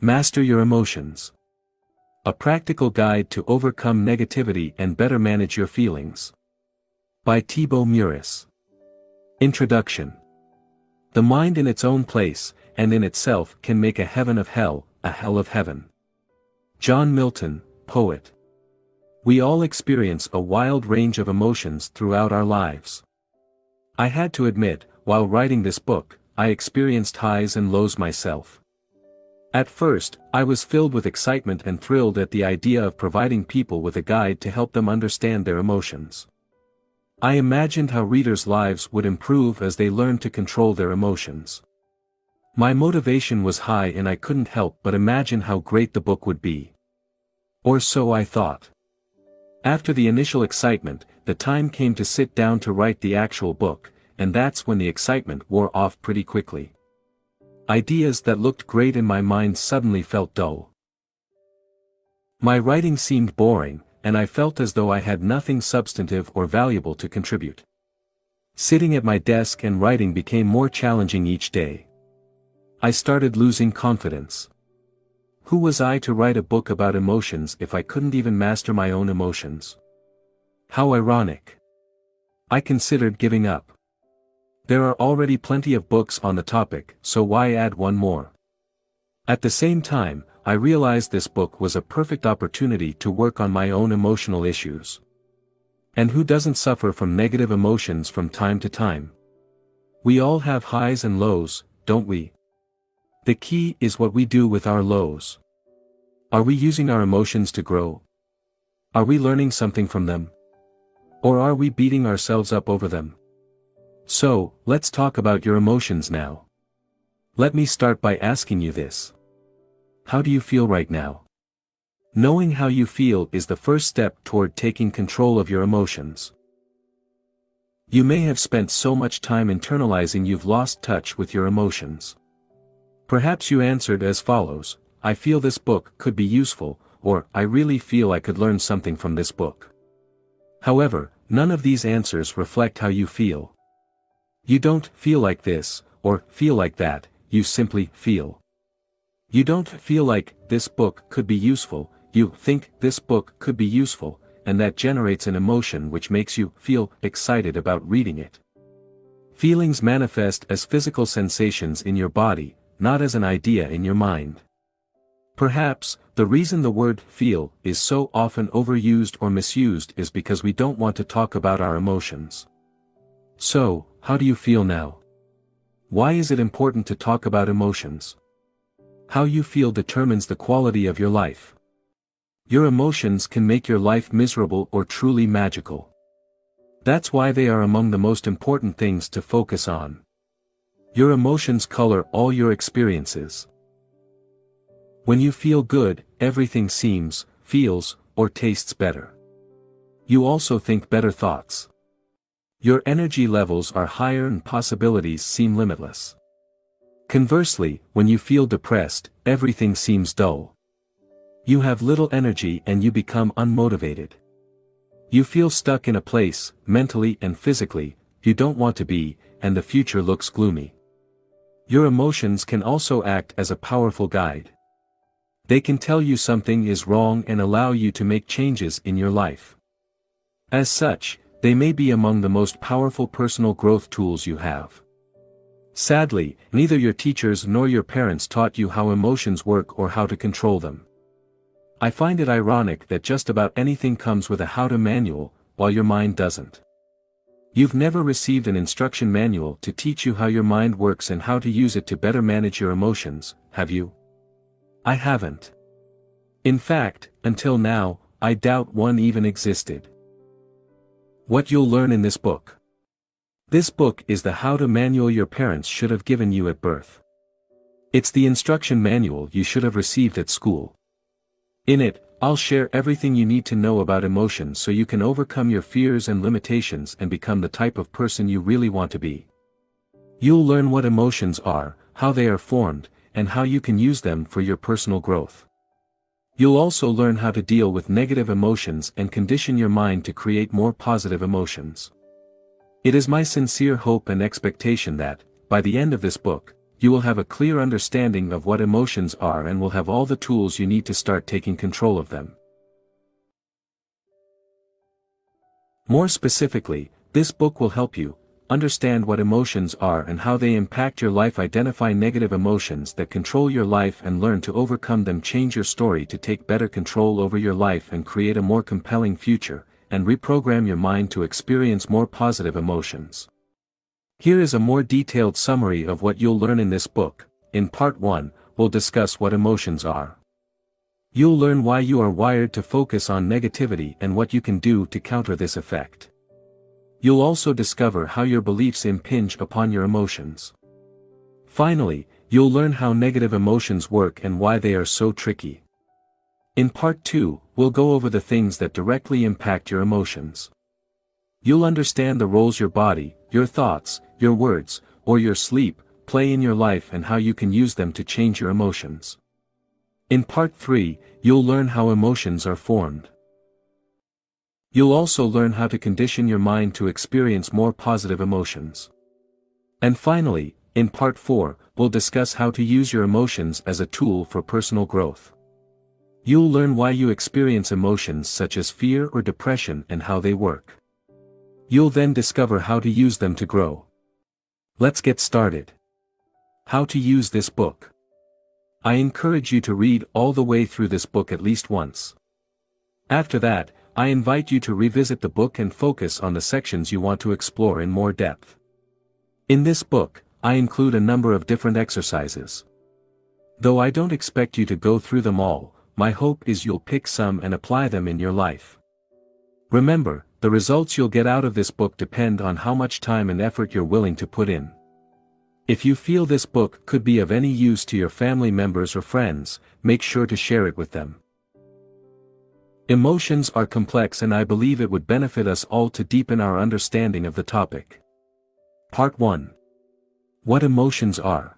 Master Your Emotions. A Practical Guide to Overcome Negativity and Better Manage Your Feelings. By Thibaut Meurisse. Introduction. The mind in its own place, and in itself, can make a heaven of hell, a hell of heaven. John Milton, poet. We all experience a wild range of emotions throughout our lives. I had to admit, while writing this book, I experienced highs and lows myself. At first, I was filled with excitement and thrilled at the idea of providing people with a guide to help them understand their emotions. I imagined how readers' lives would improve as they learned to control their emotions. My motivation was high and I couldn't help but imagine how great the book would be. Or so I thought. After the initial excitement, the time came to sit down to write the actual book, and that's when the excitement wore off pretty quickly. Ideas that looked great in my mind suddenly felt dull. My writing seemed boring, and I felt as though I had nothing substantive or valuable to contribute. Sitting at my desk and writing became more challenging each day. I started losing confidence. Who was I to write a book about emotions if I couldn't even master my own emotions? How ironic. I considered giving up. There are already plenty of books on the topic, so why add one more? At the same time, I realized this book was a perfect opportunity to work on my own emotional issues. And who doesn't suffer from negative emotions from time to time? We all have highs and lows, don't we? The key is what we do with our lows. Are we using our emotions to grow? Are we learning something from them? Or are we beating ourselves up over them? So, let's talk about your emotions now. Let me start by asking you this. How do you feel right now? Knowing how you feel is the first step toward taking control of your emotions. You may have spent so much time internalizing you've lost touch with your emotions. Perhaps you answered as follows: I feel this book could be useful, or I really feel I could learn something from this book. However, none of these answers reflect how you feel. You don't feel like this, or feel like that, you simply feel. You don't feel like this book could be useful, you think this book could be useful, and that generates an emotion which makes you feel excited about reading it. Feelings manifest as physical sensations in your body, not as an idea in your mind. Perhaps, the reason the word feel is so often overused or misused is because we don't want to talk about our emotions. So, how do you feel now? Why is it important to talk about emotions? How you feel determines the quality of your life. Your emotions can make your life miserable or truly magical. That's why they are among the most important things to focus on. Your emotions color all your experiences. When you feel good, everything seems, feels, or tastes better. You also think better thoughts. Your energy levels are higher and possibilities seem limitless. Conversely, when you feel depressed, everything seems dull. You have little energy and you become unmotivated. You feel stuck in a place, mentally and physically, you don't want to be, and the future looks gloomy. Your emotions can also act as a powerful guide. They can tell you something is wrong and allow you to make changes in your life. As such, they may be among the most powerful personal growth tools you have. Sadly, neither your teachers nor your parents taught you how emotions work or how to control them. I find it ironic that just about anything comes with a how-to manual, while your mind doesn't. You've never received an instruction manual to teach you how your mind works and how to use it to better manage your emotions, have you? I haven't. In fact, until now, I doubt one even existed. What you'll learn in this book. This book is the how-to manual your parents should have given you at birth. It's the instruction manual you should have received at school. In it, I'll share everything you need to know about emotions so you can overcome your fears and limitations and become the type of person you really want to be. You'll learn what emotions are, how they are formed, and how you can use them for your personal growth. You'll also learn how to deal with negative emotions and condition your mind to create more positive emotions. It is my sincere hope and expectation that, by the end of this book, you will have a clear understanding of what emotions are and will have all the tools you need to start taking control of them. More specifically, this book will help you understand what emotions are and how they impact your life, identify negative emotions that control your life and learn to overcome them, change your story to take better control over your life and create a more compelling future, and reprogram your mind to experience more positive emotions. Here is a more detailed summary of what you'll learn in this book. In Part 1, we'll discuss what emotions are. You'll learn why you are wired to focus on negativity and what you can do to counter this effect. You'll also discover how your beliefs impinge upon your emotions. Finally, you'll learn how negative emotions work and why they are so tricky. In Part 2, we'll go over the things that directly impact your emotions. You'll understand the roles your body, your thoughts, your words, or your sleep play in your life and how you can use them to change your emotions. In Part 3, you'll learn how emotions are formed. You'll also learn how to condition your mind to experience more positive emotions. And finally, in Part 4, we'll discuss how to use your emotions as a tool for personal growth. You'll learn why you experience emotions such as fear or depression and how they work. You'll then discover how to use them to grow. Let's get started. How to use this book. I encourage you to read all the way through this book at least once. After that, I invite you to revisit the book and focus on the sections you want to explore in more depth. In this book, I include a number of different exercises. Though I don't expect you to go through them all, my hope is you'll pick some and apply them in your life. Remember, the results you'll get out of this book depend on how much time and effort you're willing to put in. If you feel this book could be of any use to your family members or friends, make sure to share it with them. Emotions are complex and I believe it would benefit us all to deepen our understanding of the topic. Part 1. What emotions are.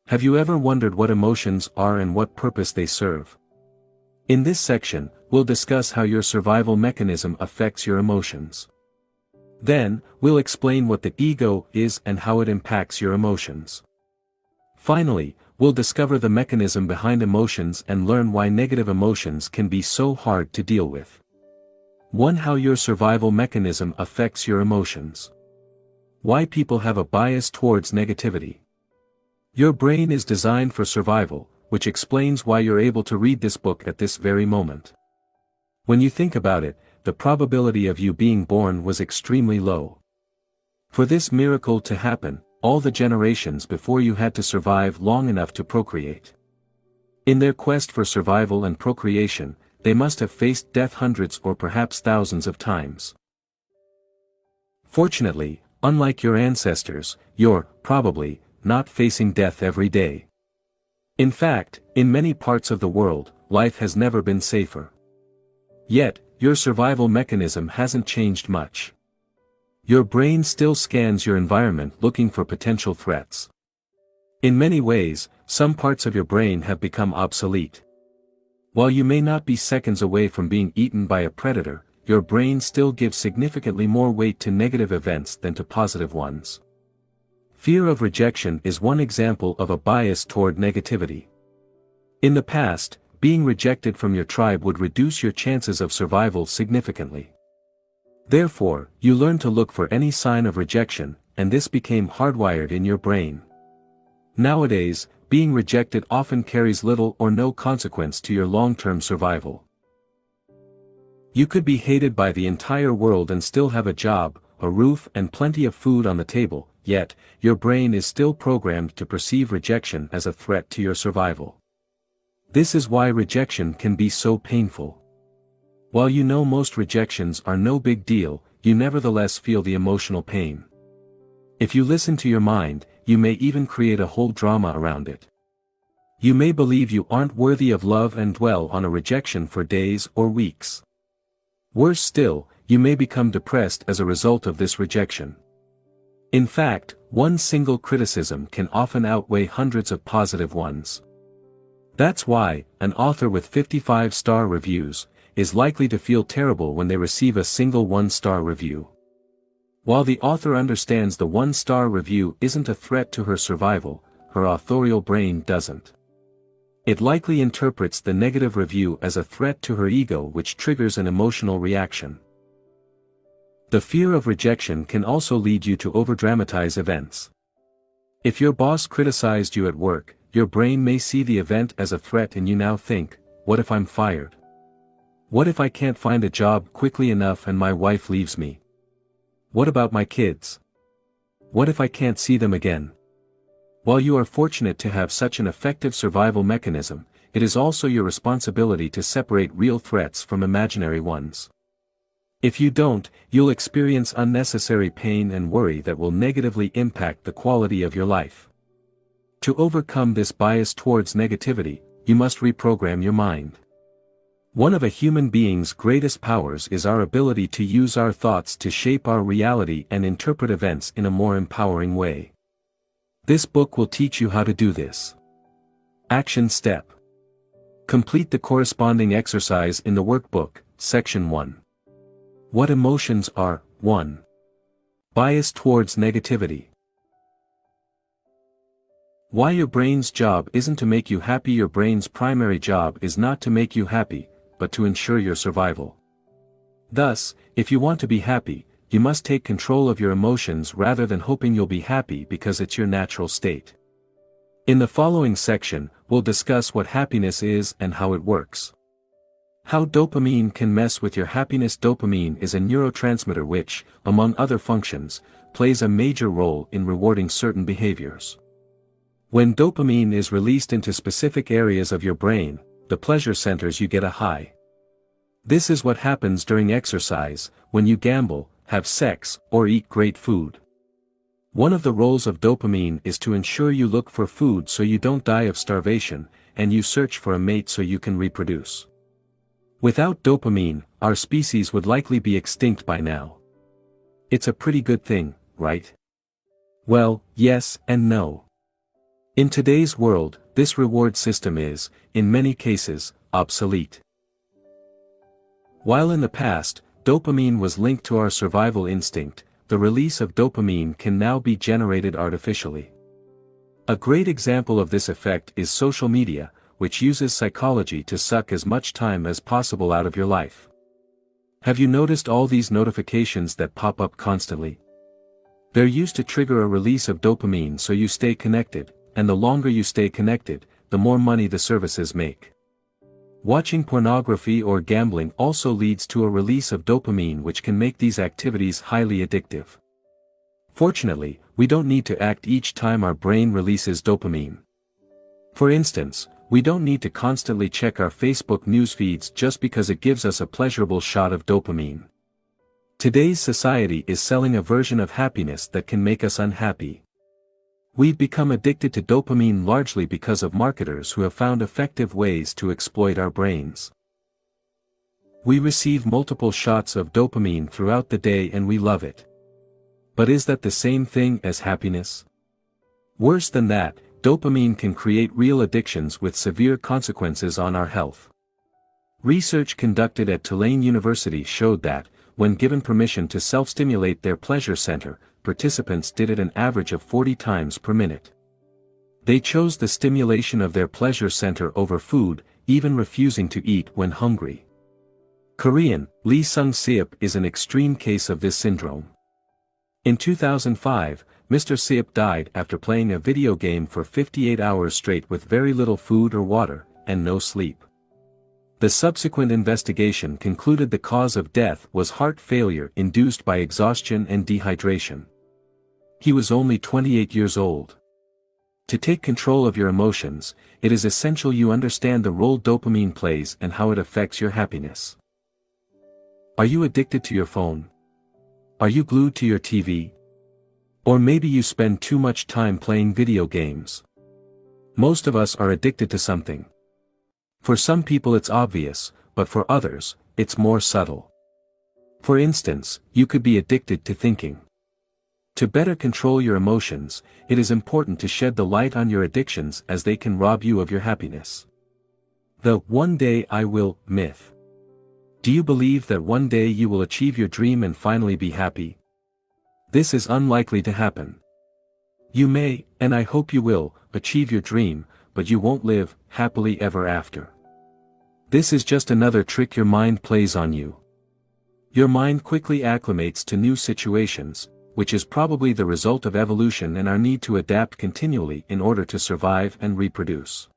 Have you ever wondered what emotions are and what purpose they serve? In this section, we'll discuss how your survival mechanism affects your emotions. Then, we'll explain what the ego is and how it impacts your emotions. Finally, we'll discover the mechanism behind emotions and learn why negative emotions can be so hard to deal with. 1. How your survival mechanism affects your emotions. Why people have a bias towards negativity. Your brain is designed for survival, which explains why you're able to read this book at this very moment. When you think about it, the probability of you being born was extremely low. For this miracle to happen, all the generations before you had to survive long enough to procreate. In their quest for survival and procreation, they must have faced death hundreds or perhaps thousands of times. Fortunately, unlike your ancestors, you're, probably, not facing death every day. In fact, in many parts of the world, life has never been safer. Yet, your survival mechanism hasn't changed much. Your brain still scans your environment looking for potential threats. In many ways, some parts of your brain have become obsolete. While you may not be seconds away from being eaten by a predator, your brain still gives significantly more weight to negative events than to positive ones. Fear of rejection is one example of a bias toward negativity. In the past, being rejected from your tribe would reduce your chances of survival significantly. Therefore, you learn to look for any sign of rejection, and this became hardwired in your brain. Nowadays, being rejected often carries little or no consequence to your long-term survival. You could be hated by the entire world and still have a job, a roof and plenty of food on the table, yet, your brain is still programmed to perceive rejection as a threat to your survival. This is why rejection can be so painful. While you know most rejections are no big deal, you nevertheless feel the emotional pain. If you listen to your mind, you may even create a whole drama around it. You may believe you aren't worthy of love and dwell on a rejection for days or weeks. Worse still, you may become depressed as a result of this rejection. In fact, one single criticism can often outweigh hundreds of positive ones. That's why, an author with 55-star reviews is likely to feel terrible when they receive a single one-star review. While the author understands the one-star review isn't a threat to her survival, her authorial brain doesn't. It likely interprets the negative review as a threat to her ego, which triggers an emotional reaction. The fear of rejection can also lead you to overdramatize events. If your boss criticized you at work, your brain may see the event as a threat and you now think, what if I'm fired? What if I can't find a job quickly enough and my wife leaves me? What about my kids? What if I can't see them again? While you are fortunate to have such an effective survival mechanism, it is also your responsibility to separate real threats from imaginary ones. If you don't, you'll experience unnecessary pain and worry that will negatively impact the quality of your life. To overcome this bias towards negativity, you must reprogram your mind. One of a human being's greatest powers is our ability to use our thoughts to shape our reality and interpret events in a more empowering way. This book will teach you how to do this. Action step. Complete the corresponding exercise in the workbook, Section 1. What emotions are, 1. Bias towards negativity. Why your brain's job isn't to make you happy. Your brain's primary job is not to make you happy, but to ensure your survival. Thus, if you want to be happy, you must take control of your emotions rather than hoping you'll be happy because it's your natural state. In the following section, we'll discuss what happiness is and how it works. How dopamine can mess with your happiness. Dopamine is a neurotransmitter which, among other functions, plays a major role in rewarding certain behaviors. When dopamine is released into specific areas of your brain, the pleasure centers, you get a high. This is what happens during exercise, when you gamble, have sex, or eat great food. One of the roles of dopamine is to ensure you look for food so you don't die of starvation, and you search for a mate so you can reproduce. Without dopamine, our species would likely be extinct by now. It's a pretty good thing, right? Well, yes and no. In today's world, this reward system is, in many cases, obsolete. While in the past, dopamine was linked to our survival instinct, the release of dopamine can now be generated artificially. A great example of this effect is social media, which uses psychology to suck as much time as possible out of your life. Have you noticed all these notifications that pop up constantly? They're used to trigger a release of dopamine so you stay connected, and the longer you stay connected, the more money the services make. Watching pornography or gambling also leads to a release of dopamine, which can make these activities highly addictive. Fortunately, we don't need to act each time our brain releases dopamine. For instance, we don't need to constantly check our Facebook news feeds just because it gives us a pleasurable shot of dopamine. Today's society is selling a version of happiness that can make us unhappy. We've become addicted to dopamine largely because of marketers who have found effective ways to exploit our brains. We receive multiple shots of dopamine throughout the day and we love it. But is that the same thing as happiness? Worse than that, dopamine can create real addictions with severe consequences on our health. Research conducted at Tulane University showed that, when given permission to self-stimulate their pleasure center, participants did it an average of 40 times per minute. They chose the stimulation of their pleasure center over food, even refusing to eat when hungry. Korean, Lee Sung-seop is an extreme case of this syndrome. In 2005, Mr. Seop died after playing a video game for 58 hours straight with very little food or water, and no sleep. The subsequent investigation concluded the cause of death was heart failure induced by exhaustion and dehydration. He was only 28 years old. To take control of your emotions, it is essential you understand the role dopamine plays and how it affects your happiness. Are you addicted to your phone? Are you glued to your TV? Or maybe you spend too much time playing video games. Most of us are addicted to something. For some people it's obvious, but for others, it's more subtle. For instance, you could be addicted to thinking. To better control your emotions, it is important to shed the light on your addictions as they can rob you of your happiness. The "one day I will" myth. Do you believe that one day you will achieve your dream and finally be happy? This is unlikely to happen. You may, and I hope you will, achieve your dream, but you won't live happily ever after. This is just another trick your mind plays on you. Your mind quickly acclimates to new situations, which is probably the result of evolution and our need to adapt continually in order to survive and reproduce.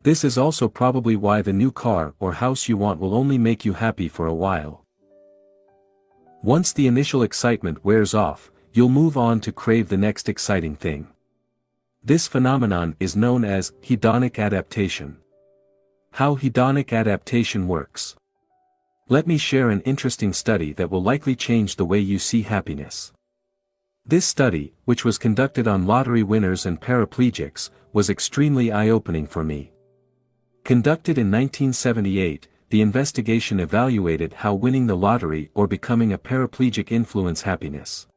This is also probably why the new car or house you want will only make you happy for a while. Once the initial excitement wears off, you'll move on to crave the next exciting thing. This phenomenon is known as hedonic adaptation. How hedonic adaptation works. Let me share an interesting study that will likely change the way you see happiness. This study, which was conducted on lottery winners and paraplegics, was extremely eye-opening for me. Conducted in 1978, the investigation evaluated how winning the lottery or becoming a paraplegic influence happiness.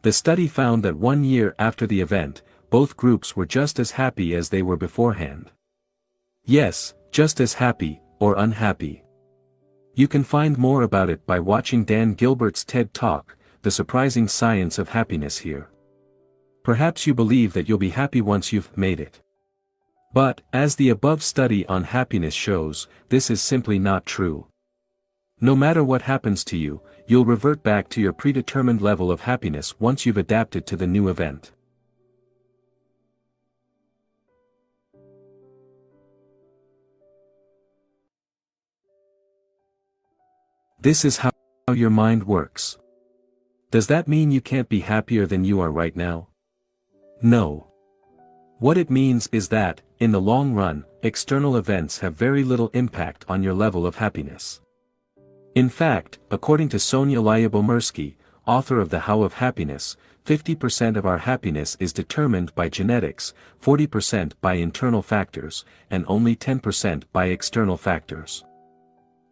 The study found that 1 year after the event, both groups were just as happy as they were beforehand. Yes, just as happy, or unhappy. You can find more about it by watching Dan Gilbert's TED Talk, The Surprising Science of Happiness here. Perhaps you believe that you'll be happy once you've made it. But, as the above study on happiness shows, this is simply not true. No matter what happens to you, you'll revert back to your predetermined level of happiness once you've adapted to the new event. This is how your mind works. Does that mean you can't be happier than you are right now? No. What it means is that, in the long run, external events have very little impact on your level of happiness. In fact, according to Sonia Lyubomirsky, author of The How of Happiness, 50% of our happiness is determined by genetics, 40% by internal factors, and only 10% by external factors.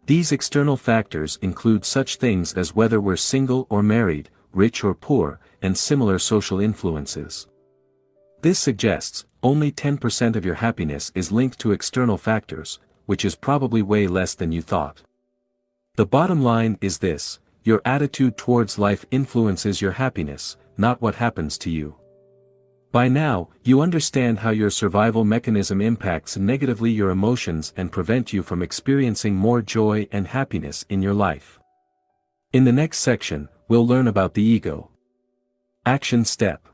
These external factors include such things as whether we're single or married, rich or poor, and similar social influences. This suggests, only 10% of your happiness is linked to external factors, which is probably way less than you thought. The bottom line is this: your attitude towards life influences your happiness, not what happens to you. By now, you understand how your survival mechanism impacts negatively your emotions and prevent you from experiencing more joy and happiness in your life. In the next section, we'll learn about the ego. Action step.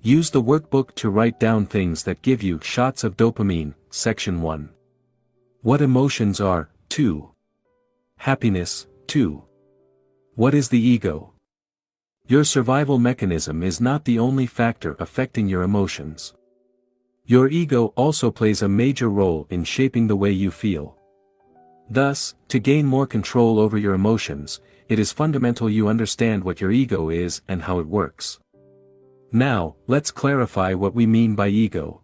Use the workbook to write down things that give you shots of dopamine. Section 1. What emotions are? 2. Happiness. 2. What is the ego? Your survival mechanism is not the only factor affecting your emotions. Your ego also plays a major role in shaping the way you feel. Thus, to gain more control over your emotions, it is fundamental you understand what your ego is and how it works. Now, let's clarify what we mean by ego.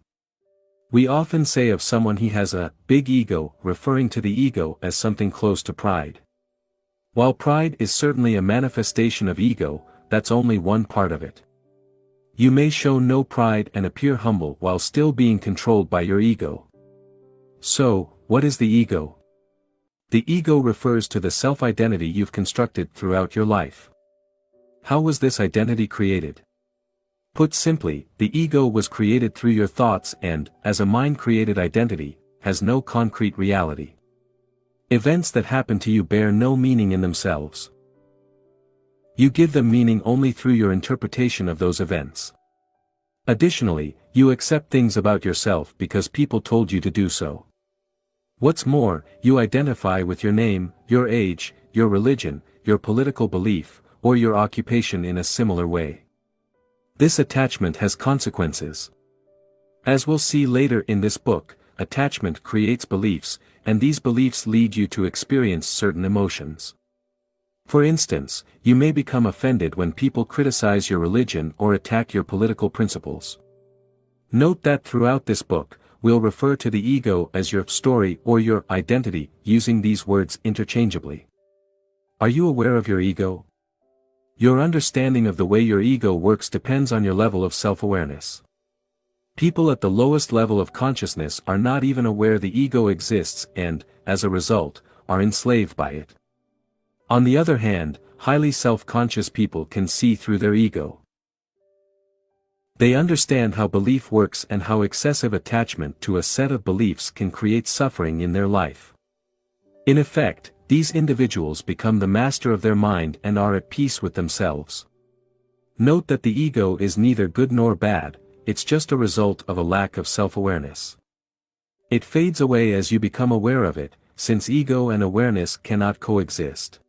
We often say of someone he has a big ego, referring to the ego as something close to pride. While pride is certainly a manifestation of ego, that's only one part of it. You may show no pride and appear humble while still being controlled by your ego. So, what is the ego? The ego refers to the self-identity you've constructed throughout your life. How was this identity created? Put simply, the ego was created through your thoughts and, as a mind-created identity, has no concrete reality. Events that happen to you bear no meaning in themselves. You give them meaning only through your interpretation of those events. Additionally, you accept things about yourself because people told you to do so. What's more, you identify with your name, your age, your religion, your political belief, or your occupation in a similar way. This attachment has consequences. As we'll see later in this book, attachment creates beliefs, and these beliefs lead you to experience certain emotions. For instance, you may become offended when people criticize your religion or attack your political principles. Note that throughout this book, we'll refer to the ego as your story or your identity, using these words interchangeably. Are you aware of your ego? Your understanding of the way your ego works depends on your level of self-awareness. People at the lowest level of consciousness are not even aware the ego exists and, as a result, are enslaved by it. On the other hand, highly self-conscious people can see through their ego. They understand how belief works and how excessive attachment to a set of beliefs can create suffering in their life. In effect, these individuals become the master of their mind and are at peace with themselves. Note that the ego is neither good nor bad, it's just a result of a lack of self-awareness. It fades away as you become aware of it, since ego and awareness cannot coexist.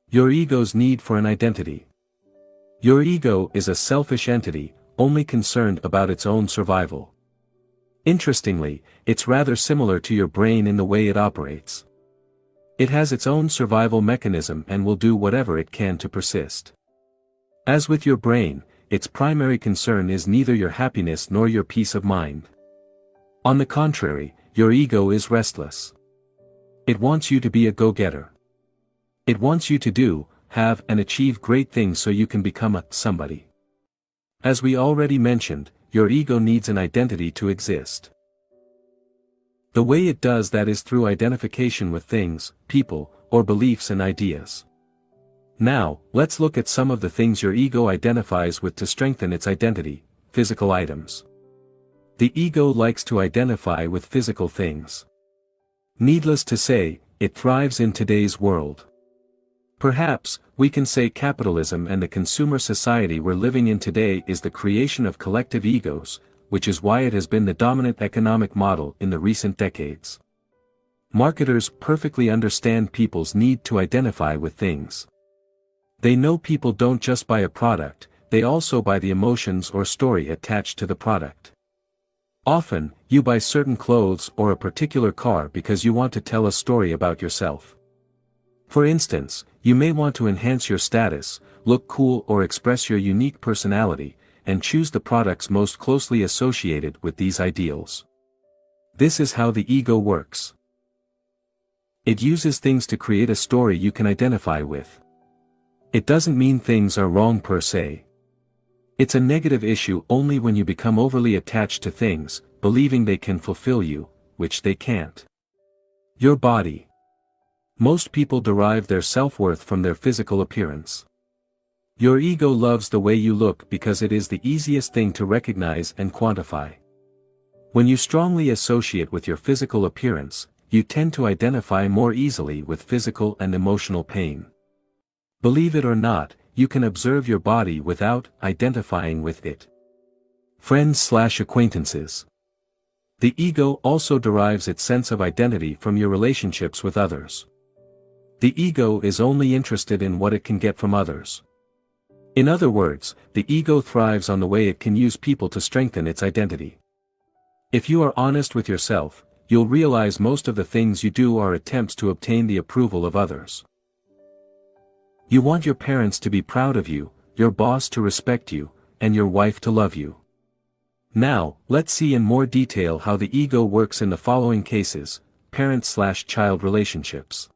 Your ego's need for an identity. Your ego is a selfish entity, only concerned about its own survival. Interestingly, it's rather similar to your brain in the way it operates. It has its own survival mechanism and will do whatever it can to persist. As with your brain, its primary concern is neither your happiness nor your peace of mind. On the contrary, your ego is restless. It wants you to be a go-getter. It wants you to do, have and achieve great things so you can become a somebody. As we already mentioned, your ego needs an identity to exist. The way it does that is through identification with things, people, or beliefs and ideas. Now, let's look at some of the things your ego identifies with to strengthen its identity: physical items. The ego likes to identify with physical things. Needless to say, it thrives in today's world. Perhaps, we can say capitalism and the consumer society we're living in today is the creation of collective egos, which is why it has been the dominant economic model in the recent decades. Marketers perfectly understand people's need to identify with things. They know people don't just buy a product, they also buy the emotions or story attached to the product. Often, you buy certain clothes or a particular car because you want to tell a story about yourself. For instance, you may want to enhance your status, look cool or express your unique personality, and choose the products most closely associated with these ideals. This is how the ego works. It uses things to create a story you can identify with. It doesn't mean things are wrong per se. It's a negative issue only when you become overly attached to things, believing they can fulfill you, which they can't. Your body. Most people derive their self-worth from their physical appearance. Your ego loves the way you look because it is the easiest thing to recognize and quantify. When you strongly associate with your physical appearance, you tend to identify more easily with physical and emotional pain. Believe it or not, you can observe your body without identifying with it. Friends/acquaintances. The ego also derives its sense of identity from your relationships with others. The ego is only interested in what it can get from others. In other words, the ego thrives on the way it can use people to strengthen its identity. If you are honest with yourself, you'll realize most of the things you do are attempts to obtain the approval of others. You want your parents to be proud of you, your boss to respect you, and your wife to love you. Now, let's see in more detail how the ego works in the following cases: parent/child relationships.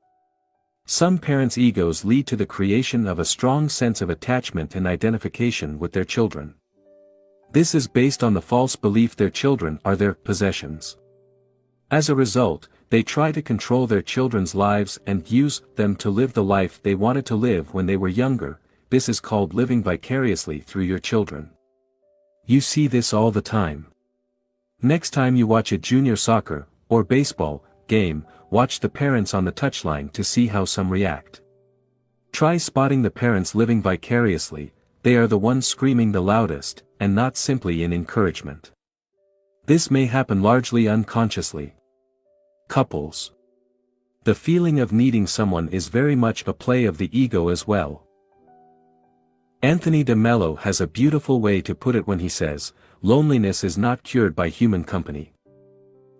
Some parents' egos lead to the creation of a strong sense of attachment and identification with their children. This is based on the false belief their children are their possessions. As a result, they try to control their children's lives and use them to live the life they wanted to live when they were younger. This is called living vicariously through your children. You see this all the time. Next time you watch a junior soccer, or baseball, game, watch the parents on the touchline to see how some react. Try spotting the parents living vicariously. They are the ones screaming the loudest, and not simply in encouragement. This may happen largely unconsciously. Couples. The feeling of needing someone is very much a play of the ego as well. Anthony de Mello has a beautiful way to put it when he says, "Loneliness is not cured by human company.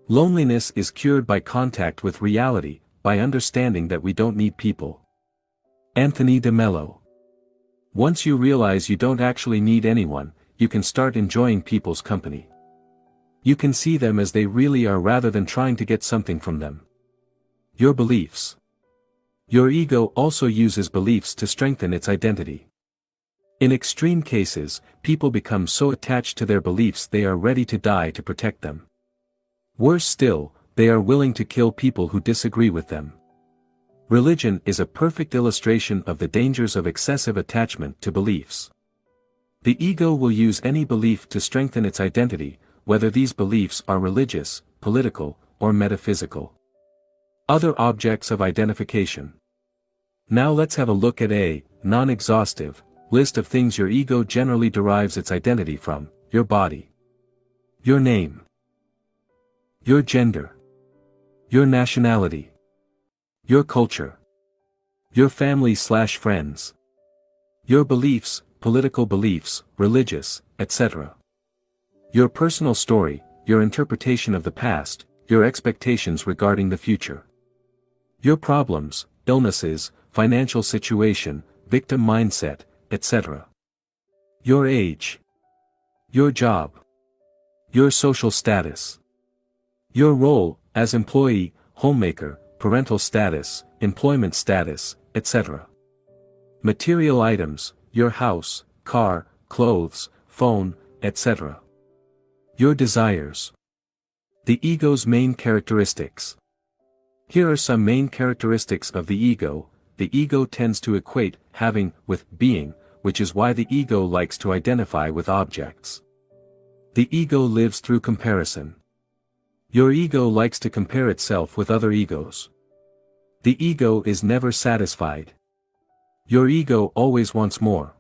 Loneliness is cured by contact with reality, by understanding that we don't need people." Anthony de Mello. Once you realize you don't actually need anyone, you can start enjoying people's company. You can see them as they really are rather than trying to get something from them. Your beliefs. Your ego also uses beliefs to strengthen its identity. In extreme cases, people become so attached to their beliefs they are ready to die to protect them. Worse still, they are willing to kill people who disagree with them. Religion is a perfect illustration of the dangers of excessive attachment to beliefs. The ego will use any belief to strengthen its identity, whether these beliefs are religious, political, or metaphysical. Other objects of identification. Now let's have a look at a non-exhaustive list of things your ego generally derives its identity from: your body, your name, your gender, your nationality, your culture, your family/friends, your beliefs, political beliefs, religious, etc. Your personal story, your interpretation of the past, your expectations regarding the future. Your problems, illnesses, financial situation, victim mindset, etc. Your age. Your job. Your social status. Your role, as employee, homemaker, parental status, employment status, etc. Material items, your house, car, clothes, phone, etc. Your desires. The ego's main characteristics. Here are some main characteristics of the ego. The ego tends to equate having with being, which is why the ego likes to identify with objects. The ego lives through comparison. Your ego likes to compare itself with other egos. The ego is never satisfied. Your ego always wants more.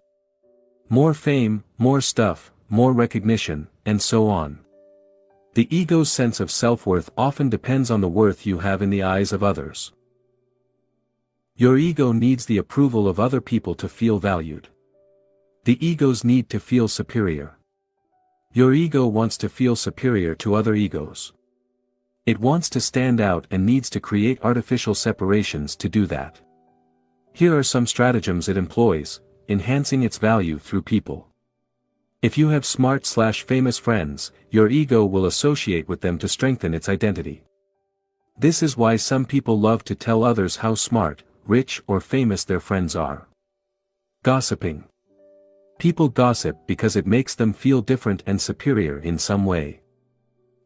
More fame, more stuff, more recognition, and so on. The ego's sense of self-worth often depends on the worth you have in the eyes of others. Your ego needs the approval of other people to feel valued. The ego's need to feel superior. Your ego wants to feel superior to other egos. It wants to stand out and needs to create artificial separations to do that. Here are some stratagems it employs: enhancing its value through people. If you have smart/famous friends, your ego will associate with them to strengthen its identity. This is why some people love to tell others how smart, rich, or famous their friends are. Gossiping. People gossip because it makes them feel different and superior in some way.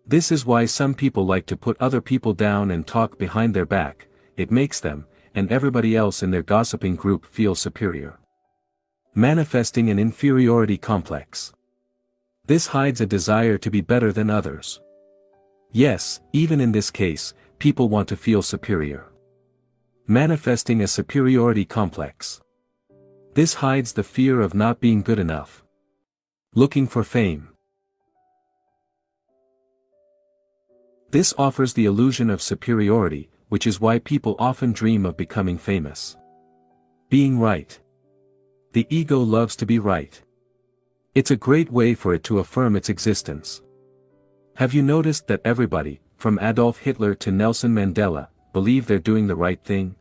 This is why some people like to put other people down and talk behind their back. It makes them, and everybody else in their gossiping group, feel superior. Manifesting an inferiority complex. This hides a desire to be better than others. Yes, even in this case, people want to feel superior. Manifesting a superiority complex. This hides the fear of not being good enough. Looking for fame. This offers the illusion of superiority, which is why people often dream of becoming famous. Being right. The ego loves to be right. It's a great way for it to affirm its existence. Have you noticed that everybody, from Adolf Hitler to Nelson Mandela, believe they're doing the right thing?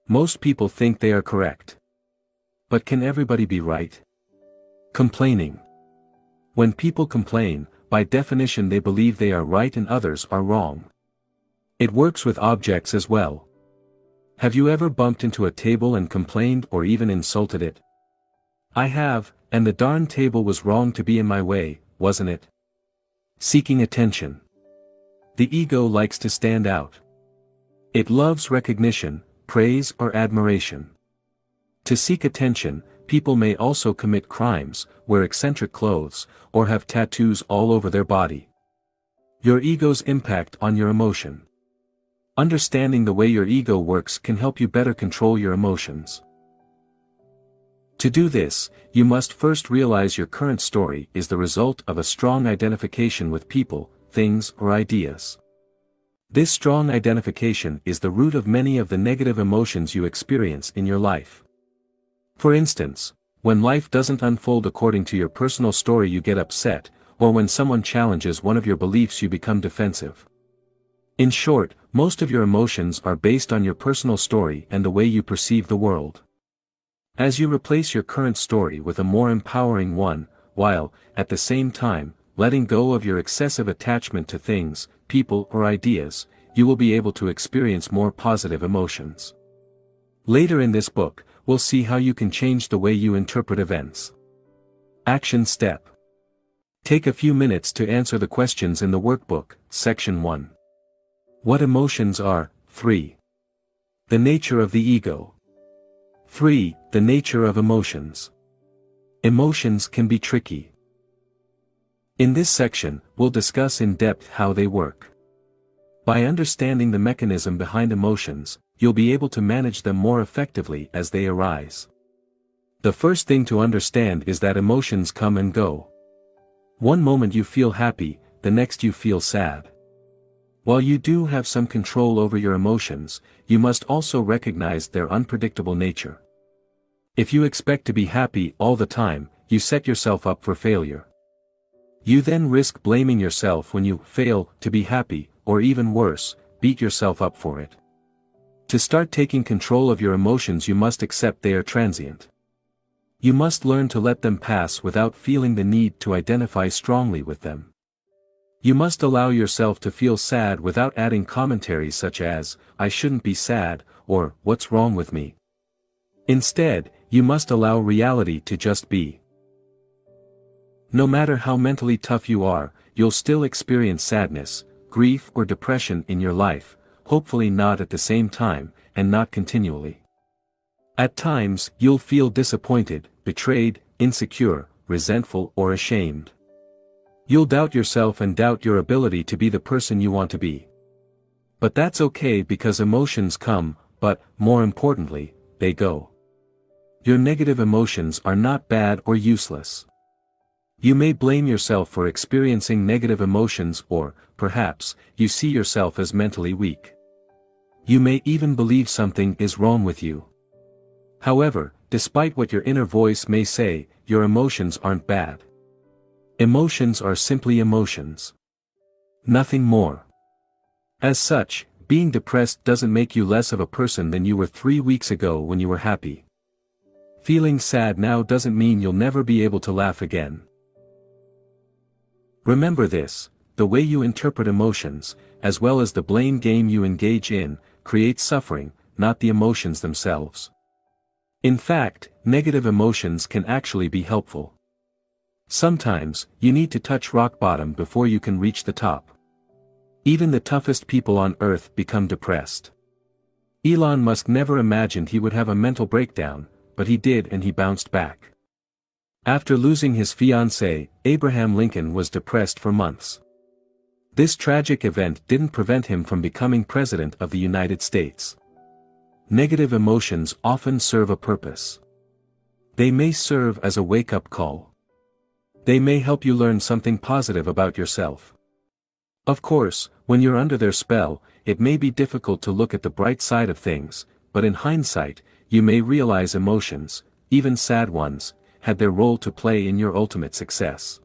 Most people think they are correct. But can everybody be right? Complaining. When people complain, by definition they believe they are right and others are wrong. It works with objects as well. Have you ever bumped into a table and complained or even insulted it? I have, and the darn table was wrong to be in my way, wasn't it? Seeking attention. The ego likes to stand out. It loves recognition, praise, or admiration. To seek attention, people may also commit crimes, wear eccentric clothes, or have tattoos all over their body. Your ego's impact on your emotion. Understanding the way your ego works can help you better control your emotions. To do this, you must first realize your current story is the result of a strong identification with people, things, or ideas. This strong identification is the root of many of the negative emotions you experience in your life. For instance, when life doesn't unfold according to your personal story, you get upset, or when someone challenges one of your beliefs, you become defensive. In short, most of your emotions are based on your personal story and the way you perceive the world. As you replace your current story with a more empowering one, while, at the same time, letting go of your excessive attachment to things, people, or ideas, you will be able to experience more positive emotions. Later in this book, we'll see how you can change the way you interpret events. Action step. Take a few minutes to answer the questions in the workbook, Section 1. What emotions are? 3. The nature of the ego. 3. The nature of emotions. Emotions can be tricky. In this section, we'll discuss in depth how they work. By understanding the mechanism behind emotions, you'll be able to manage them more effectively as they arise. The first thing to understand is that emotions come and go. One moment you feel happy, the next you feel sad. While you do have some control over your emotions, you must also recognize their unpredictable nature. If you expect to be happy all the time, you set yourself up for failure. You then risk blaming yourself when you fail to be happy, or even worse, beat yourself up for it. To start taking control of your emotions, you must accept they are transient. You must learn to let them pass without feeling the need to identify strongly with them. You must allow yourself to feel sad without adding commentaries such as, "I shouldn't be sad," or "What's wrong with me?" Instead, you must allow reality to just be. No matter how mentally tough you are, you'll still experience sadness, grief or depression in your life, hopefully not at the same time, and not continually. At times, you'll feel disappointed, betrayed, insecure, resentful or ashamed. You'll doubt yourself and doubt your ability to be the person you want to be. But that's okay because emotions come, but, more importantly, they go. Your negative emotions are not bad or useless. You may blame yourself for experiencing negative emotions or, perhaps, you see yourself as mentally weak. You may even believe something is wrong with you. However, despite what your inner voice may say, your emotions aren't bad. Emotions are simply emotions. Nothing more. As such, being depressed doesn't make you less of a person than you were 3 weeks ago when you were happy. Feeling sad now doesn't mean you'll never be able to laugh again. Remember this: the way you interpret emotions, as well as the blame game you engage in, creates suffering, not the emotions themselves. In fact, negative emotions can actually be helpful. Sometimes, you need to touch rock bottom before you can reach the top. Even the toughest people on earth become depressed. Elon Musk never imagined he would have a mental breakdown, but he did, and he bounced back. After losing his fiancée, Abraham Lincoln was depressed for months. This tragic event didn't prevent him from becoming President of the United States. Negative emotions often serve a purpose. They may serve as a wake-up call. They may help you learn something positive about yourself. Of course, when you're under their spell, it may be difficult to look at the bright side of things, but in hindsight, you may realize emotions, even sad ones, had their role to play in your ultimate success.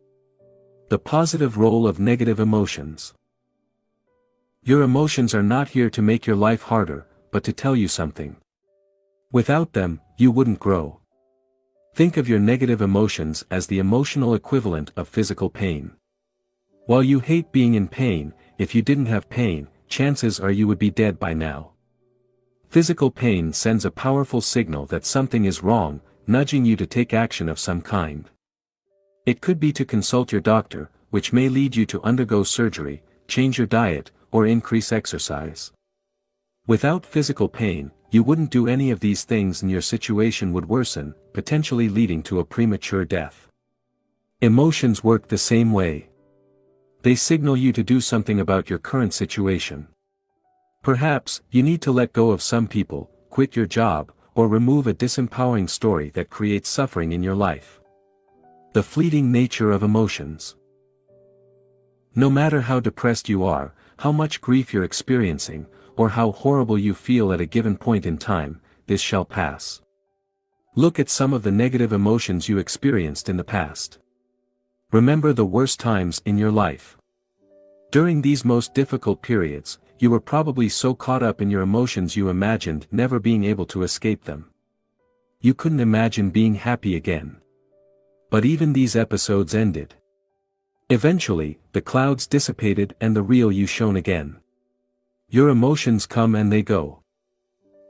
The positive role of negative emotions. Your emotions are not here to make your life harder, but to tell you something. Without them, you wouldn't grow. Think of your negative emotions as the emotional equivalent of physical pain. While you hate being in pain, if you didn't have pain, chances are you would be dead by now. Physical pain sends a powerful signal that something is wrong, nudging you to take action of some kind. It could be to consult your doctor, which may lead you to undergo surgery, change your diet, or increase exercise. Without physical pain, you wouldn't do any of these things and your situation would worsen, potentially leading to a premature death. Emotions work the same way. They signal you to do something about your current situation. Perhaps, you need to let go of some people, quit your job, or remove a disempowering story that creates suffering in your life. The fleeting nature of emotions. No matter how depressed you are, how much grief you're experiencing, or how horrible you feel at a given point in time, this shall pass. Look at some of the negative emotions you experienced in the past. Remember the worst times in your life. During these most difficult periods, you were probably so caught up in your emotions you imagined never being able to escape them. You couldn't imagine being happy again. But even these episodes ended. Eventually, the clouds dissipated and the real you shone again. Your emotions come and they go.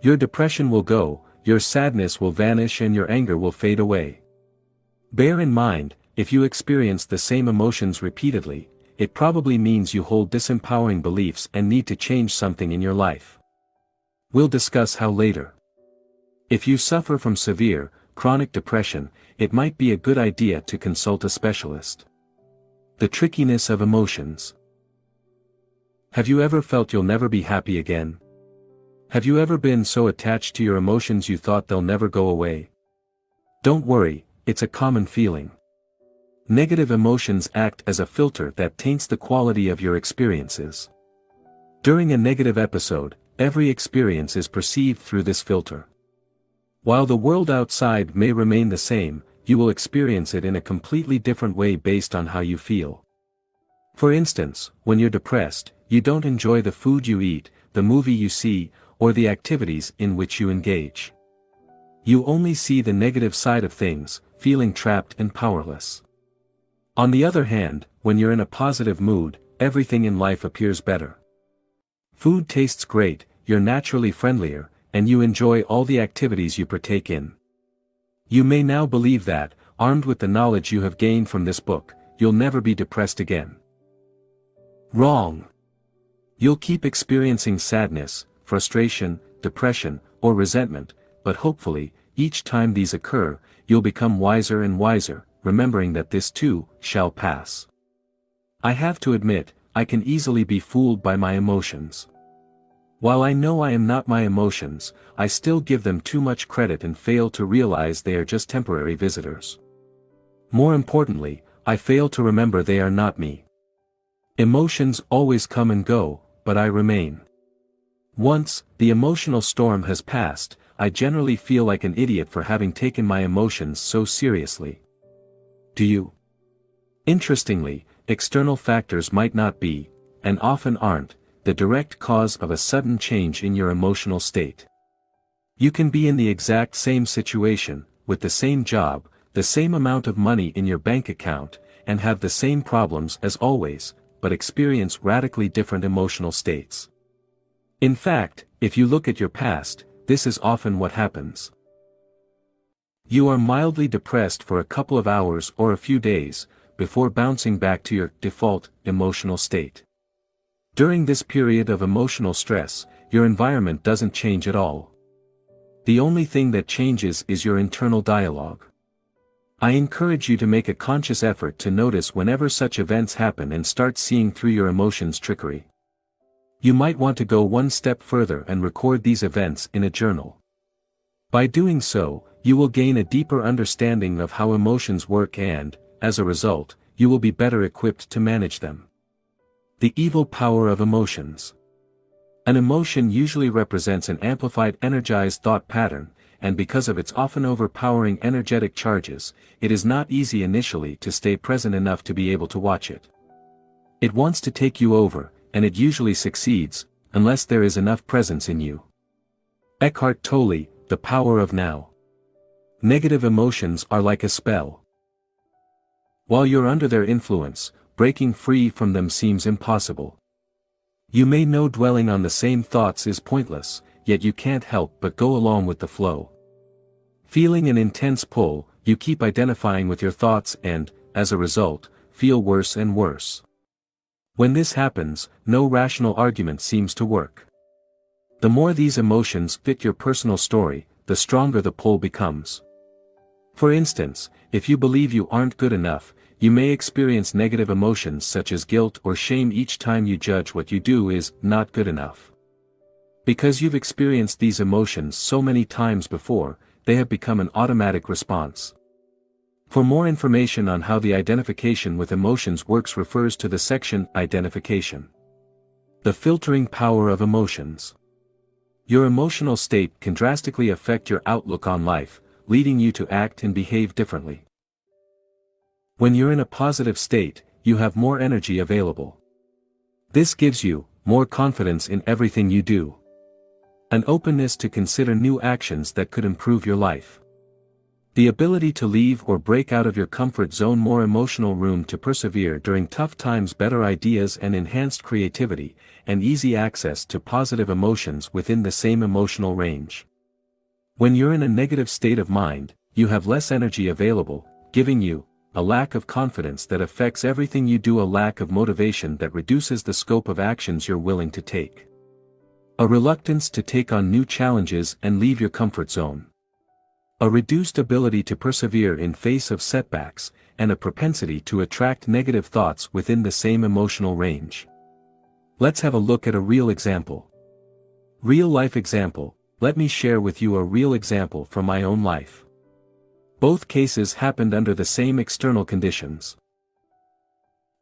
Your depression will go, your sadness will vanish and your anger will fade away. Bear in mind, if you experience the same emotions repeatedly, it probably means you hold disempowering beliefs and need to change something in your life. We'll discuss how later. If you suffer from severe, chronic depression, it might be a good idea to consult a specialist. The trickiness of emotions. Have you ever felt you'll never be happy again? Have you ever been so attached to your emotions you thought they'll never go away? Don't worry, it's a common feeling. Negative emotions act as a filter that taints the quality of your experiences. During a negative episode, every experience is perceived through this filter. While the world outside may remain the same, you will experience it in a completely different way based on how you feel. For instance, when you're depressed, you don't enjoy the food you eat, the movie you see, or the activities in which you engage. You only see the negative side of things, feeling trapped and powerless. On the other hand, when you're in a positive mood, everything in life appears better. Food tastes great, you're naturally friendlier, and you enjoy all the activities you partake in. You may now believe that, armed with the knowledge you have gained from this book, you'll never be depressed again. Wrong. You'll keep experiencing sadness, frustration, depression, or resentment, but hopefully, each time these occur, you'll become wiser and wiser, remembering that this too shall pass. I have to admit, I can easily be fooled by my emotions. While I know I am not my emotions, I still give them too much credit and fail to realize they are just temporary visitors. More importantly, I fail to remember they are not me. Emotions always come and go, but I remain. Once the emotional storm has passed, I generally feel like an idiot for having taken my emotions so seriously. Do you? Interestingly, external factors might not be, and often aren't, the direct cause of a sudden change in your emotional state. You can be in the exact same situation, with the same job, the same amount of money in your bank account, and have the same problems as always, but experience radically different emotional states. In fact, if you look at your past, this is often what happens. You are mildly depressed for a couple of hours or a few days, before bouncing back to your default emotional state. During this period of emotional stress, your environment doesn't change at all. The only thing that changes is your internal dialogue. I encourage you to make a conscious effort to notice whenever such events happen and start seeing through your emotions' trickery. You might want to go one step further and record these events in a journal. By doing so, you will gain a deeper understanding of how emotions work and, as a result, you will be better equipped to manage them. The evil power of emotions. An emotion usually represents an amplified energized thought pattern, and because of its often overpowering energetic charges, it is not easy initially to stay present enough to be able to watch it. It wants to take you over, and it usually succeeds, unless there is enough presence in you. Eckhart Tolle, The Power of Now. Negative emotions are like a spell. While you're under their influence, breaking free from them seems impossible. You may know dwelling on the same thoughts is pointless, yet you can't help but go along with the flow. Feeling an intense pull, you keep identifying with your thoughts and, as a result, feel worse and worse. When this happens, no rational argument seems to work. The more these emotions fit your personal story, the stronger the pull becomes. For instance, if you believe you aren't good enough, you may experience negative emotions such as guilt or shame each time you judge what you do is not good enough. Because you've experienced these emotions so many times before, they have become an automatic response. For more information on how the identification with emotions works, refers to the section Identification. The filtering power of emotions. Your emotional state can drastically affect your outlook on life, leading you to act and behave differently. When you're in a positive state, you have more energy available. This gives you more confidence in everything you do. An openness to consider new actions that could improve your life. The ability to leave or break out of your comfort zone, more emotional room to persevere during tough times, better ideas and enhanced creativity, and easy access to positive emotions within the same emotional range. When you're in a negative state of mind, you have less energy available, giving you a lack of confidence that affects everything you do, a lack of motivation that reduces the scope of actions you're willing to take. A reluctance to take on new challenges and leave your comfort zone. A reduced ability to persevere in face of setbacks, and a propensity to attract negative thoughts within the same emotional range. Let's have a look at a real example. Real-life example. Let me share with you a real example from my own life. Both cases happened under the same external conditions.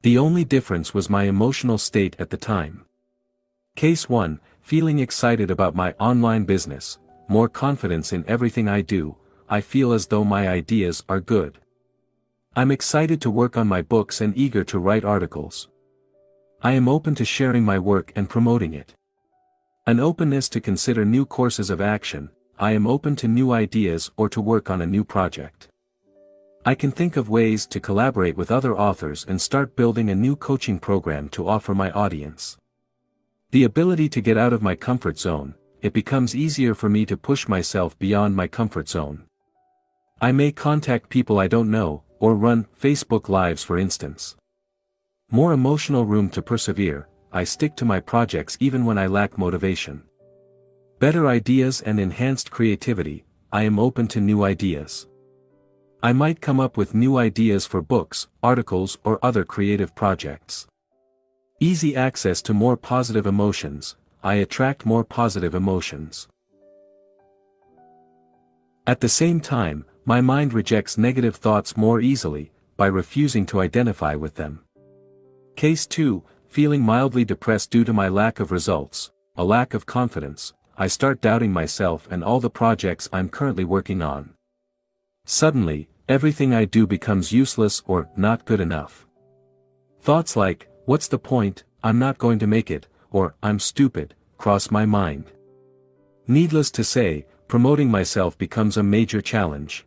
The only difference was my emotional state at the time. Case 1, feeling excited about my online business, more confidence in everything I do, I feel as though my ideas are good. I'm excited to work on my books and eager to write articles. I am open to sharing my work and promoting it. An openness to consider new courses of action, I am open to new ideas or to work on a new project. I can think of ways to collaborate with other authors and start building a new coaching program to offer my audience. The ability to get out of my comfort zone, it becomes easier for me to push myself beyond my comfort zone. I may contact people I don't know, or run Facebook Lives for instance. More emotional room to persevere, I stick to my projects even when I lack motivation. Better ideas and enhanced creativity, I am open to new ideas. I might come up with new ideas for books, articles or other creative projects. Easy access to more positive emotions, I attract more positive emotions. At the same time, my mind rejects negative thoughts more easily, by refusing to identify with them. Case 2, feeling mildly depressed due to my lack of results, a lack of confidence, I start doubting myself and all the projects I'm currently working on. Suddenly, everything I do becomes useless or not good enough. Thoughts like, what's the point, I'm not going to make it, or I'm stupid, cross my mind. Needless to say, promoting myself becomes a major challenge.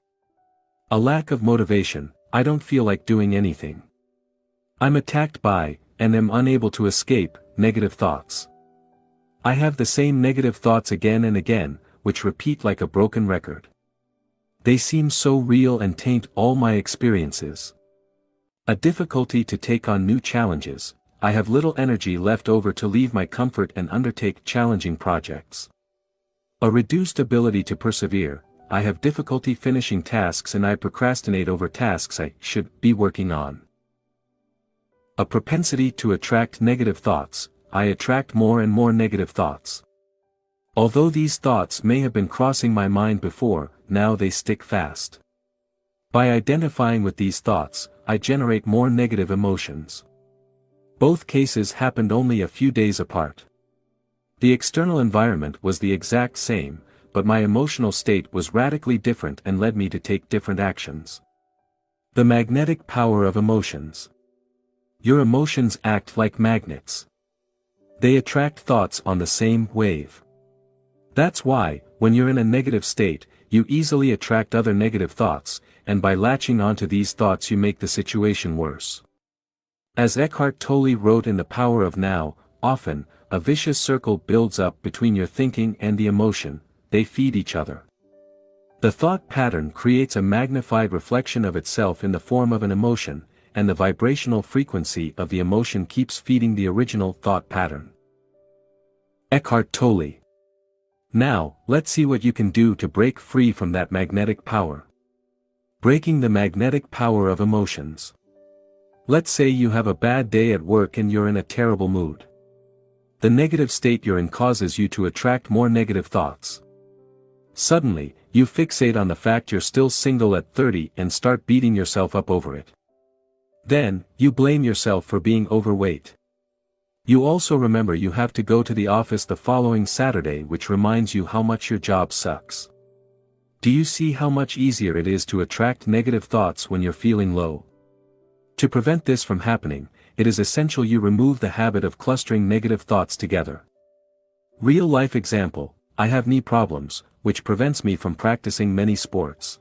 A lack of motivation, I don't feel like doing anything. I'm attacked by, and am unable to escape, negative thoughts. I have the same negative thoughts again and again, which repeat like a broken record. They seem so real and taint all my experiences. A difficulty to take on new challenges, I have little energy left over to leave my comfort and undertake challenging projects. A reduced ability to persevere, I have difficulty finishing tasks and I procrastinate over tasks I should be working on. A propensity to attract negative thoughts, I attract more and more negative thoughts. Although these thoughts may have been crossing my mind before, now they stick fast. By identifying with these thoughts, I generate more negative emotions. Both cases happened only a few days apart. The external environment was the exact same, but my emotional state was radically different and led me to take different actions. The magnetic power of emotions. Your emotions act like magnets. They attract thoughts on the same wave. That's why, when you're in a negative state, you easily attract other negative thoughts, and by latching onto these thoughts you make the situation worse. As Eckhart Tolle wrote in The Power of Now, often, a vicious circle builds up between your thinking and the emotion, they feed each other. The thought pattern creates a magnified reflection of itself in the form of an emotion, and the vibrational frequency of the emotion keeps feeding the original thought pattern. Eckhart Tolle. Now, let's see what you can do to break free from that magnetic power. Breaking the magnetic power of emotions. Let's say you have a bad day at work and you're in a terrible mood. The negative state you're in causes you to attract more negative thoughts. Suddenly, you fixate on the fact you're still single at 30 and start beating yourself up over it. Then, you blame yourself for being overweight. You also remember you have to go to the office the following Saturday, which reminds you how much your job sucks. Do you see how much easier it is to attract negative thoughts when you're feeling low? To prevent this from happening, it is essential you remove the habit of clustering negative thoughts together. Real-life example, I have knee problems, which prevents me from practicing many sports.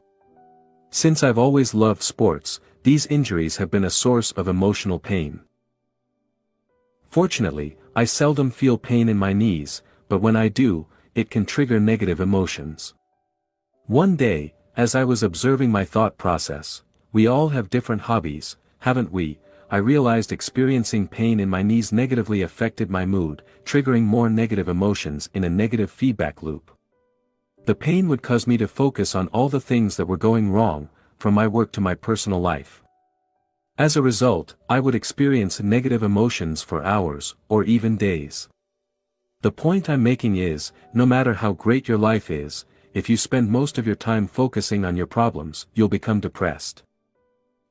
Since I've always loved sports, these injuries have been a source of emotional pain. Fortunately, I seldom feel pain in my knees, but when I do, it can trigger negative emotions. One day, as I was observing my thought process, we all have different hobbies, haven't we? I realized experiencing pain in my knees negatively affected my mood, triggering more negative emotions in a negative feedback loop. The pain would cause me to focus on all the things that were going wrong, from my work to my personal life. As a result, I would experience negative emotions for hours, or even days. The point I'm making is, no matter how great your life is, if you spend most of your time focusing on your problems, you'll become depressed.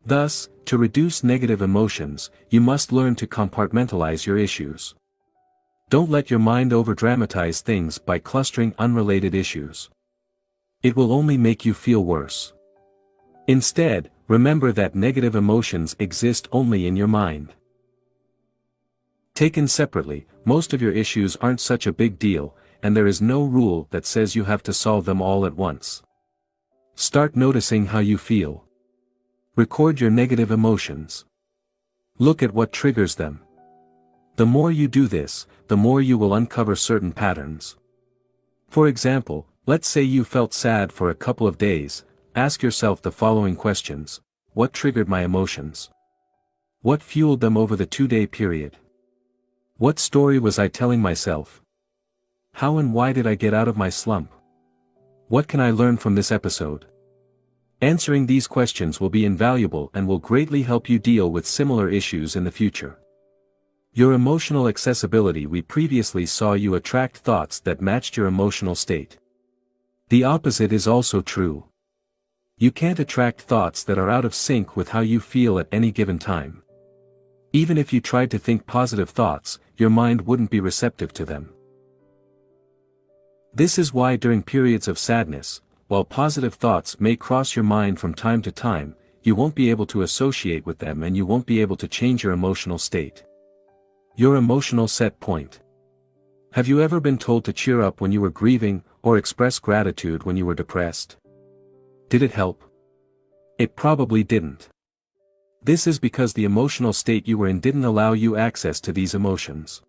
Thus, to reduce negative emotions, you must learn to compartmentalize your issues. Don't let your mind overdramatize things by clustering unrelated issues. It will only make you feel worse. Instead, remember that negative emotions exist only in your mind. Taken separately, most of your issues aren't such a big deal, and there is no rule that says you have to solve them all at once. Start noticing how you feel. Record your negative emotions. Look at what triggers them. The more you do this, the more you will uncover certain patterns. For example, let's say you felt sad for a couple of days. Ask yourself the following questions. What triggered my emotions? What fueled them over the 2-day period? What story was I telling myself? How and why did I get out of my slump? What can I learn from this episode? Answering these questions will be invaluable and will greatly help you deal with similar issues in the future. Your emotional accessibility. We previously saw you attract thoughts that matched your emotional state. The opposite is also true. You can't attract thoughts that are out of sync with how you feel at any given time. Even if you tried to think positive thoughts, your mind wouldn't be receptive to them. This is why during periods of sadness, while positive thoughts may cross your mind from time to time, you won't be able to associate with them and you won't be able to change your emotional state. Your emotional set point. Have you ever been told to cheer up when you were grieving, or express gratitude when you were depressed? Did it help? It probably didn't. This is because the emotional state you were in didn't allow you access to these emotions.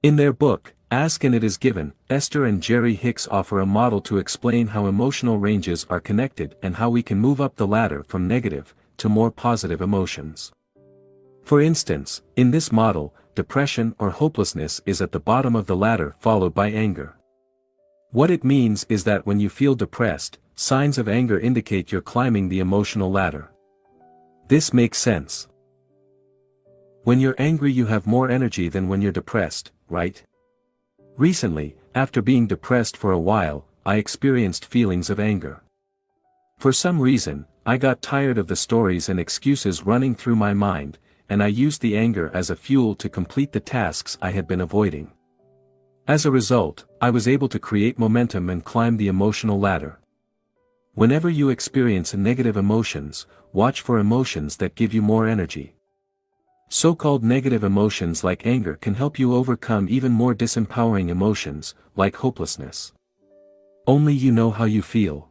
In their book, Ask and It Is Given, Esther and Jerry Hicks offer a model to explain how emotional ranges are connected and how we can move up the ladder from negative to more positive emotions. For instance, in this model, depression or hopelessness is at the bottom of the ladder followed by anger. What it means is that when you feel depressed, signs of anger indicate you're climbing the emotional ladder. This makes sense. When you're angry you have more energy than when you're depressed, right? Recently, after being depressed for a while, I experienced feelings of anger. For some reason, I got tired of the stories and excuses running through my mind, and I used the anger as a fuel to complete the tasks I had been avoiding. As a result, I was able to create momentum and climb the emotional ladder. Whenever you experience negative emotions, watch for emotions that give you more energy. So-called negative emotions like anger can help you overcome even more disempowering emotions, like hopelessness. Only you know how you feel.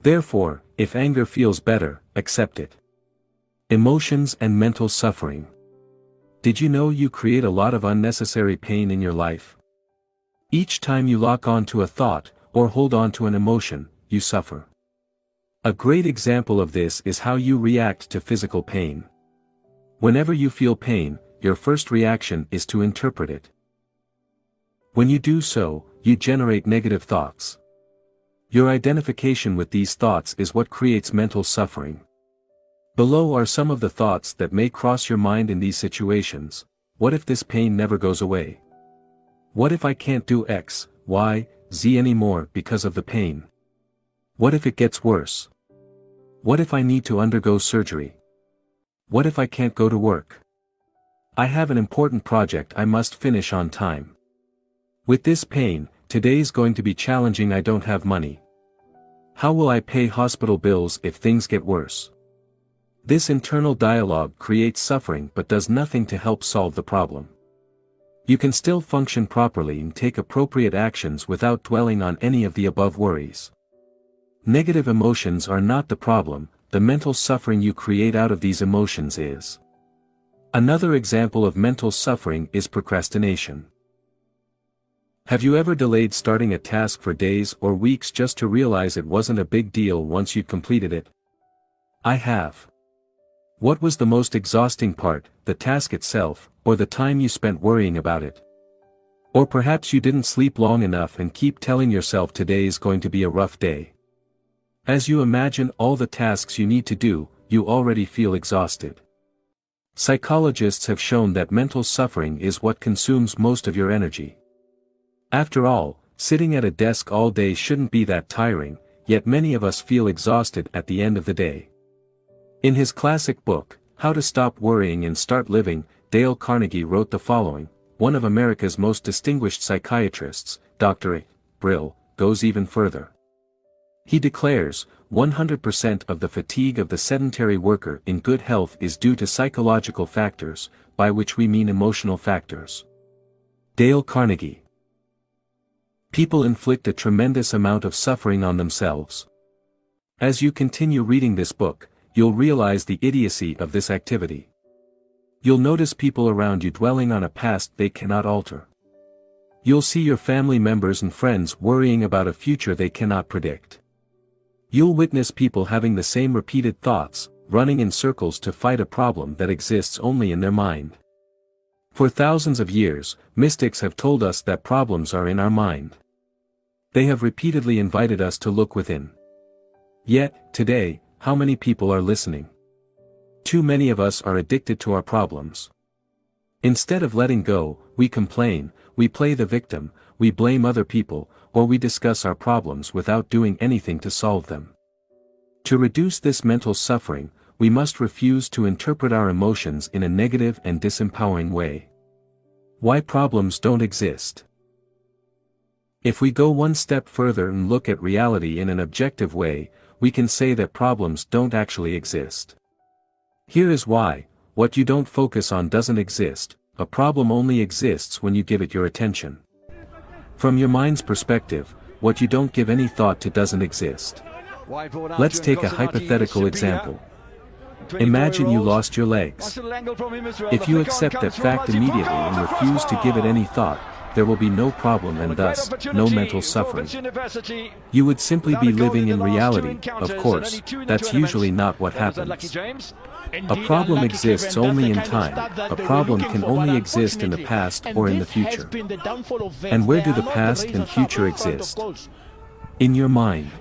Therefore, if anger feels better, accept it. Emotions and mental suffering. Did you know you create a lot of unnecessary pain in your life? Each time you lock on to a thought, or hold on to an emotion, you suffer. A great example of this is how you react to physical pain. Whenever you feel pain, your first reaction is to interpret it. When you do so, you generate negative thoughts. Your identification with these thoughts is what creates mental suffering. Below are some of the thoughts that may cross your mind in these situations. What if this pain never goes away? What if I can't do X, Y, Z anymore because of the pain? What if it gets worse? What if I need to undergo surgery? What if I can't go to work? I have an important project I must finish on time. With this pain, today's going to be challenging. I don't have money. How will I pay hospital bills if things get worse? This internal dialogue creates suffering but does nothing to help solve the problem. You can still function properly and take appropriate actions without dwelling on any of the above worries. Negative emotions are not the problem, the mental suffering you create out of these emotions is. Another example of mental suffering is procrastination. Have you ever delayed starting a task for days or weeks just to realize it wasn't a big deal once you'd completed it? I have. What was the most exhausting part, the task itself, or the time you spent worrying about it? Or perhaps you didn't sleep long enough and keep telling yourself today's going to be a rough day. As you imagine all the tasks you need to do, you already feel exhausted. Psychologists have shown that mental suffering is what consumes most of your energy. After all, sitting at a desk all day shouldn't be that tiring, yet many of us feel exhausted at the end of the day. In his classic book, How to Stop Worrying and Start Living, Dale Carnegie wrote the following: one of America's most distinguished psychiatrists, Dr. A. Brill, goes even further. He declares, 100% of the fatigue of the sedentary worker in good health is due to psychological factors, by which we mean emotional factors. Dale Carnegie. People inflict a tremendous amount of suffering on themselves. As you continue reading this book, you'll realize the idiocy of this activity. You'll notice people around you dwelling on a past they cannot alter. You'll see your family members and friends worrying about a future they cannot predict. You'll witness people having the same repeated thoughts, running in circles to fight a problem that exists only in their mind. For thousands of years, mystics have told us that problems are in our mind. They have repeatedly invited us to look within. Yet, today, how many people are listening? Too many of us are addicted to our problems. Instead of letting go, we complain, we play the victim, we blame other people, or we discuss our problems without doing anything to solve them. To reduce this mental suffering, we must refuse to interpret our emotions in a negative and disempowering way. Why problems don't exist? If we go one step further and look at reality in an objective way, we can say that problems don't actually exist. Here is why: what you don't focus on doesn't exist, a problem only exists when you give it your attention. From your mind's perspective, what you don't give any thought to doesn't exist. Let's take a hypothetical example. Imagine you lost your legs. If you accept that fact immediately and refuse to give it any thought, there will be no problem and thus, no mental suffering. You would simply be living in reality. Of course, that's usually not what happens. A problem exists only in time, a problem can only exist in the past or in the future. And where do the past and future exist? In your mind.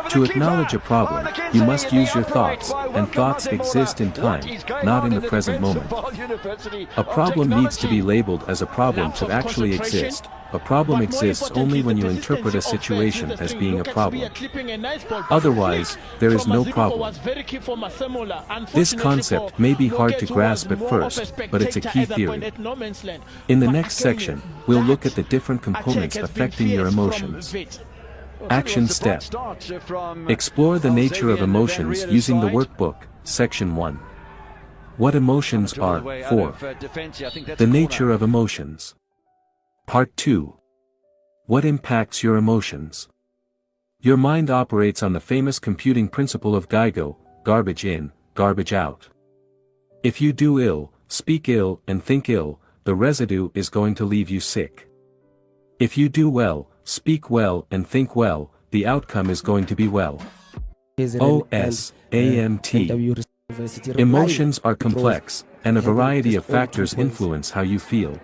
To acknowledge a problem, you must use your thoughts, and thoughts exist in time, not in the present moment. A problem needs to be labeled as a problem to actually exist. A problem exists only when you interpret a situation as being a problem. Otherwise, there is no problem. This concept may be hard to grasp at first, but it's a key theory. In the next section, we'll look at the different components affecting your emotions. Action step. Explore the nature of emotions using the workbook, Section 1. What emotions are. 4. The nature of emotions. Part 2. What impacts your emotions? Your mind operates on the famous computing principle of GIGO, garbage in, garbage out. If you do ill, speak ill, and think ill, the residue is going to leave you sick. If you do well, speak well, and think well, the outcome is going to be well. OSAMT. Emotions are complex, and a variety of factors influence how you feel.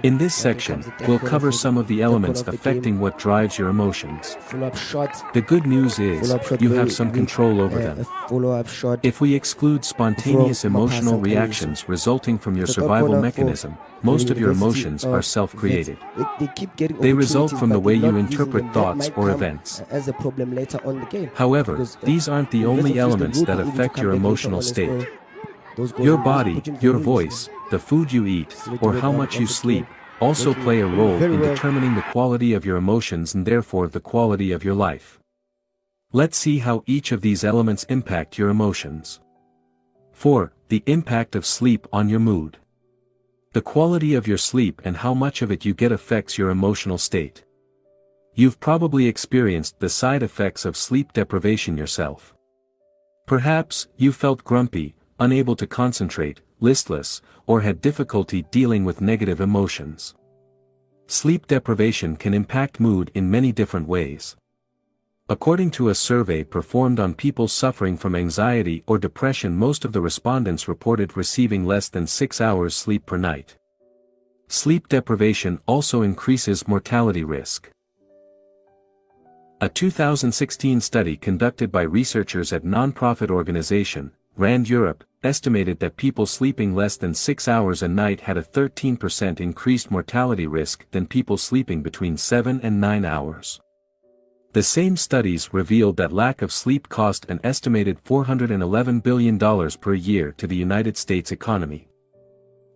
In this section, we'll cover some of the elements affecting what drives your emotions. The good news is, you have some control over them. If we exclude spontaneous emotional reactions resulting from your survival mechanism, most of your emotions are self-created. They result from the way you interpret thoughts or events. However, these aren't the only elements that affect your emotional state. Your body, your voice, the food you eat, or how much you sleep, also play a role in determining the quality of your emotions and therefore the quality of your life. Let's see how each of these elements impact your emotions. 4. The impact of sleep on your mood. The quality of your sleep and how much of it you get affects your emotional state. You've probably experienced the side effects of sleep deprivation yourself. Perhaps, you felt grumpy, unable to concentrate, listless, or had difficulty dealing with negative emotions. Sleep deprivation can impact mood in many different ways. According to a survey performed on people suffering from anxiety or depression, most of the respondents reported receiving less than 6 hours sleep per night. Sleep deprivation also increases mortality risk. A 2016 study conducted by researchers at non-profit organization, RAND Europe, estimated that people sleeping less than 6 hours a night had a 13% increased mortality risk than people sleeping between 7 and 9 hours. The same studies revealed that lack of sleep cost an estimated $411 billion per year to the United States economy.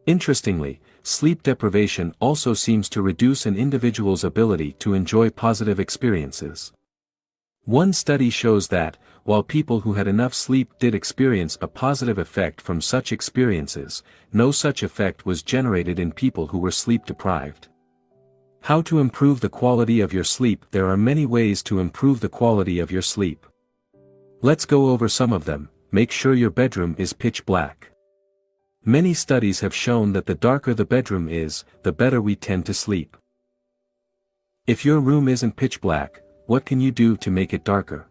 Interestingly, sleep deprivation also seems to reduce an individual's ability to enjoy positive experiences. One study shows that, while people who had enough sleep did experience a positive effect from such experiences, no such effect was generated in people who were sleep deprived. How to improve the quality of your sleep? There are many ways to improve the quality of your sleep. Let's go over some of them. Make sure your bedroom is pitch black. Many studies have shown that the darker the bedroom is, the better we tend to sleep. If your room isn't pitch black, what can you do to make it darker?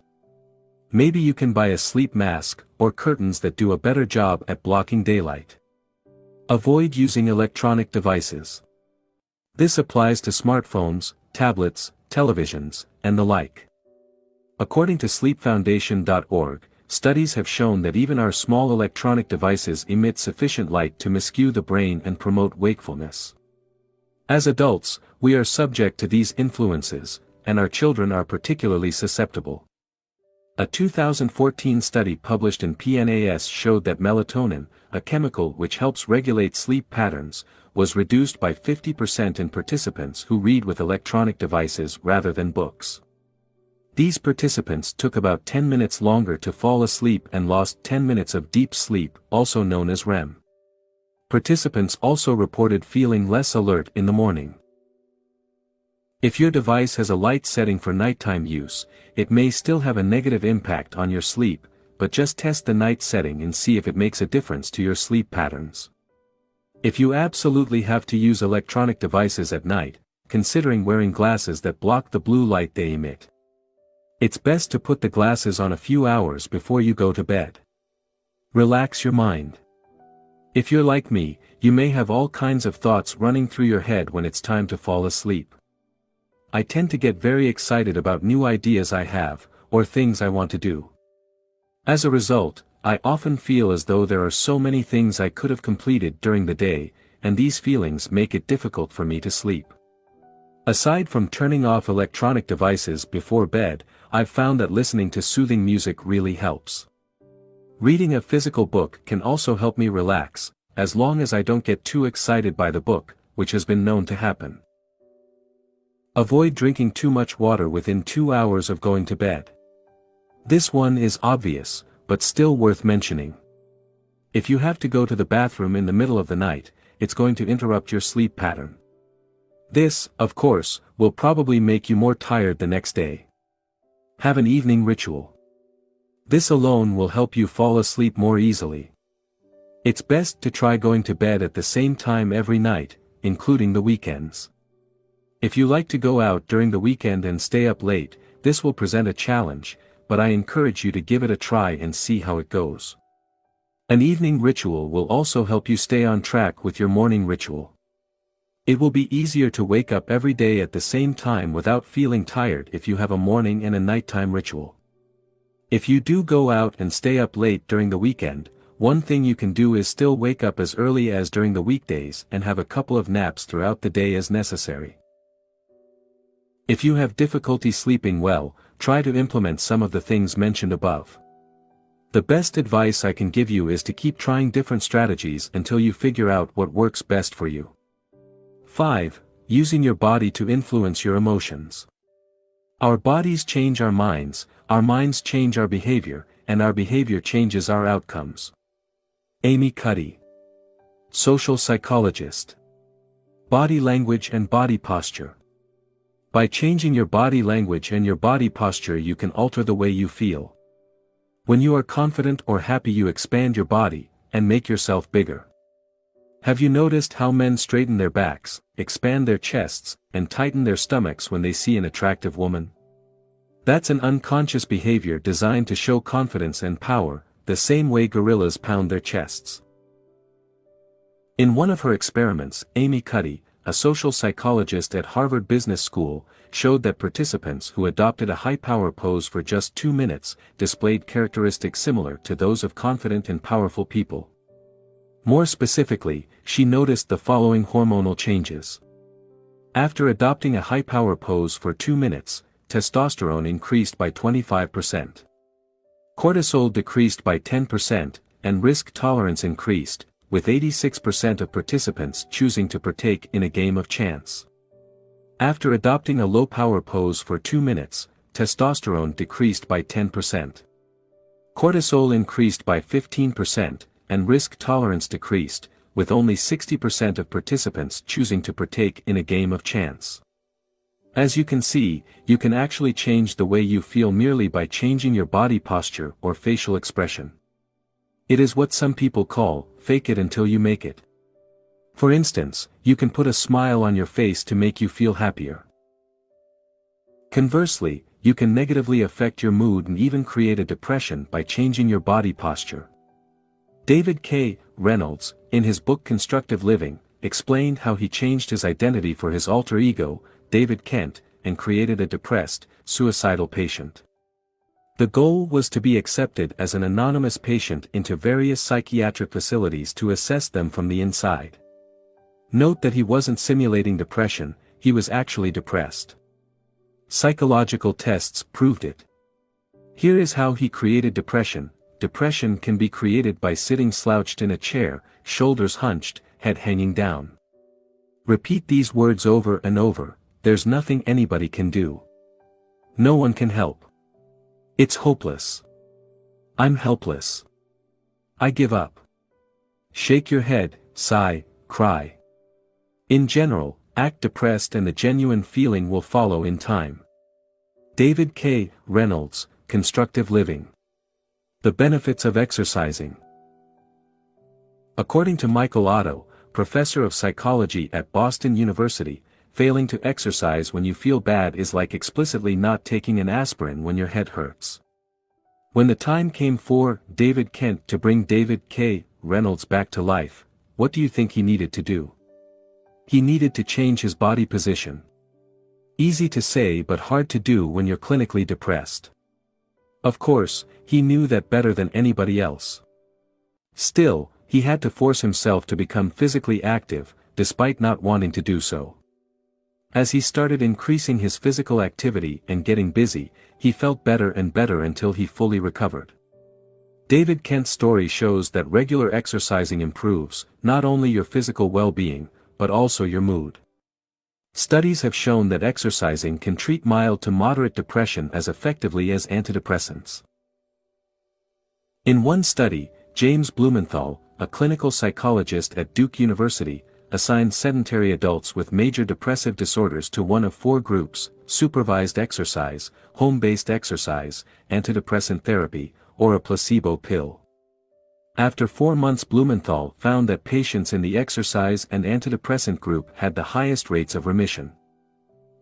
Maybe you can buy a sleep mask, or curtains that do a better job at blocking daylight. Avoid using electronic devices. This applies to smartphones, tablets, televisions, and the like. According to sleepfoundation.org, studies have shown that even our small electronic devices emit sufficient light to miscue the brain and promote wakefulness. As adults, we are subject to these influences, and our children are particularly susceptible. A 2014 study published in PNAS showed that melatonin, a chemical which helps regulate sleep patterns, was reduced by 50% in participants who read with electronic devices rather than books. These participants took about 10 minutes longer to fall asleep and lost 10 minutes of deep sleep, also known as REM. Participants also reported feeling less alert in the morning. If your device has a light setting for nighttime use, it may still have a negative impact on your sleep, but just test the night setting and see if it makes a difference to your sleep patterns. If you absolutely have to use electronic devices at night, considering wearing glasses that block the blue light they emit. It's best to put the glasses on a few hours before you go to bed. Relax your mind. If you're like me, you may have all kinds of thoughts running through your head when it's time to fall asleep. I tend to get very excited about new ideas I have, or things I want to do. As a result, I often feel as though there are so many things I could have completed during the day, and these feelings make it difficult for me to sleep. Aside from turning off electronic devices before bed, I've found that listening to soothing music really helps. Reading a physical book can also help me relax, as long as I don't get too excited by the book, which has been known to happen. Avoid drinking too much water within 2 hours of going to bed. This one is obvious, but still worth mentioning. If you have to go to the bathroom in the middle of the night, it's going to interrupt your sleep pattern. This, of course, will probably make you more tired the next day. Have an evening ritual. This alone will help you fall asleep more easily. It's best to try going to bed at the same time every night, including the weekends. If you like to go out during the weekend and stay up late, this will present a challenge, but I encourage you to give it a try and see how it goes. An evening ritual will also help you stay on track with your morning ritual. It will be easier to wake up every day at the same time without feeling tired if you have a morning and a nighttime ritual. If you do go out and stay up late during the weekend, one thing you can do is still wake up as early as during the weekdays and have a couple of naps throughout the day as necessary. If you have difficulty sleeping well, try to implement some of the things mentioned above. The best advice I can give you is to keep trying different strategies until you figure out what works best for you. 5. Using your body to influence your emotions. Our bodies change our minds change our behavior, and our behavior changes our outcomes. Amy Cuddy. Social psychologist. Body language and body posture. By changing your body language and your body posture you can alter the way you feel. When you are confident or happy you expand your body, and make yourself bigger. Have you noticed how men straighten their backs, expand their chests, and tighten their stomachs when they see an attractive woman? That's an unconscious behavior designed to show confidence and power, the same way gorillas pound their chests. In one of her experiments, Amy Cuddy, a social psychologist at Harvard Business School, showed that participants who adopted a high-power pose for just 2 minutes displayed characteristics similar to those of confident and powerful people. More specifically, she noticed the following hormonal changes. After adopting a high-power pose for 2 minutes, testosterone increased by 25%. Cortisol decreased by 10%, and risk tolerance increased, with 86% of participants choosing to partake in a game of chance. After adopting a low-power pose for 2 minutes, testosterone decreased by 10%. Cortisol increased by 15%, and risk tolerance decreased, with only 60% of participants choosing to partake in a game of chance. As you can see, you can actually change the way you feel merely by changing your body posture or facial expression. It is what some people call, fake it until you make it. For instance, you can put a smile on your face to make you feel happier. Conversely, you can negatively affect your mood and even create a depression by changing your body posture. David K. Reynolds, in his book Constructive Living, explained how he changed his identity for his alter ego, David Kent, and created a depressed, suicidal patient. The goal was to be accepted as an anonymous patient into various psychiatric facilities to assess them from the inside. Note that he wasn't simulating depression, he was actually depressed. Psychological tests proved it. Here is how he created depression. Depression can be created by sitting slouched in a chair, shoulders hunched, head hanging down. Repeat these words over and over. There's nothing anybody can do. No one can help. It's hopeless. I'm helpless. I give up. Shake your head, sigh, cry. In general, act depressed and the genuine feeling will follow in time. David K. Reynolds, Constructive Living. The benefits of exercising. According to Michael Otto, professor of psychology at Boston University, failing to exercise when you feel bad is like explicitly not taking an aspirin when your head hurts. When the time came for David Kent to bring David K. Reynolds back to life, what do you think he needed to do? He needed to change his body position. Easy to say but hard to do when you're clinically depressed. Of course, he knew that better than anybody else. Still, he had to force himself to become physically active, despite not wanting to do so. As he started increasing his physical activity and getting busy, he felt better and better until he fully recovered. David Kent's story shows that regular exercising improves, not only your physical well-being, but also your mood. Studies have shown that exercising can treat mild to moderate depression as effectively as antidepressants. In one study, James Blumenthal, a clinical psychologist at Duke University, assigned sedentary adults with major depressive disorders to one of 4 groups: supervised exercise, home-based exercise, antidepressant therapy, or a placebo pill. After 4 months, Blumenthal found that patients in the exercise and antidepressant group had the highest rates of remission.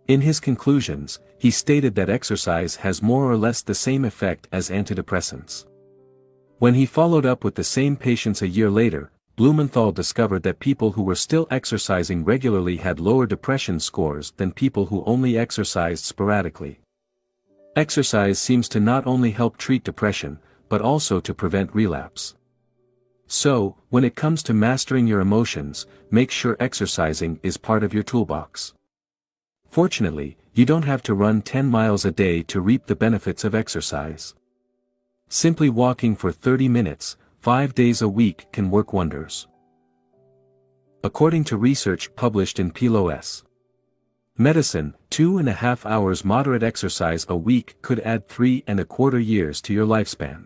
In his conclusions, he stated that exercise has more or less the same effect as antidepressants. When he followed up with the same patients a year later, Blumenthal discovered that people who were still exercising regularly had lower depression scores than people who only exercised sporadically. Exercise seems to not only help treat depression, but also to prevent relapse. So, when it comes to mastering your emotions, make sure exercising is part of your toolbox. Fortunately, you don't have to run 10 miles a day to reap the benefits of exercise. Simply walking for 30 minutes, 5 days a week can work wonders. According to research published in PLOS Medicine, 2.5 hours moderate exercise a week could add 3.25 years to your lifespan.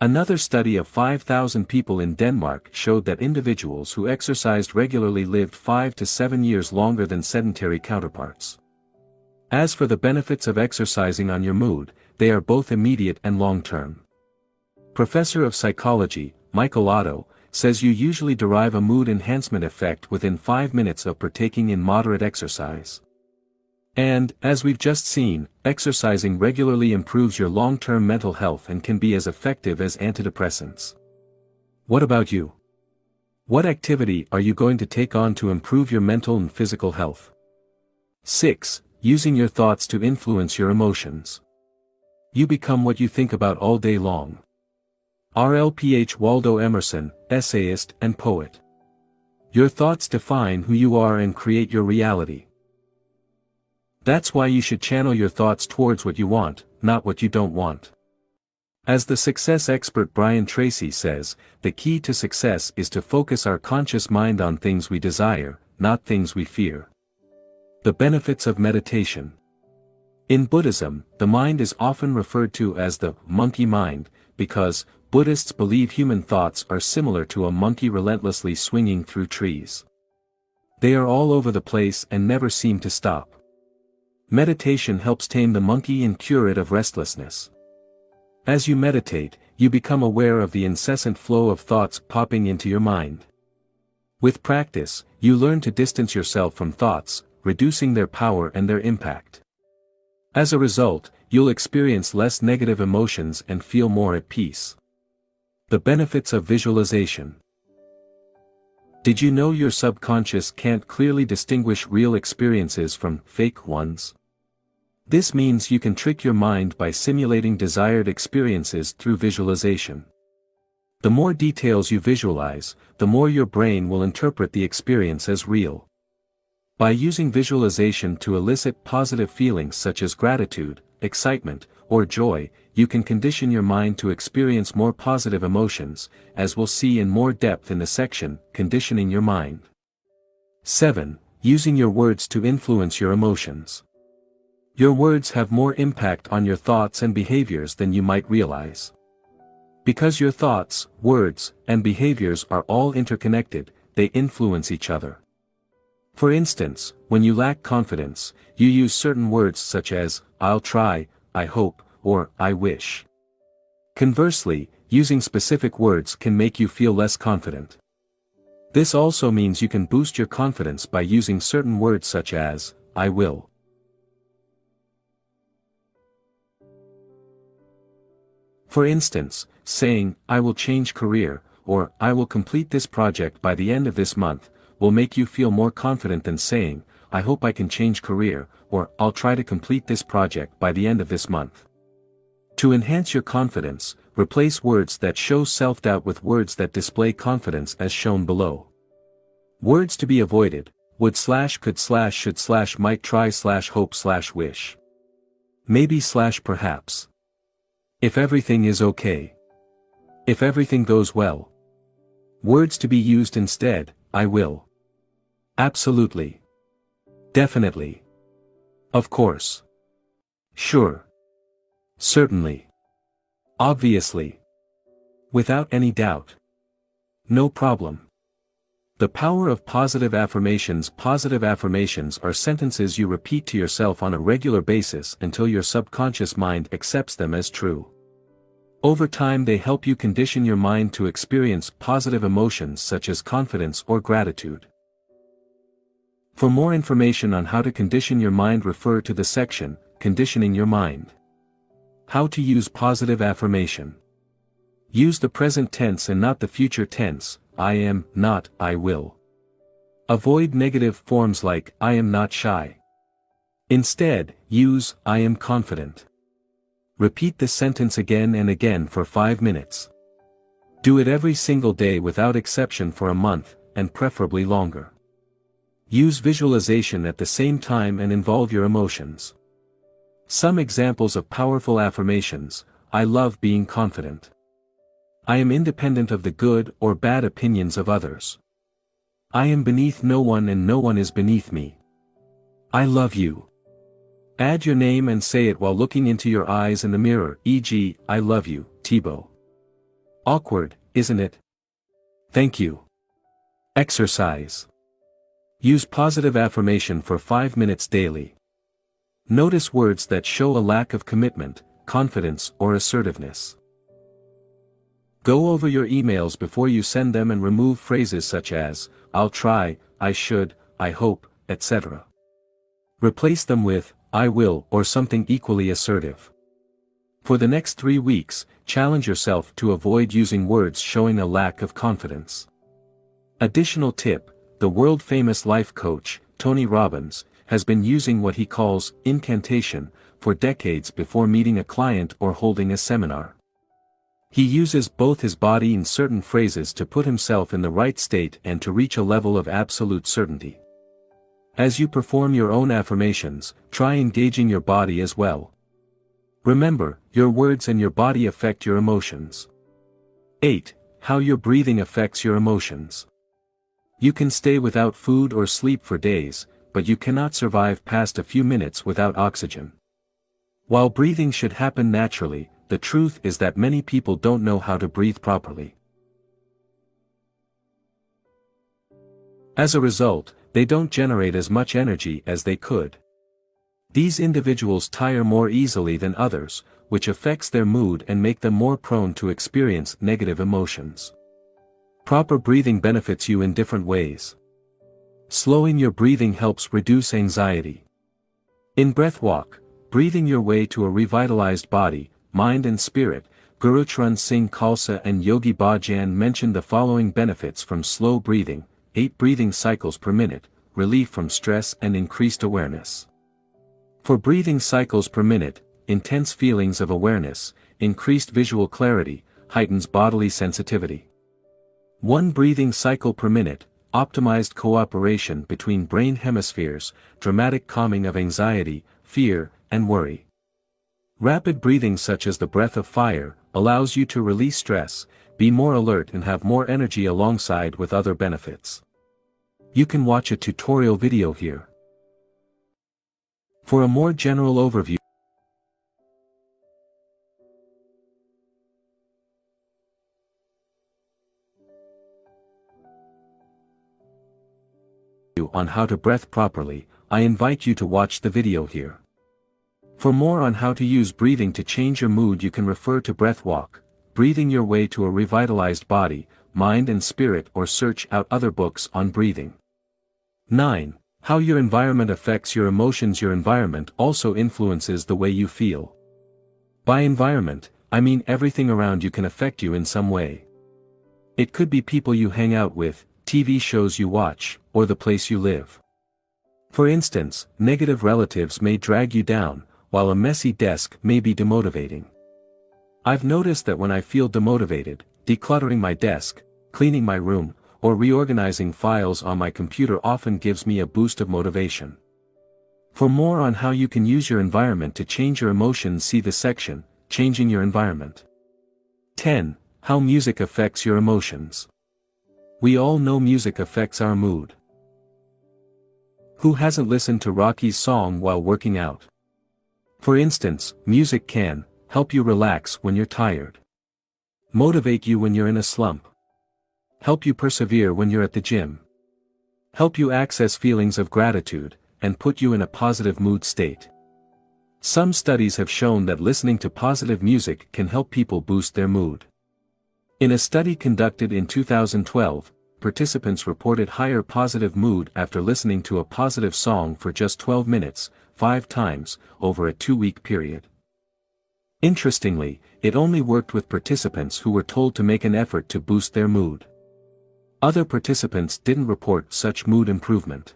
Another study of 5,000 people in Denmark showed that individuals who exercised regularly lived 5 to 7 years longer than sedentary counterparts. As for the benefits of exercising on your mood, they are both immediate and long-term. Professor of Psychology, Michael Otto, says you usually derive a mood enhancement effect within 5 minutes of partaking in moderate exercise. And, as we've just seen, exercising regularly improves your long-term mental health and can be as effective as antidepressants. What about you? What activity are you going to take on to improve your mental and physical health? 6. Using your thoughts to influence your emotions. You become what you think about all day long. R.L.P.H. Waldo Emerson, essayist and poet. Your thoughts define who you are and create your reality. That's why you should channel your thoughts towards what you want, not what you don't want. As the success expert Brian Tracy says, the key to success is to focus our conscious mind on things we desire, not things we fear. The benefits of meditation. In Buddhism, the mind is often referred to as the monkey mind, because Buddhists believe human thoughts are similar to a monkey relentlessly swinging through trees. They are all over the place and never seem to stop. Meditation helps tame the monkey and cure it of restlessness. As you meditate, you become aware of the incessant flow of thoughts popping into your mind. With practice, you learn to distance yourself from thoughts, reducing their power and their impact. As a result, you'll experience less negative emotions and feel more at peace. The benefits of visualization. Did you know your subconscious can't clearly distinguish real experiences from fake ones? This means you can trick your mind by simulating desired experiences through visualization. The more details you visualize, the more your brain will interpret the experience as real. By using visualization to elicit positive feelings such as gratitude, excitement, or joy, you can condition your mind to experience more positive emotions, as we'll see in more depth in the section, Conditioning Your Mind. 7. Using your words to influence your emotions. Your words have more impact on your thoughts and behaviors than you might realize. Because your thoughts, words, and behaviors are all interconnected, they influence each other. For instance, when you lack confidence, you use certain words such as, I'll try, I hope, or I wish. Conversely, using specific words can make you feel less confident. This also means you can boost your confidence by using certain words such as, I will. For instance, saying, I will change career, or I will complete this project by the end of this month, will make you feel more confident than saying, I hope I can change career, or I'll try to complete this project by the end of this month. To enhance your confidence, replace words that show self-doubt with words that display confidence as shown below. Words to be avoided, would / could / should / might try / hope / wish. Maybe / perhaps. If everything is okay. If everything goes well. Words to be used instead, I will. Absolutely. Definitely. Of course. Sure. Certainly. Obviously. Without any doubt. No problem. The power of positive affirmations. Positive affirmations are sentences you repeat to yourself on a regular basis until your subconscious mind accepts them as true. Over time they help you condition your mind to experience positive emotions such as confidence or gratitude. For more information on how to condition your mind, refer to the section, Conditioning Your Mind. How to use positive affirmation. Use the present tense and not the future tense, I am, not, I will. Avoid negative forms like, I am not shy. Instead, use, I am confident. Repeat the sentence again and again for 5 minutes. Do it every single day without exception for a month, and preferably longer. Use visualization at the same time and involve your emotions. Some examples of powerful affirmations: I love being confident. I am independent of the good or bad opinions of others. I am beneath no one and no one is beneath me. I love you. Add your name and say it while looking into your eyes in the mirror, e.g., I love you, Thibaut. Awkward, isn't it? Thank you. Exercise. Use positive affirmation for 5 minutes daily. Notice words that show a lack of commitment, confidence, or assertiveness. Go over your emails before you send them and remove phrases such as, I'll try, I should, I hope, etc. Replace them with, I will, or something equally assertive. For the next 3 weeks, challenge yourself to avoid using words showing a lack of confidence. Additional tip, the world-famous life coach, Tony Robbins, has been using what he calls incantation for decades before meeting a client or holding a seminar. He uses both his body and certain phrases to put himself in the right state and to reach a level of absolute certainty. As you perform your own affirmations, try engaging your body as well. Remember, your words and your body affect your emotions. 8. How your breathing affects your emotions. You can stay without food or sleep for days, but you cannot survive past a few minutes without oxygen. While breathing should happen naturally, the truth is that many people don't know how to breathe properly. As a result, they don't generate as much energy as they could. These individuals tire more easily than others, which affects their mood and make them more prone to experience negative emotions. Proper breathing benefits you in different ways. Slowing your breathing helps reduce anxiety. In breath walk, breathing your way to a revitalized body, mind and spirit, Guru Charan Singh Khalsa and Yogi Bhajan mentioned the following benefits from slow breathing: 8 breathing cycles per minute, relief from stress and increased awareness. For breathing cycles per minute, intense feelings of awareness, increased visual clarity, heightens bodily sensitivity. 1 breathing cycle per minute, optimized cooperation between brain hemispheres, dramatic calming of anxiety, fear, and worry. Rapid breathing such as the breath of fire, allows you to release stress, be more alert and have more energy alongside with other benefits. You can watch a tutorial video here. For a more general overview on how to breathe properly, I invite you to watch the video here. For more on how to use breathing to change your mood, you can refer to Breath Walk, Breathing Your Way to a Revitalized Body, Mind and Spirit, or search out other books on breathing. 9. How your environment affects your emotions. Your environment also influences the way you feel. By environment, I mean everything around you can affect you in some way. It could be people you hang out with, TV shows you watch, or the place you live. For instance, negative relatives may drag you down, while a messy desk may be demotivating. I've noticed that when I feel demotivated, decluttering my desk, cleaning my room, or reorganizing files on my computer often gives me a boost of motivation. For more on how you can use your environment to change your emotions, see the section, Changing Your Environment. 10. How music affects your emotions. We all know music affects our mood. Who hasn't listened to Rocky's song while working out? For instance, music can help you relax when you're tired, motivate you when you're in a slump, help you persevere when you're at the gym, help you access feelings of gratitude, and put you in a positive mood state. Some studies have shown that listening to positive music can help people boost their mood. In a study conducted in 2012, participants reported higher positive mood after listening to a positive song for just 12 minutes, 5 times, over a 2-week period. Interestingly, it only worked with participants who were told to make an effort to boost their mood. Other participants didn't report such mood improvement.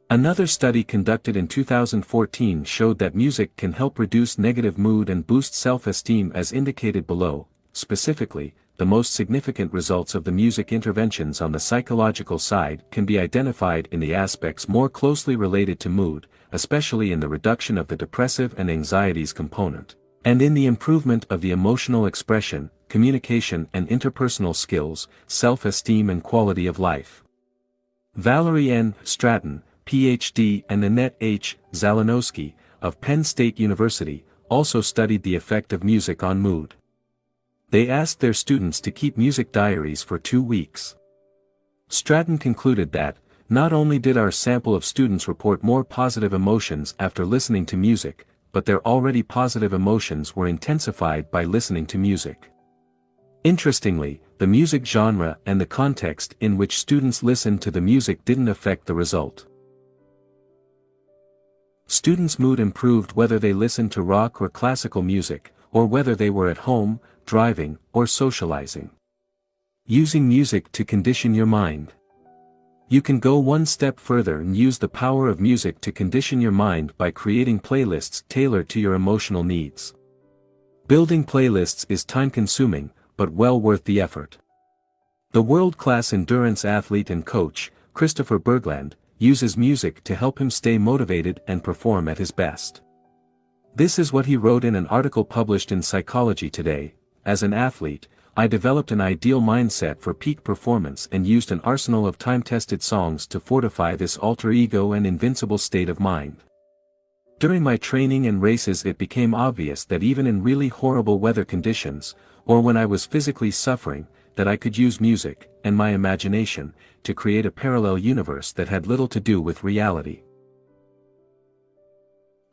Another study conducted in 2014 showed that music can help reduce negative mood and boost self-esteem as indicated below. Specifically, the most significant results of the music interventions on the psychological side can be identified in the aspects more closely related to mood, especially in the reduction of the depressive and anxieties component, and in the improvement of the emotional expression, communication and interpersonal skills, self-esteem and quality of life. Valerie N. Stratton, Ph.D. and Annette H. Zalanowski, of Penn State University, also studied the effect of music on mood. They asked their students to keep music diaries for 2 weeks. Stratton concluded that, not only did our sample of students report more positive emotions after listening to music, but their already positive emotions were intensified by listening to music. Interestingly, the music genre and the context in which students listened to the music didn't affect the result. Students' mood improved whether they listened to rock or classical music, or whether they were at home, driving, or socializing. Using music to condition your mind. You can go one step further and use the power of music to condition your mind by creating playlists tailored to your emotional needs. Building playlists is time-consuming, but well worth the effort. The world-class endurance athlete and coach, Christopher Bergland, uses music to help him stay motivated and perform at his best. This is what he wrote in an article published in Psychology Today. As an athlete, I developed an ideal mindset for peak performance and used an arsenal of time-tested songs to fortify this alter ego and invincible state of mind. During my training and races it became obvious that even in really horrible weather conditions, or when I was physically suffering, that I could use music, and my imagination, to create a parallel universe that had little to do with reality.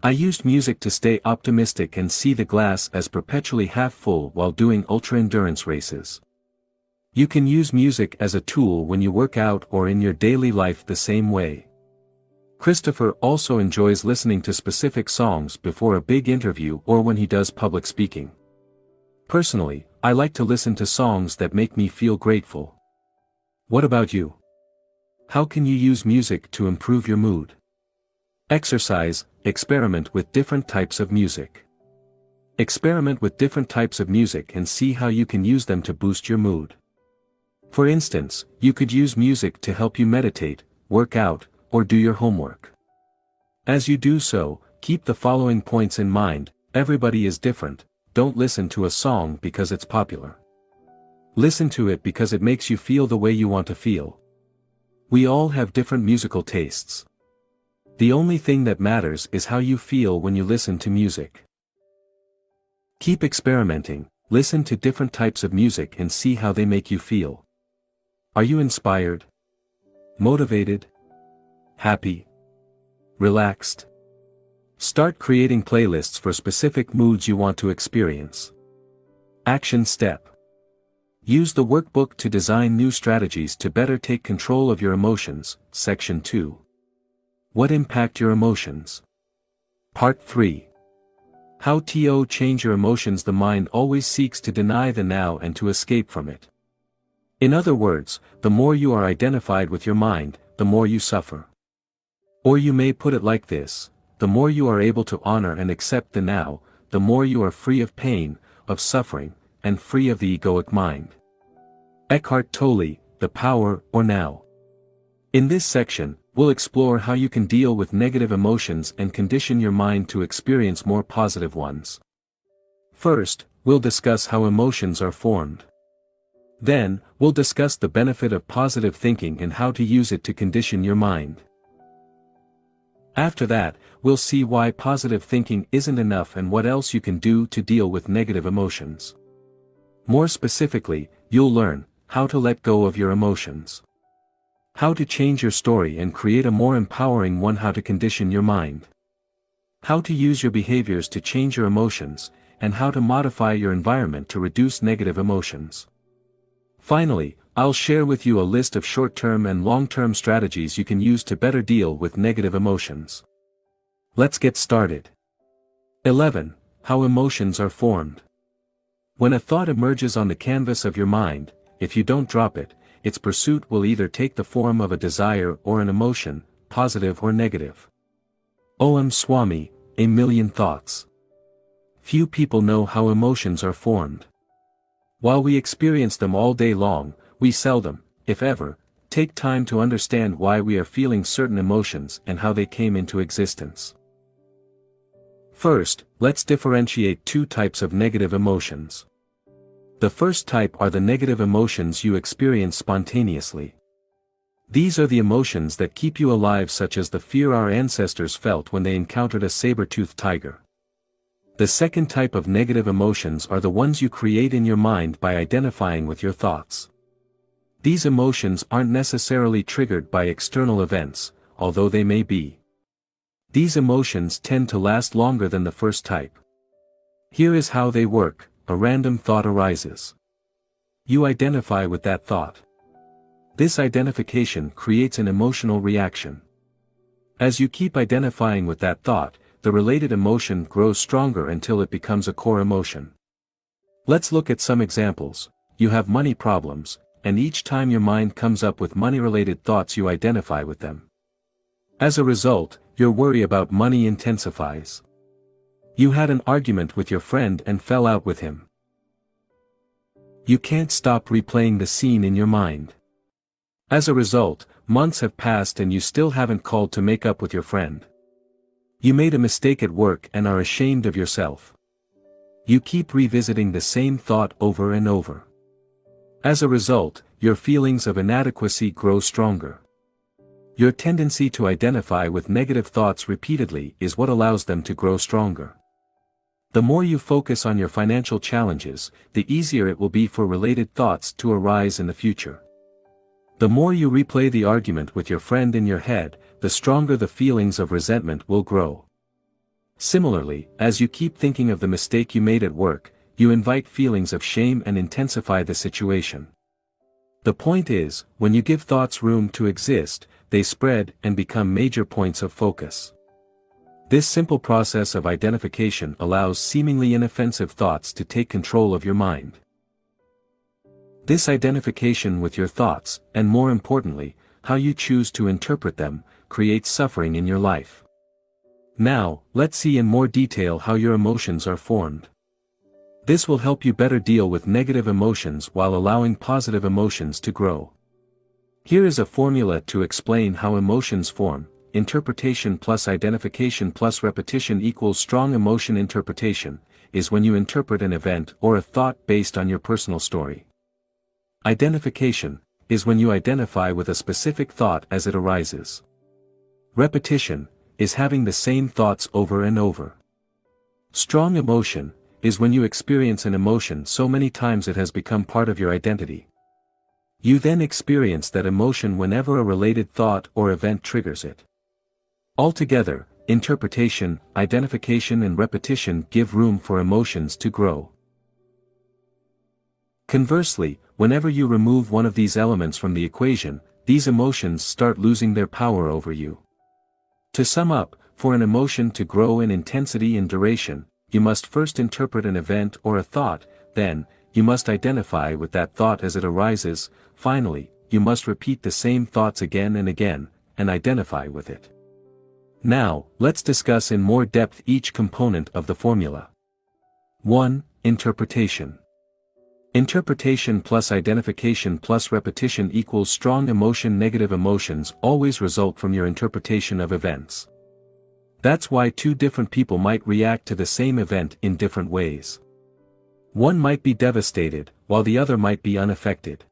I used music to stay optimistic and see the glass as perpetually half full while doing ultra-endurance races. You can use music as a tool when you work out or in your daily life the same way. Christopher also enjoys listening to specific songs before a big interview or when he does public speaking. Personally, I like to listen to songs that make me feel grateful. What about you? How can you use music to improve your mood? Exercise. Experiment with different types of music. Experiment with different types of music and see how you can use them to boost your mood. For instance, you could use music to help you meditate, work out, or do your homework. As you do so, keep the following points in mind. Everybody is different. Don't listen to a song because it's popular. Listen to it because it makes you feel the way you want to feel. We all have different musical tastes. The only thing that matters is how you feel when you listen to music. Keep experimenting, listen to different types of music and see how they make you feel. Are you inspired? Motivated? Happy? Relaxed? Start creating playlists for specific moods you want to experience. Action step. Use the workbook to design new strategies to better take control of your emotions. Section 2. What impact your emotions? Part 3. How to change your emotions. The mind always seeks to deny the now and to escape from it. In other words, the more you are identified with your mind, the more you suffer. Or you may put it like this: the more you are able to honor and accept the now, the more you are free of pain, of suffering, and free of the egoic mind. Eckhart Tolle, The Power or Now. In this section, we'll explore how you can deal with negative emotions and condition your mind to experience more positive ones. First, we'll discuss how emotions are formed. Then, we'll discuss the benefit of positive thinking and how to use it to condition your mind. After that, we'll see why positive thinking isn't enough and what else you can do to deal with negative emotions. More specifically, you'll learn how to let go of your emotions. How to change your story and create a more empowering one. How to condition your mind. How to use your behaviors to change your emotions, and how to modify your environment to reduce negative emotions. Finally, I'll share with you a list of short-term and long-term strategies you can use to better deal with negative emotions. Let's get started. 11. How emotions are formed. When a thought emerges on the canvas of your mind, if you don't drop it, its pursuit will either take the form of a desire or an emotion, positive or negative. O.M. Swami, A Million Thoughts. Few people know how emotions are formed. While we experience them all day long, we seldom, if ever, take time to understand why we are feeling certain emotions and how they came into existence. First, let's differentiate two types of negative emotions. The first type are the negative emotions you experience spontaneously. These are the emotions that keep you alive, such as the fear our ancestors felt when they encountered a saber-toothed tiger. The second type of negative emotions are the ones you create in your mind by identifying with your thoughts. These emotions aren't necessarily triggered by external events, although they may be. These emotions tend to last longer than the first type. Here is how they work. A random thought arises. You identify with that thought. This identification creates an emotional reaction. As you keep identifying with that thought, the related emotion grows stronger until it becomes a core emotion. Let's look at some examples. You have money problems, and each time your mind comes up with money-related thoughts you identify with them. As a result, your worry about money intensifies. You had an argument with your friend and fell out with him. You can't stop replaying the scene in your mind. As a result, months have passed and you still haven't called to make up with your friend. You made a mistake at work and are ashamed of yourself. You keep revisiting the same thought over and over. As a result, your feelings of inadequacy grow stronger. Your tendency to identify with negative thoughts repeatedly is what allows them to grow stronger. The more you focus on your financial challenges, the easier it will be for related thoughts to arise in the future. The more you replay the argument with your friend in your head, the stronger the feelings of resentment will grow. Similarly, as you keep thinking of the mistake you made at work, you invite feelings of shame and intensify the situation. The point is, when you give thoughts room to exist, they spread and become major points of focus. This simple process of identification allows seemingly inoffensive thoughts to take control of your mind. This identification with your thoughts, and more importantly, how you choose to interpret them, creates suffering in your life. Now, let's see in more detail how your emotions are formed. This will help you better deal with negative emotions while allowing positive emotions to grow. Here is a formula to explain how emotions form. Interpretation plus identification plus repetition equals strong emotion. Interpretation is when you interpret an event or a thought based on your personal story. Identification is when you identify with a specific thought as it arises. Repetition is having the same thoughts over and over. Strong emotion is when you experience an emotion so many times it has become part of your identity. You then experience that emotion whenever a related thought or event triggers it. Altogether, interpretation, identification and repetition give room for emotions to grow. Conversely, whenever you remove one of these elements from the equation, these emotions start losing their power over you. To sum up, for an emotion to grow in intensity and duration, you must first interpret an event or a thought, then, you must identify with that thought as it arises, finally, you must repeat the same thoughts again and again, and identify with it. Now, let's discuss in more depth each component of the formula. 1. Interpretation. Interpretation plus identification plus repetition equals strong emotion. Negative emotions always result from your interpretation of events. That's why two different people might react to the same event in different ways. One might be devastated, while the other might be unaffected.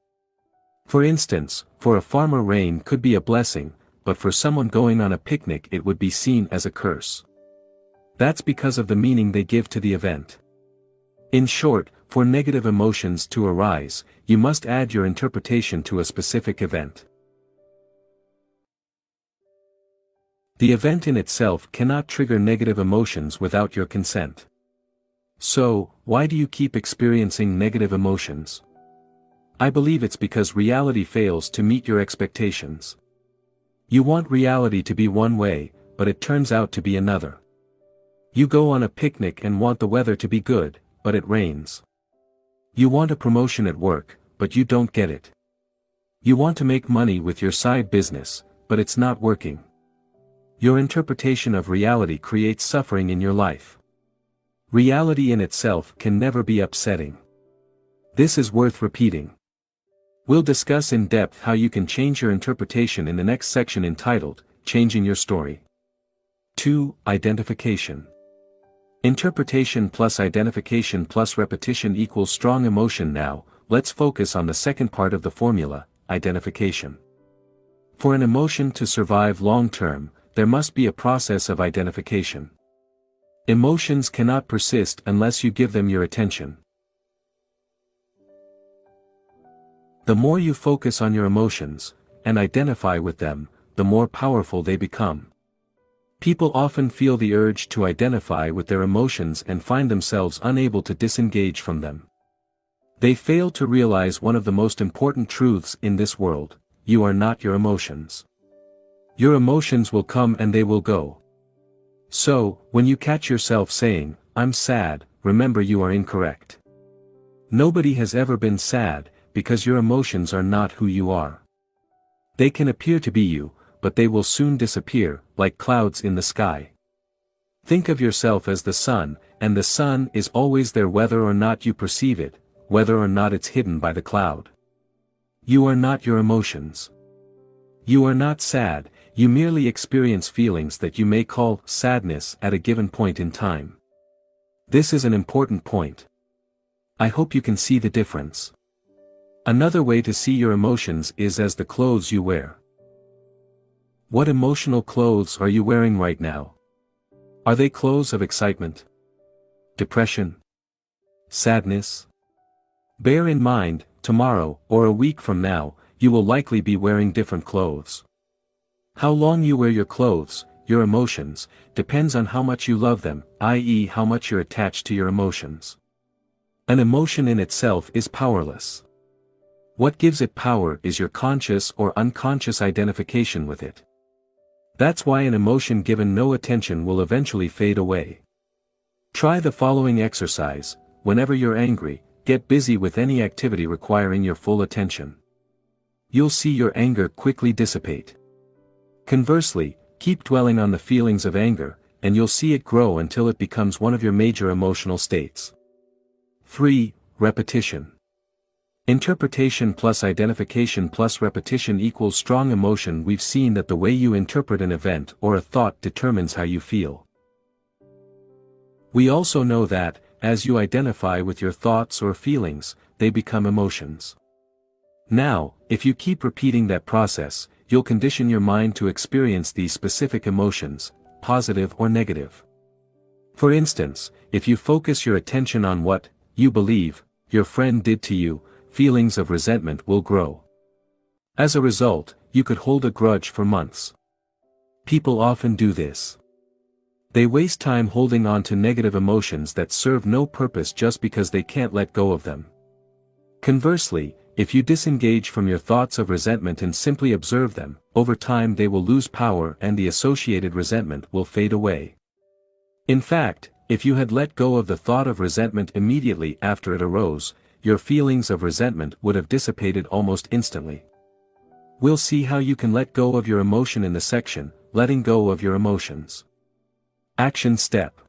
For instance, for a farmer rain could be a blessing, but for someone going on a picnic it would be seen as a curse. That's because of the meaning they give to the event. In short, for negative emotions to arise, you must add your interpretation to a specific event. The event in itself cannot trigger negative emotions without your consent. So, why do you keep experiencing negative emotions? I believe it's because reality fails to meet your expectations. You want reality to be one way, but it turns out to be another. You go on a picnic and want the weather to be good, but it rains. You want a promotion at work, but you don't get it. You want to make money with your side business, but it's not working. Your interpretation of reality creates suffering in your life. Reality in itself can never be upsetting. This is worth repeating. We'll discuss in depth how you can change your interpretation in the next section entitled, Changing Your Story. 2. Identification. Interpretation plus identification plus repetition equals strong emotion. Now, let's focus on the second part of the formula, identification. For an emotion to survive long-term, there must be a process of identification. Emotions cannot persist unless you give them your attention. The more you focus on your emotions, and identify with them, the more powerful they become. People often feel the urge to identify with their emotions and find themselves unable to disengage from them. They fail to realize one of the most important truths in this world: you are not your emotions. Your emotions will come and they will go. So, when you catch yourself saying, "I'm sad," remember you are incorrect. Nobody has ever been sad, because your emotions are not who you are. They can appear to be you, but they will soon disappear, like clouds in the sky. Think of yourself as the sun, and the sun is always there whether or not you perceive it, whether or not it's hidden by the cloud. You are not your emotions. You are not sad, you merely experience feelings that you may call sadness at a given point in time. This is an important point. I hope you can see the difference. Another way to see your emotions is as the clothes you wear. What emotional clothes are you wearing right now? Are they clothes of excitement? Depression? Sadness? Bear in mind, tomorrow, or a week from now, you will likely be wearing different clothes. How long you wear your clothes, your emotions, depends on how much you love them, i.e., how much you're attached to your emotions. An emotion in itself is powerless. What gives it power is your conscious or unconscious identification with it. That's why an emotion given no attention will eventually fade away. Try the following exercise: whenever you're angry, get busy with any activity requiring your full attention. You'll see your anger quickly dissipate. Conversely, keep dwelling on the feelings of anger, and you'll see it grow until it becomes one of your major emotional states. 3. Repetition. Interpretation plus identification plus repetition equals strong emotion. We've seen that the way you interpret an event or a thought determines how you feel. We also know that, as you identify with your thoughts or feelings, they become emotions. Now, if you keep repeating that process, you'll condition your mind to experience these specific emotions, positive or negative. For instance, if you focus your attention on what you believe your friend did to you, feelings of resentment will grow. As a result, you could hold a grudge for months. People often do this. They waste time holding on to negative emotions that serve no purpose just because they can't let go of them. Conversely, if you disengage from your thoughts of resentment and simply observe them, over time they will lose power and the associated resentment will fade away. In fact, if you had let go of the thought of resentment immediately after it arose, your feelings of resentment would have dissipated almost instantly. We'll see how you can let go of your emotion in the section, Letting Go of Your Emotions. Action Step.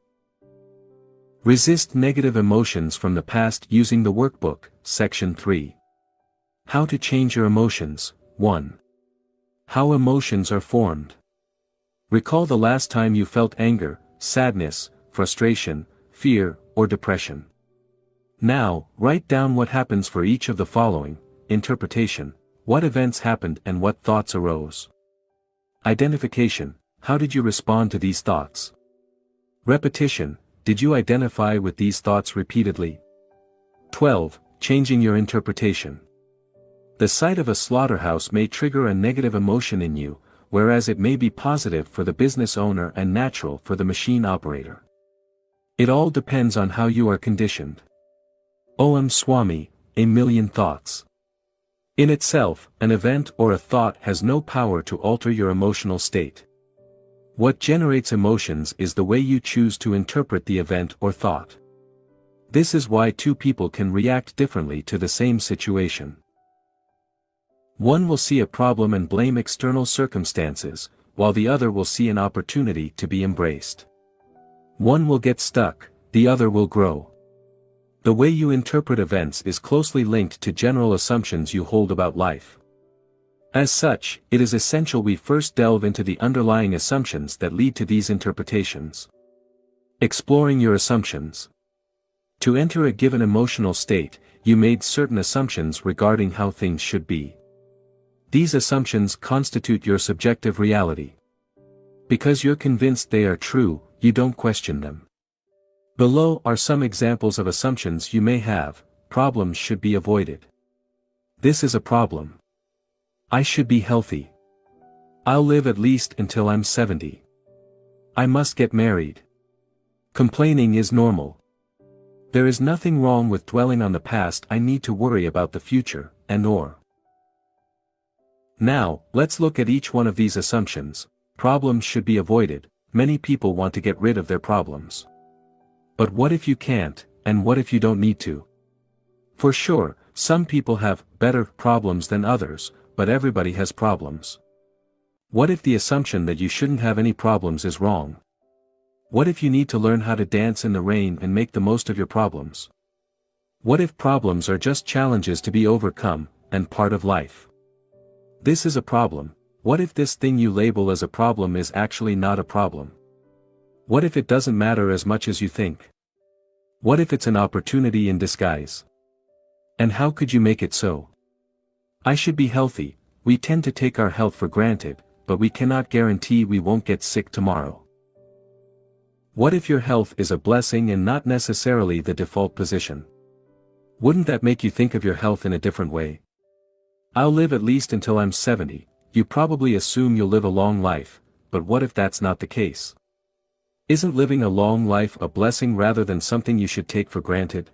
Resist negative emotions from the past using the workbook, Section 3. How to change your emotions. 1. How emotions are formed. Recall the last time you felt anger, sadness, frustration, fear, or depression. Now, write down what happens for each of the following: interpretation, what events happened and what thoughts arose. Identification, how did you respond to these thoughts? Repetition, did you identify with these thoughts repeatedly? 12. Changing your interpretation. The sight of a slaughterhouse may trigger a negative emotion in you, whereas it may be positive for the business owner and natural for the machine operator. It all depends on how you are conditioned. Om Swami, a million thoughts. In itself, an event or a thought has no power to alter your emotional state. What generates emotions is the way you choose to interpret the event or thought. This is why two people can react differently to the same situation. One will see a problem and blame external circumstances, while the other will see an opportunity to be embraced. One will get stuck, the other will grow. The way you interpret events is closely linked to general assumptions you hold about life. As such, it is essential we first delve into the underlying assumptions that lead to these interpretations. Exploring your assumptions. To enter a given emotional state, you made certain assumptions regarding how things should be. These assumptions constitute your subjective reality. Because you're convinced they are true, you don't question them. Below are some examples of assumptions you may have. Problems should be avoided. This is a problem. I should be healthy. I'll live at least until I'm 70. I must get married. Complaining is normal. There is nothing wrong with dwelling on the past. I need to worry about the future, and/or. Now, let's look at each one of these assumptions. Problems should be avoided. Many people want to get rid of their problems. But what if you can't, and what if you don't need to? For sure, some people have better problems than others, but everybody has problems. What if the assumption that you shouldn't have any problems is wrong? What if you need to learn how to dance in the rain and make the most of your problems? What if problems are just challenges to be overcome, and part of life? This is a problem. What if this thing you label as a problem is actually not a problem? What if it doesn't matter as much as you think? What if it's an opportunity in disguise? And how could you make it so? I should be healthy. We tend to take our health for granted, but we cannot guarantee we won't get sick tomorrow. What if your health is a blessing and not necessarily the default position? Wouldn't that make you think of your health in a different way? I'll live at least until I'm 70, you probably assume you'll live a long life, but what if that's not the case? Isn't living a long life a blessing rather than something you should take for granted?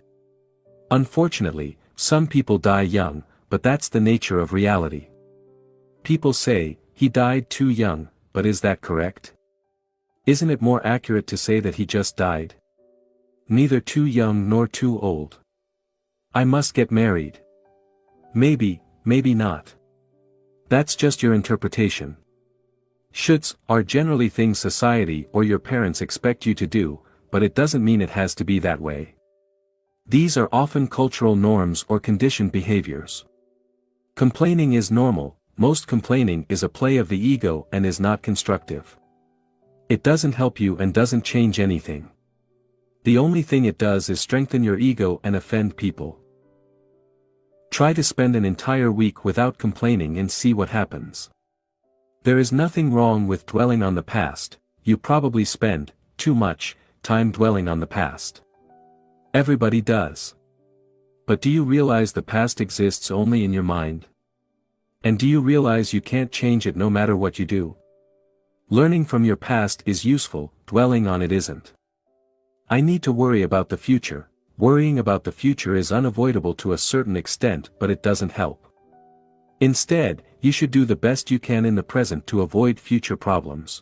Unfortunately, some people die young, but that's the nature of reality. People say, he died too young, but is that correct? Isn't it more accurate to say that he just died? Neither too young nor too old. I must get married. Maybe, maybe not. That's just your interpretation. Shoulds are generally things society or your parents expect you to do, but it doesn't mean it has to be that way. These are often cultural norms or conditioned behaviors. Complaining is normal. Most complaining is a play of the ego and is not constructive. It doesn't help you and doesn't change anything. The only thing it does is strengthen your ego and offend people. Try to spend an entire week without complaining and see what happens. There is nothing wrong with dwelling on the past. You probably spend too much time dwelling on the past. Everybody does. But do you realize the past exists only in your mind? And do you realize you can't change it no matter what you do? Learning from your past is useful, dwelling on it isn't. I need to worry about the future. Worrying about the future is unavoidable to a certain extent, but it doesn't help. Instead, you should do the best you can in the present to avoid future problems.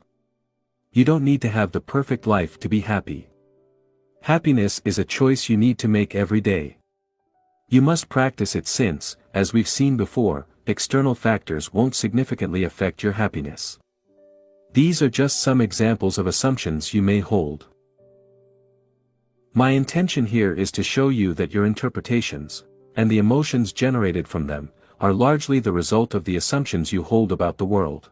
You don't need to have the perfect life to be happy. Happiness is a choice you need to make every day. You must practice it since, as we've seen before, external factors won't significantly affect your happiness. These are just some examples of assumptions you may hold. My intention here is to show you that your interpretations, and the emotions generated from them, are largely the result of the assumptions you hold about the world.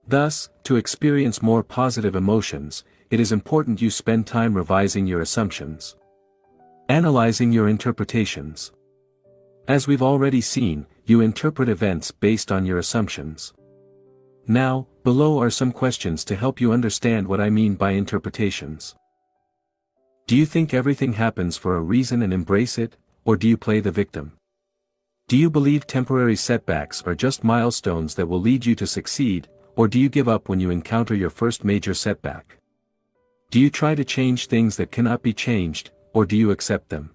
Thus, to experience more positive emotions, it is important you spend time revising your assumptions. Analyzing your interpretations. As we've already seen, you interpret events based on your assumptions. Now, below are some questions to help you understand what I mean by interpretations. Do you think everything happens for a reason and embrace it, or do you play the victim? Do you believe temporary setbacks are just milestones that will lead you to succeed, or do you give up when you encounter your first major setback? Do you try to change things that cannot be changed, or do you accept them?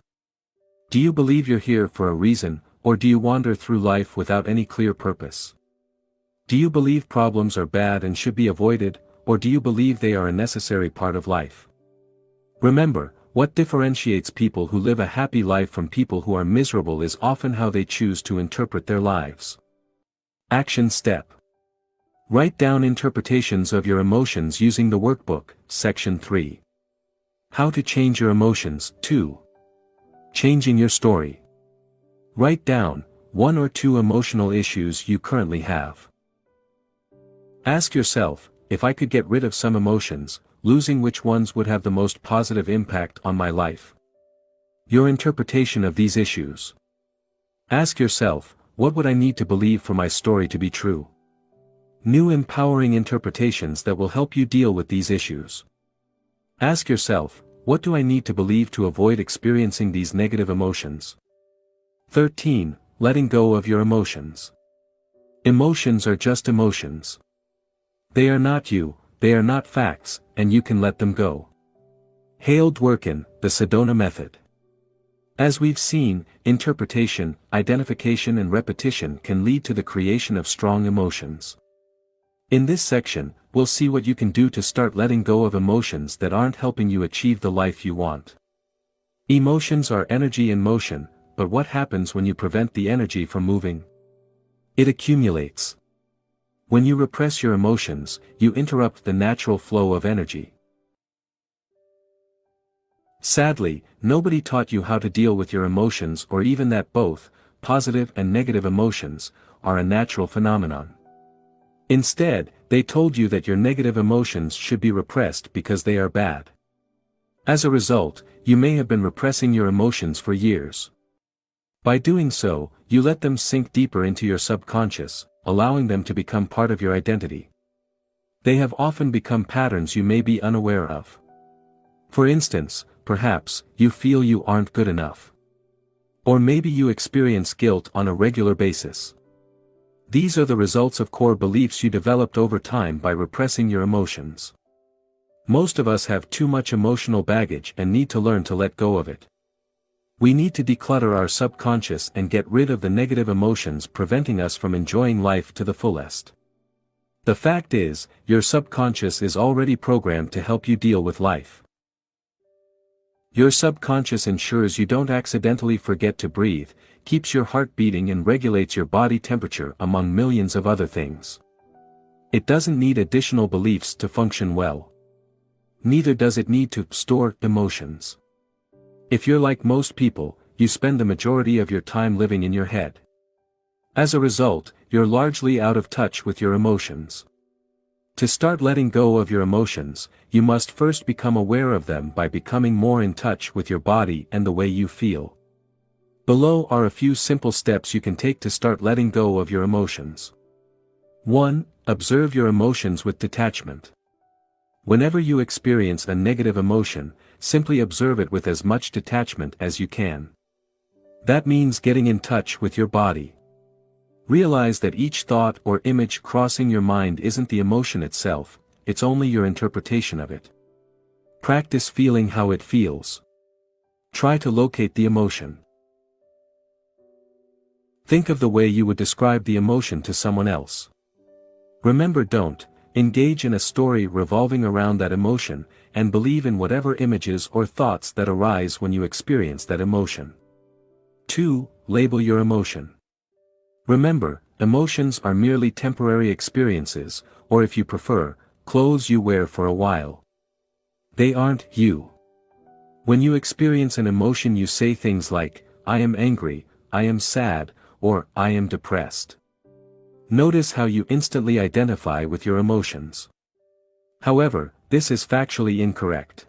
Do you believe you're here for a reason, or do you wander through life without any clear purpose? Do you believe problems are bad and should be avoided, or do you believe they are a necessary part of life? Remember, what differentiates people who live a happy life from people who are miserable is often how they choose to interpret their lives. Action step. Write down interpretations of your emotions using the workbook, section 3. How to change your emotions, 2. Changing your story. Write down 1 or 2 emotional issues you currently have. Ask yourself, if I could get rid of some emotions, losing which ones would have the most positive impact on my life? Your interpretation of these issues. Ask yourself, what would I need to believe for my story to be true? New empowering interpretations that will help you deal with these issues. Ask yourself, what do I need to believe to avoid experiencing these negative emotions? 13. Letting go of your emotions. Emotions are just emotions. They are not you, they are not facts, and you can let them go. Hale Dworkin, the Sedona Method. As we've seen, interpretation, identification and repetition can lead to the creation of strong emotions. In this section, we'll see what you can do to start letting go of emotions that aren't helping you achieve the life you want. Emotions are energy in motion, but what happens when you prevent the energy from moving? It accumulates. When you repress your emotions, you interrupt the natural flow of energy. Sadly, nobody taught you how to deal with your emotions or even that both, positive and negative emotions, are a natural phenomenon. Instead, they told you that your negative emotions should be repressed because they are bad. As a result, you may have been repressing your emotions for years. By doing so, you let them sink deeper into your subconscious, allowing them to become part of your identity. They have often become patterns you may be unaware of. For instance, perhaps, you feel you aren't good enough. Or maybe you experience guilt on a regular basis. These are the results of core beliefs you developed over time by repressing your emotions. Most of us have too much emotional baggage and need to learn to let go of it. We need to declutter our subconscious and get rid of the negative emotions preventing us from enjoying life to the fullest. The fact is, your subconscious is already programmed to help you deal with life. Your subconscious ensures you don't accidentally forget to breathe, keeps your heart beating and regulates your body temperature among millions of other things. It doesn't need additional beliefs to function well. Neither does it need to store emotions. If you're like most people, you spend the majority of your time living in your head. As a result, you're largely out of touch with your emotions. To start letting go of your emotions, you must first become aware of them by becoming more in touch with your body and the way you feel. Below are a few simple steps you can take to start letting go of your emotions. 1. Observe your emotions with detachment. Whenever you experience a negative emotion, simply observe it with as much detachment as you can. That means getting in touch with your body. Realize that each thought or image crossing your mind isn't the emotion itself, it's only your interpretation of it. Practice feeling how it feels. Try to locate the emotion. Think of the way you would describe the emotion to someone else. Remember, don't engage in a story revolving around that emotion, and believe in whatever images or thoughts that arise when you experience that emotion. 2. Label your emotion. Remember, emotions are merely temporary experiences, or if you prefer, clothes you wear for a while. They aren't you. When you experience an emotion, you say things like, "I am angry," "I am sad," or "I am depressed." Notice how you instantly identify with your emotions. However, this is factually incorrect.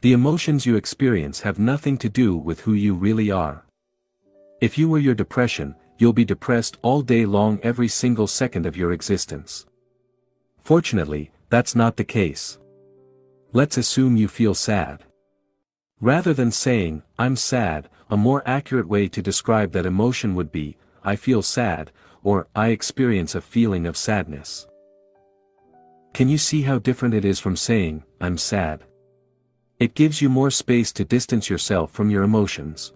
The emotions you experience have nothing to do with who you really are. If you were your depression, you'll be depressed all day long every single second of your existence. Fortunately, that's not the case. Let's assume you feel sad. Rather than saying, "I'm sad," a more accurate way to describe that emotion would be, "I feel sad," or "I experience a feeling of sadness." Can you see how different it is from saying, "I'm sad"? It gives you more space to distance yourself from your emotions.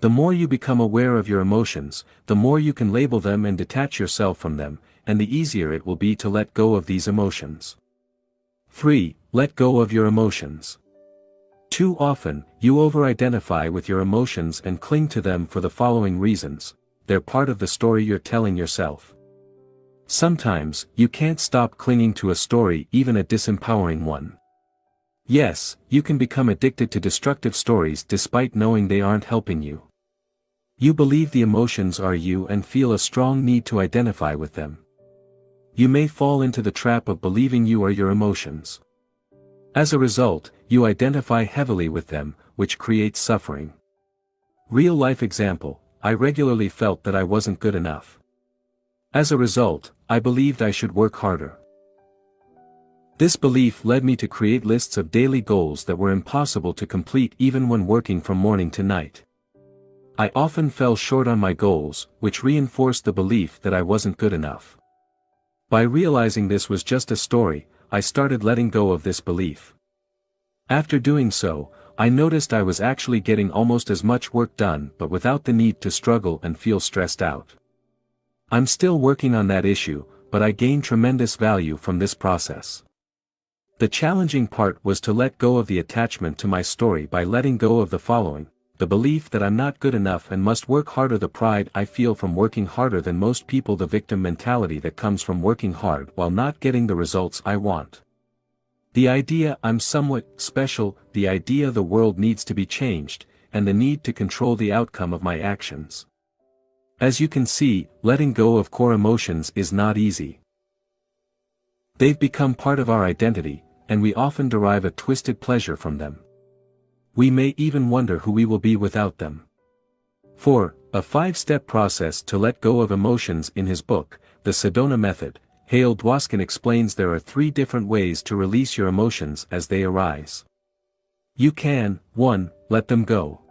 The more you become aware of your emotions, the more you can label them and detach yourself from them, and the easier it will be to let go of these emotions. 3. Let go of your emotions. Too often, you over-identify with your emotions and cling to them for the following reasons: they're part of the story you're telling yourself. Sometimes, you can't stop clinging to a story, even a disempowering one. Yes, you can become addicted to destructive stories despite knowing they aren't helping you. You believe the emotions are you and feel a strong need to identify with them. You may fall into the trap of believing you are your emotions. As a result, you identify heavily with them, which creates suffering. Real-life example: I regularly felt that I wasn't good enough. As a result, I believed I should work harder. This belief led me to create lists of daily goals that were impossible to complete even when working from morning to night. I often fell short on my goals, which reinforced the belief that I wasn't good enough. By realizing this was just a story, I started letting go of this belief. After doing so, I noticed I was actually getting almost as much work done but without the need to struggle and feel stressed out. I'm still working on that issue, but I gained tremendous value from this process. The challenging part was to let go of the attachment to my story by letting go of the following: the belief that I'm not good enough and must work harder, the pride I feel from working harder than most people, the victim mentality that comes from working hard while not getting the results I want. The idea I'm somewhat special, the idea the world needs to be changed, and the need to control the outcome of my actions. As you can see, letting go of core emotions is not easy. They've become part of our identity, and we often derive a twisted pleasure from them. We may even wonder who we will be without them. 4. A 5-step process to let go of emotions. In his book, The Sedona Method, Hale Dwoskin explains there are 3 different ways to release your emotions as they arise. You can, 1. Let them go.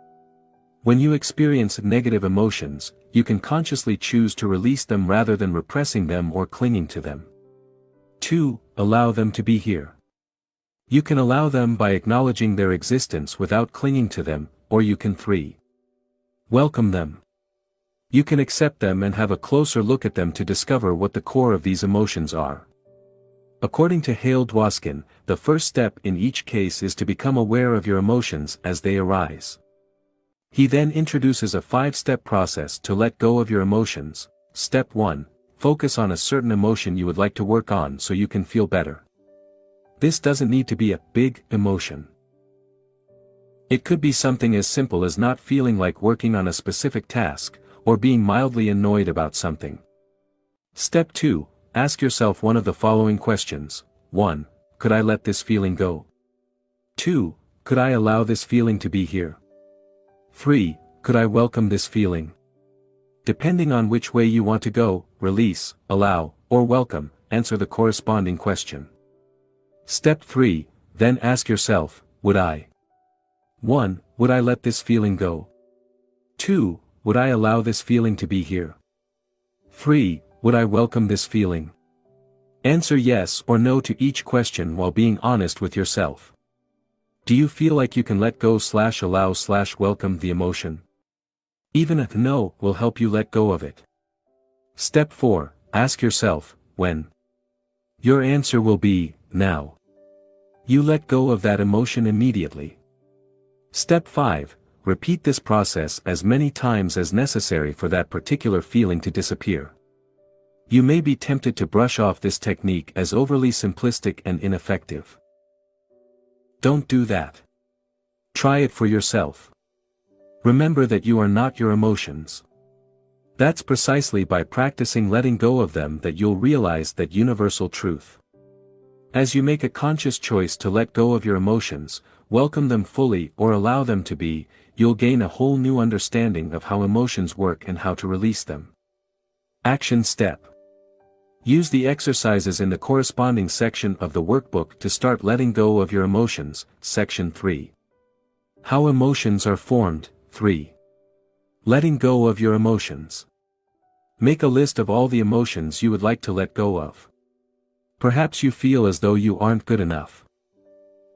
When you experience negative emotions, you can consciously choose to release them rather than repressing them or clinging to them. 2. Allow them to be here. You can allow them by acknowledging their existence without clinging to them, or you can 3. Welcome them. You can accept them and have a closer look at them to discover what the core of these emotions are. According to Hale Dwoskin, the first step in each case is to become aware of your emotions as they arise. He then introduces a 5-step process to let go of your emotions. Step 1. Focus on a certain emotion you would like to work on so you can feel better. This doesn't need to be a big emotion. It could be something as simple as not feeling like working on a specific task, or being mildly annoyed about something. Step 2. Ask yourself one of the following questions. 1. Could I let this feeling go? 2. Could I allow this feeling to be here? 3. Could I welcome this feeling? Depending on which way you want to go, release, allow, or welcome, answer the corresponding question. Step 3. Then ask yourself, would I? 1. Would I let this feeling go? 2. Would I allow this feeling to be here? 3. Would I welcome this feeling? Answer yes or no to each question while being honest with yourself. Do you feel like you can let go/allow/welcome the emotion? Even a no will help you let go of it. Step 4. Ask yourself, when? Your answer will be, now. You let go of that emotion immediately. Step 5. Repeat this process as many times as necessary for that particular feeling to disappear. You may be tempted to brush off this technique as overly simplistic and ineffective. Don't do that. Try it for yourself. Remember that you are not your emotions. That's precisely by practicing letting go of them that you'll realize that universal truth. As you make a conscious choice to let go of your emotions, welcome them fully or allow them to be, you'll gain a whole new understanding of how emotions work and how to release them. Action step. Use the exercises in the corresponding section of the workbook to start letting go of your emotions. Section 3. How emotions are formed. 3. Letting go of your emotions. Make a list of all the emotions you would like to let go of. Perhaps you feel as though you aren't good enough.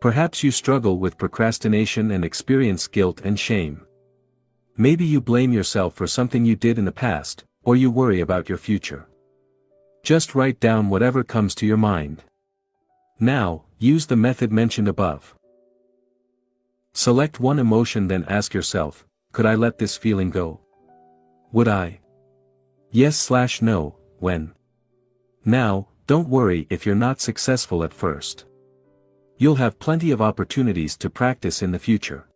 Perhaps you struggle with procrastination and experience guilt and shame. Maybe you blame yourself for something you did in the past, or you worry about your future. Just write down whatever comes to your mind. Now, use the method mentioned above. Select one emotion, then ask yourself, could I let this feeling go? Would I? Yes/no, when? Now, don't worry if you're not successful at first. You'll have plenty of opportunities to practice in the future.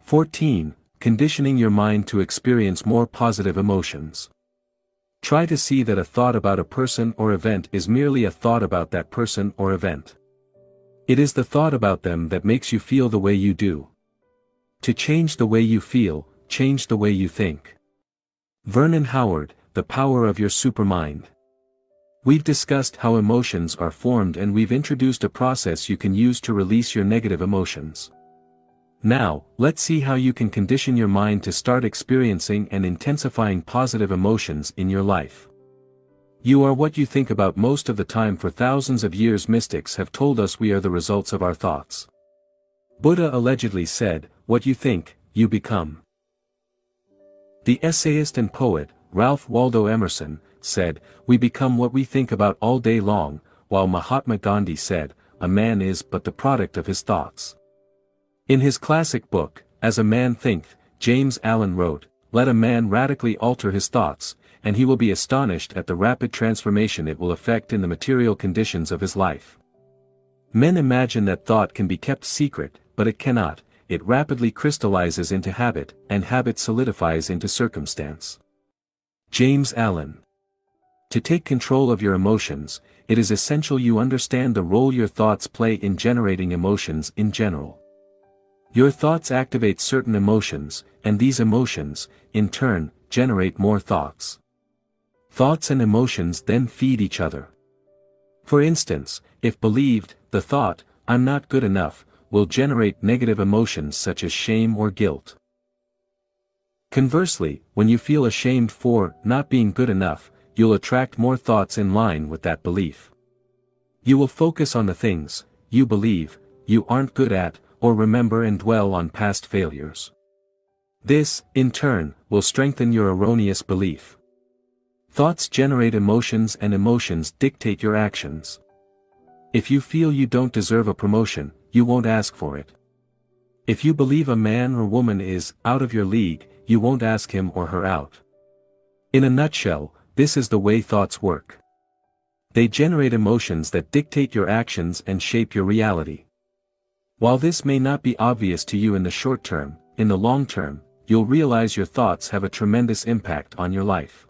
14. Conditioning your mind to experience more positive emotions. Try to see that a thought about a person or event is merely a thought about that person or event. It is the thought about them that makes you feel the way you do. To change the way you feel, change the way you think. Vernon Howard, The Power of Your Supermind. We've discussed how emotions are formed, and we've introduced a process you can use to release your negative emotions. Now, let's see how you can condition your mind to start experiencing and intensifying positive emotions in your life. You are what you think about most of the time. For thousands of years, mystics have told us we are the results of our thoughts. Buddha allegedly said, "What you think, you become." The essayist and poet, Ralph Waldo Emerson, said, "We become what we think about all day long," while Mahatma Gandhi said, "A man is but the product of his thoughts." In his classic book, As a Man Thinketh, James Allen wrote, "Let a man radically alter his thoughts, and he will be astonished at the rapid transformation it will effect in the material conditions of his life." Men imagine that thought can be kept secret, but it cannot. It rapidly crystallizes into habit, and habit solidifies into circumstance. James Allen. To take control of your emotions, it is essential you understand the role your thoughts play in generating emotions in general. Your thoughts activate certain emotions, and these emotions, in turn, generate more thoughts. Thoughts and emotions then feed each other. For instance, if believed, the thought, "I'm not good enough," will generate negative emotions such as shame or guilt. Conversely, when you feel ashamed for not being good enough, you'll attract more thoughts in line with that belief. You will focus on the things you believe you aren't good at, or remember and dwell on past failures. This, in turn, will strengthen your erroneous belief. Thoughts generate emotions, and emotions dictate your actions. If you feel you don't deserve a promotion, you won't ask for it. If you believe a man or woman is out of your league, you won't ask him or her out. In a nutshell, this is the way thoughts work. They generate emotions that dictate your actions and shape your reality. While this may not be obvious to you in the short term, in the long term, you'll realize your thoughts have a tremendous impact on your life.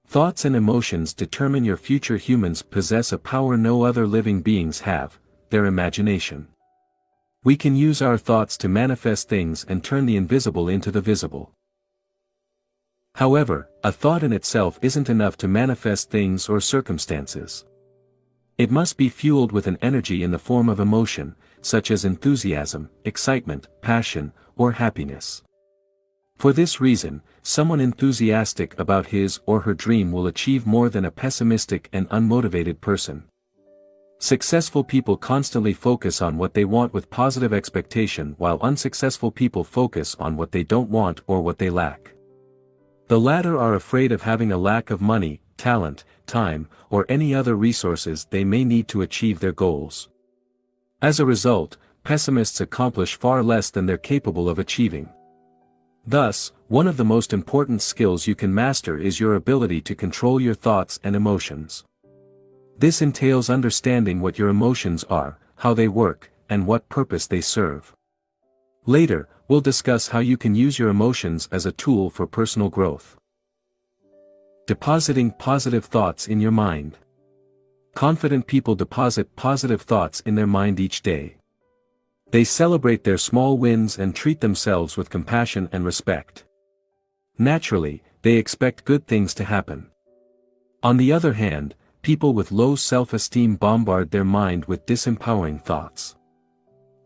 Thoughts and emotions determine your future. Humans possess a power no other living beings have, their imagination. We can use our thoughts to manifest things and turn the invisible into the visible. However, a thought in itself isn't enough to manifest things or circumstances. It must be fueled with an energy in the form of emotion, such as enthusiasm, excitement, passion, or happiness. For this reason, someone enthusiastic about his or her dream will achieve more than a pessimistic and unmotivated person. Successful people constantly focus on what they want with positive expectation, while unsuccessful people focus on what they don't want or what they lack. The latter are afraid of having a lack of money, talent, time, or any other resources they may need to achieve their goals. As a result, pessimists accomplish far less than they're capable of achieving. Thus, one of the most important skills you can master is your ability to control your thoughts and emotions. This entails understanding what your emotions are, how they work, and what purpose they serve. Later, we'll discuss how you can use your emotions as a tool for personal growth. Depositing positive thoughts in your mind. Confident people deposit positive thoughts in their mind each day. They celebrate their small wins and treat themselves with compassion and respect. Naturally, they expect good things to happen. On the other hand, people with low self-esteem bombard their mind with disempowering thoughts.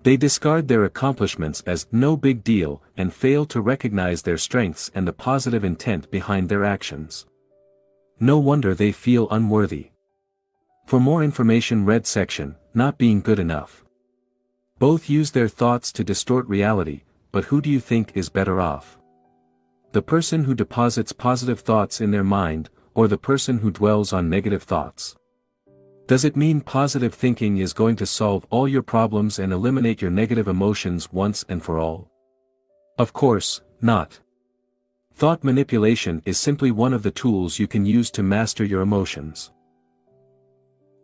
They discard their accomplishments as no big deal and fail to recognize their strengths and the positive intent behind their actions. No wonder they feel unworthy. For more information, read section, Not Being Good Enough. Both use their thoughts to distort reality, but who do you think is better off? The person who deposits positive thoughts in their mind, or the person who dwells on negative thoughts? Does it mean positive thinking is going to solve all your problems and eliminate your negative emotions once and for all? Of course, not. Thought manipulation is simply one of the tools you can use to master your emotions.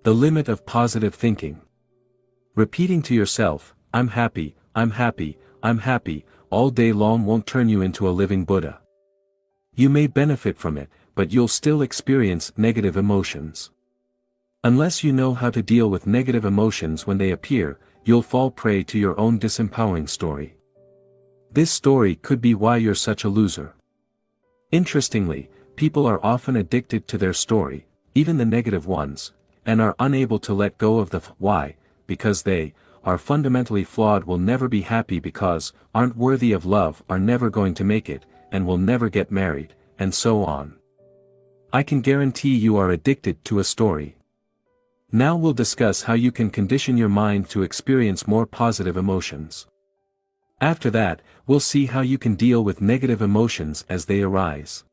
The limit of positive thinking. Repeating to yourself, "I'm happy, I'm happy, I'm happy," all day long won't turn you into a living Buddha. You may benefit from it, but you'll still experience negative emotions. Unless you know how to deal with negative emotions when they appear, you'll fall prey to your own disempowering story. This story could be why you're such a loser. Interestingly, people are often addicted to their story, even the negative ones, and are unable to let go of the why, because they are fundamentally flawed, will never be happy because aren't worthy of love, are never going to make it, and will never get married, and so on. I can guarantee you are addicted to a story. Now we'll discuss how you can condition your mind to experience more positive emotions. After that, we'll see how you can deal with negative emotions as they arise.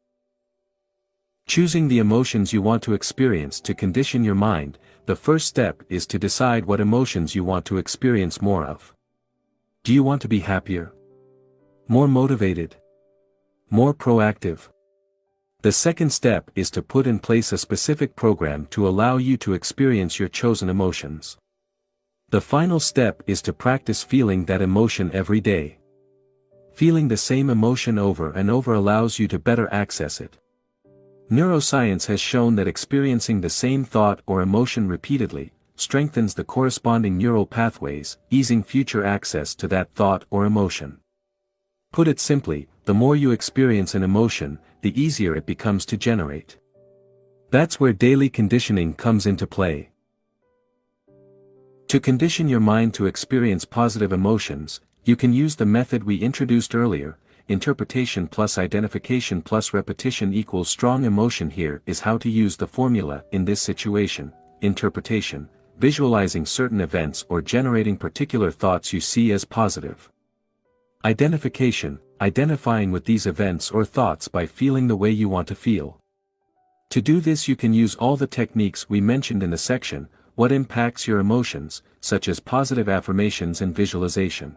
Choosing the emotions you want to experience to condition your mind. The first step is to decide what emotions you want to experience more of. Do you want to be happier? More motivated? More proactive? The second step is to put in place a specific program to allow you to experience your chosen emotions. The final step is to practice feeling that emotion every day. Feeling the same emotion over and over allows you to better access it. Neuroscience has shown that experiencing the same thought or emotion repeatedly strengthens the corresponding neural pathways, easing future access to that thought or emotion. Put it simply, the more you experience an emotion, the easier it becomes to generate. That's where daily conditioning comes into play. To condition your mind to experience positive emotions, you can use the method we introduced earlier: interpretation plus identification plus repetition equals strong emotion. Here is how to use the formula in this situation. Interpretation: visualizing certain events or generating particular thoughts you see as positive. Identification: identifying with these events or thoughts by feeling the way you want to feel. To do this, you can use all the techniques we mentioned in the section, What Impacts Your Emotions, such as positive affirmations and visualization.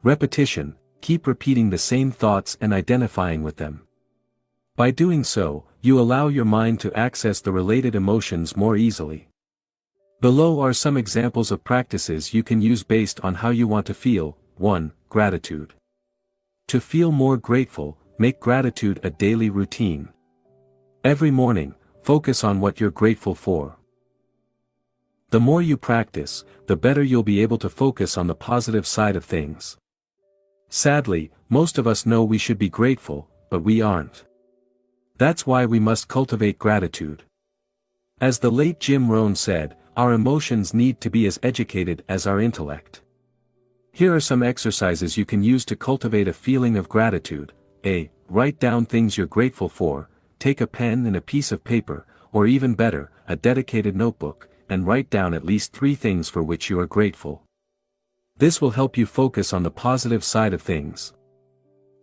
Repetition: keep repeating the same thoughts and identifying with them. By doing so, you allow your mind to access the related emotions more easily. Below are some examples of practices you can use based on how you want to feel. 1. Gratitude. To feel more grateful, make gratitude a daily routine. Every morning, focus on what you're grateful for. The more you practice, the better you'll be able to focus on the positive side of things. Sadly, most of us know we should be grateful, but we aren't. That's why we must cultivate gratitude. As the late Jim Rohn said, our emotions need to be as educated as our intellect. Here are some exercises you can use to cultivate a feeling of gratitude. A. Write down things you're grateful for. Take a pen and a piece of paper, or even better, a dedicated notebook, and write down at least 3 things for which you are grateful. This will help you focus on the positive side of things.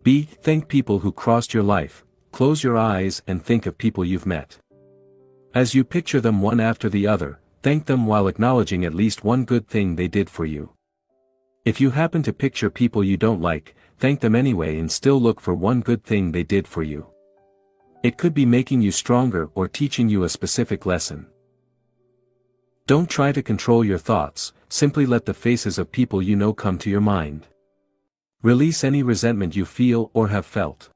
B. Thank people who crossed your life. Close your eyes and think of people you've met. As you picture them one after the other, thank them while acknowledging at least one good thing they did for you. If you happen to picture people you don't like, thank them anyway and still look for one good thing they did for you. It could be making you stronger or teaching you a specific lesson. Don't try to control your thoughts, simply let the faces of people you know come to your mind. Release any resentment you feel or have felt.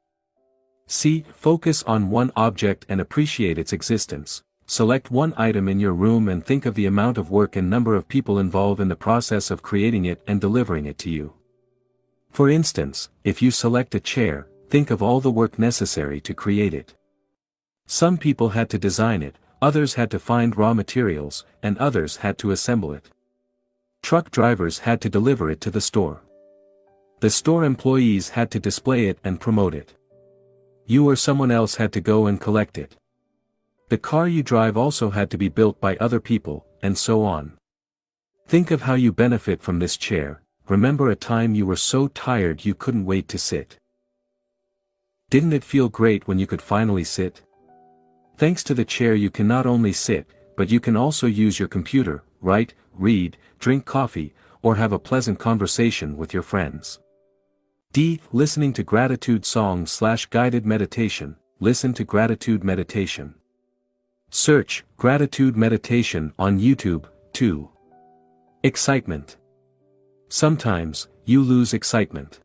C. Focus on one object and appreciate its existence. Select one item in your room and think of the amount of work and number of people involved in the process of creating it and delivering it to you. For instance, if you select a chair, think of all the work necessary to create it. Some people had to design it, others had to find raw materials, and others had to assemble it. Truck drivers had to deliver it to the store. The store employees had to display it and promote it. You or someone else had to go and collect it. The car you drive also had to be built by other people, and so on. Think of how you benefit from this chair. Remember a time you were so tired you couldn't wait to sit. Didn't it feel great when you could finally sit? Thanks to the chair you can not only sit, but you can also use your computer, write, read, drink coffee, or have a pleasant conversation with your friends. D. Listening to gratitude songs/guided meditation. Listen to gratitude meditation. Search gratitude meditation on YouTube. 2. Excitement. Sometimes, you lose excitement.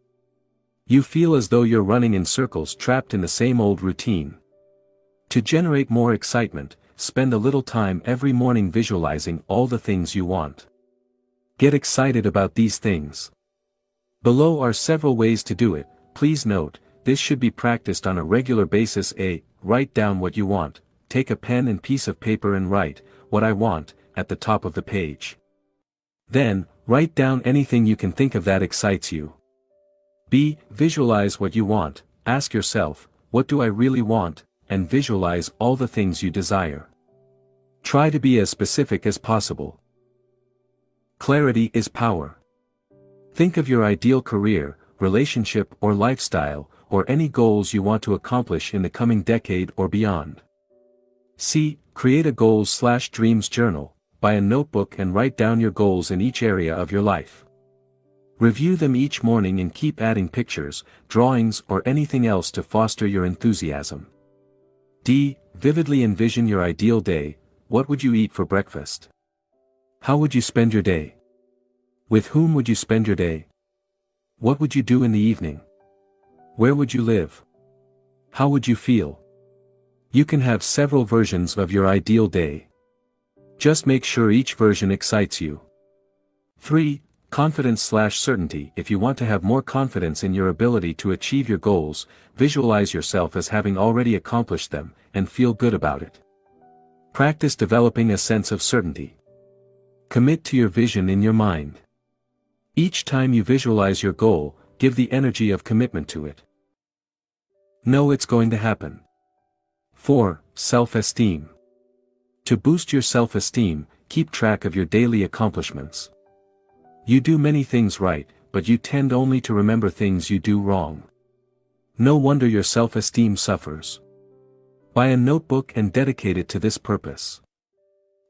You feel as though you're running in circles trapped in the same old routine. To generate more excitement, spend a little time every morning visualizing all the things you want. Get excited about these things. Below are several ways to do it. Please note, this should be practiced on a regular basis. A. Write down what you want. Take a pen and piece of paper and write, "What I want," at the top of the page. Then, write down anything you can think of that excites you. B. Visualize what you want. Ask yourself, what do I really want, and visualize all the things you desire. Try to be as specific as possible. Clarity is power. Think of your ideal career, relationship or lifestyle, or any goals you want to accomplish in the coming decade or beyond. C. Create a goals/dreams journal. Buy a notebook and write down your goals in each area of your life. Review them each morning and keep adding pictures, drawings or anything else to foster your enthusiasm. D. Vividly envision your ideal day. What would you eat for breakfast? How would you spend your day? With whom would you spend your day? What would you do in the evening? Where would you live? How would you feel? You can have several versions of your ideal day. Just make sure each version excites you. 3. Confidence/certainty. If you want to have more confidence in your ability to achieve your goals, visualize yourself as having already accomplished them, and feel good about it. Practice developing a sense of certainty. Commit to your vision in your mind. Each time you visualize your goal, give the energy of commitment to it. Know it's going to happen. 4. Self-esteem. To boost your self-esteem, keep track of your daily accomplishments. You do many things right, but you tend only to remember things you do wrong. No wonder your self-esteem suffers. Buy a notebook and dedicate it to this purpose.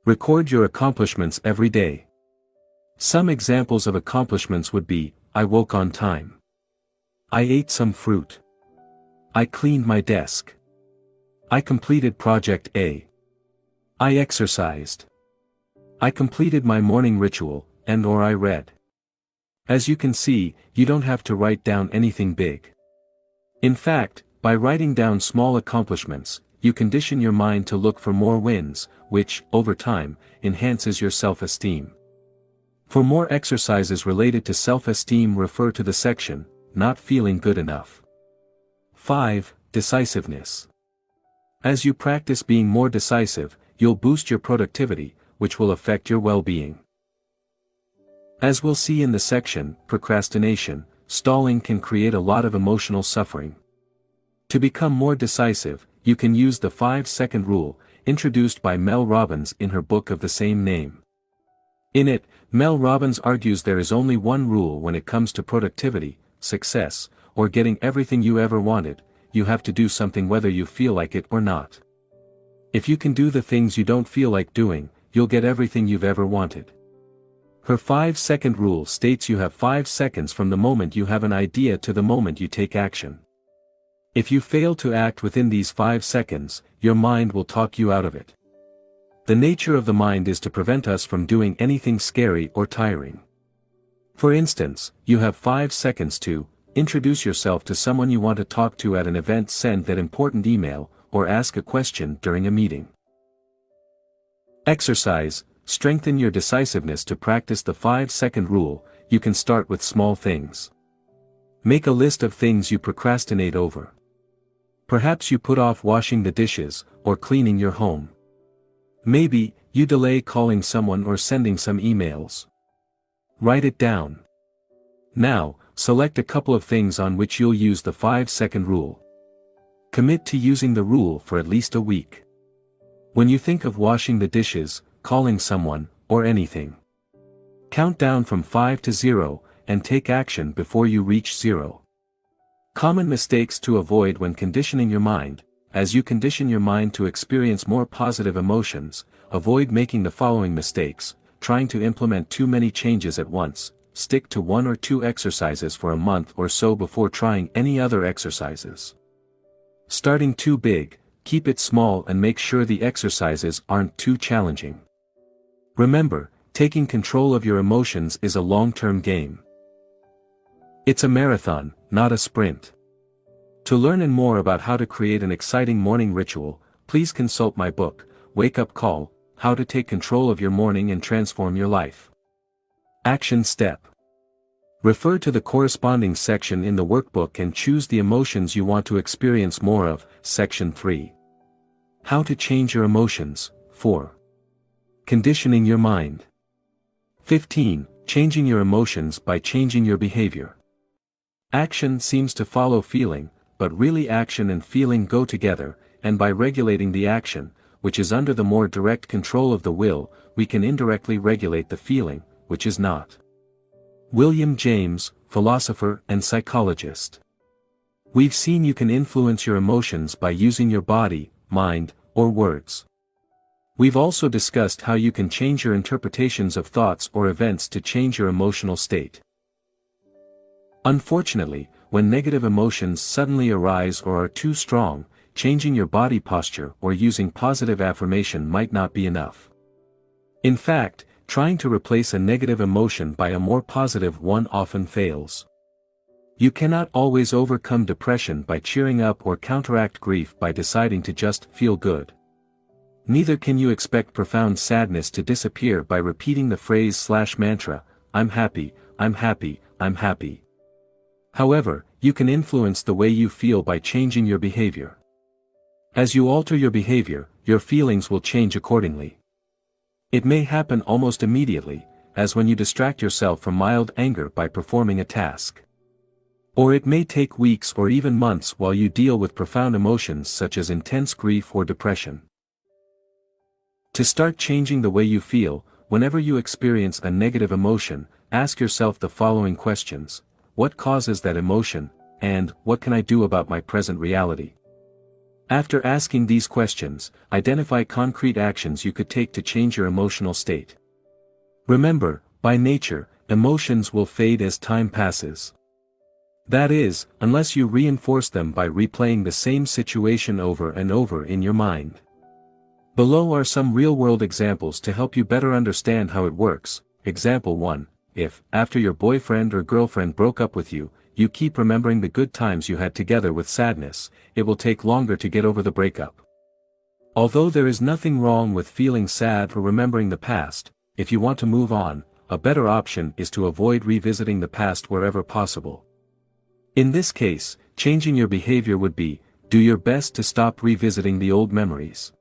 Record your accomplishments every day. Some examples of accomplishments would be: I woke on time. I ate some fruit. I cleaned my desk. I completed project A. I exercised. I completed my morning ritual, and/or I read. As you can see, you don't have to write down anything big. In fact, by writing down small accomplishments, you condition your mind to look for more wins, which, over time, enhances your self-esteem. For more exercises related to self-esteem, refer to the section, Not Feeling Good Enough. 5. Decisiveness. As you practice being more decisive, you'll boost your productivity, which will affect your well-being. As we'll see in the section, Procrastination, stalling can create a lot of emotional suffering. To become more decisive, you can use the 5-second rule, introduced by Mel Robbins in her book of the same name. In it, Mel Robbins argues there is only one rule when it comes to productivity, success, or getting everything you ever wanted: you have to do something whether you feel like it or not. If you can do the things you don't feel like doing, you'll get everything you've ever wanted. Her 5-second rule states you have 5 seconds from the moment you have an idea to the moment you take action. If you fail to act within these 5 seconds, your mind will talk you out of it. The nature of the mind is to prevent us from doing anything scary or tiring. For instance, you have 5 seconds to introduce yourself to someone you want to talk to at an event, send that important email, or ask a question during a meeting. Exercise. Strengthen your decisiveness. To practice the 5-second rule, you can start with small things. Make a list of things you procrastinate over. Perhaps you put off washing the dishes, or cleaning your home. Maybe, you delay calling someone or sending some emails. Write it down. Now, select a couple of things on which you'll use the 5-second rule. Commit to using the rule for at least a week. When you think of washing the dishes, calling someone, or anything, count down from 5 to 0, and take action before you reach 0. Common mistakes to avoid when conditioning your mind. As you condition your mind to experience more positive emotions, avoid making the following mistakes: trying to implement too many changes at once. Stick to 1 or 2 exercises for a month or so before trying any other exercises. Starting too big, keep it small and make sure the exercises aren't too challenging. Remember, taking control of your emotions is a long-term game. It's a marathon, not a sprint. To learn more about how to create an exciting morning ritual, please consult my book, Wake Up Call: How to Take Control of Your Morning and Transform Your Life. Action Step. Refer to the corresponding section in the workbook and choose the emotions you want to experience more of. Section 3. How to change your emotions. 4. Conditioning your mind. 15. Changing your emotions by changing your behavior. Action seems to follow feeling, but really action and feeling go together, and by regulating the action, which is under the more direct control of the will, we can indirectly regulate the feeling, which is not. William James, philosopher and psychologist. We've seen you can influence your emotions by using your body, mind, or words. We've also discussed how you can change your interpretations of thoughts or events to change your emotional state. Unfortunately, when negative emotions suddenly arise or are too strong, changing your body posture or using positive affirmation might not be enough. In fact, trying to replace a negative emotion by a more positive one often fails. You cannot always overcome depression by cheering up or counteract grief by deciding to just feel good. Neither can you expect profound sadness to disappear by repeating the phrase/mantra, "I'm happy, I'm happy, I'm happy." However, you can influence the way you feel by changing your behavior. As you alter your behavior, your feelings will change accordingly. It may happen almost immediately, as when you distract yourself from mild anger by performing a task. Or it may take weeks or even months while you deal with profound emotions such as intense grief or depression. To start changing the way you feel, whenever you experience a negative emotion, ask yourself the following questions: what causes that emotion, and what can I do about my present reality? After asking these questions, identify concrete actions you could take to change your emotional state. Remember, by nature, emotions will fade as time passes. That is, unless you reinforce them by replaying the same situation over and over in your mind. Below are some real-world examples to help you better understand how it works. Example 1. If, after your boyfriend or girlfriend broke up with you, you keep remembering the good times you had together with sadness, it will take longer to get over the breakup. Although there is nothing wrong with feeling sad or remembering the past, if you want to move on, a better option is to avoid revisiting the past wherever possible. In this case, changing your behavior would be, do your best to stop revisiting the old memories.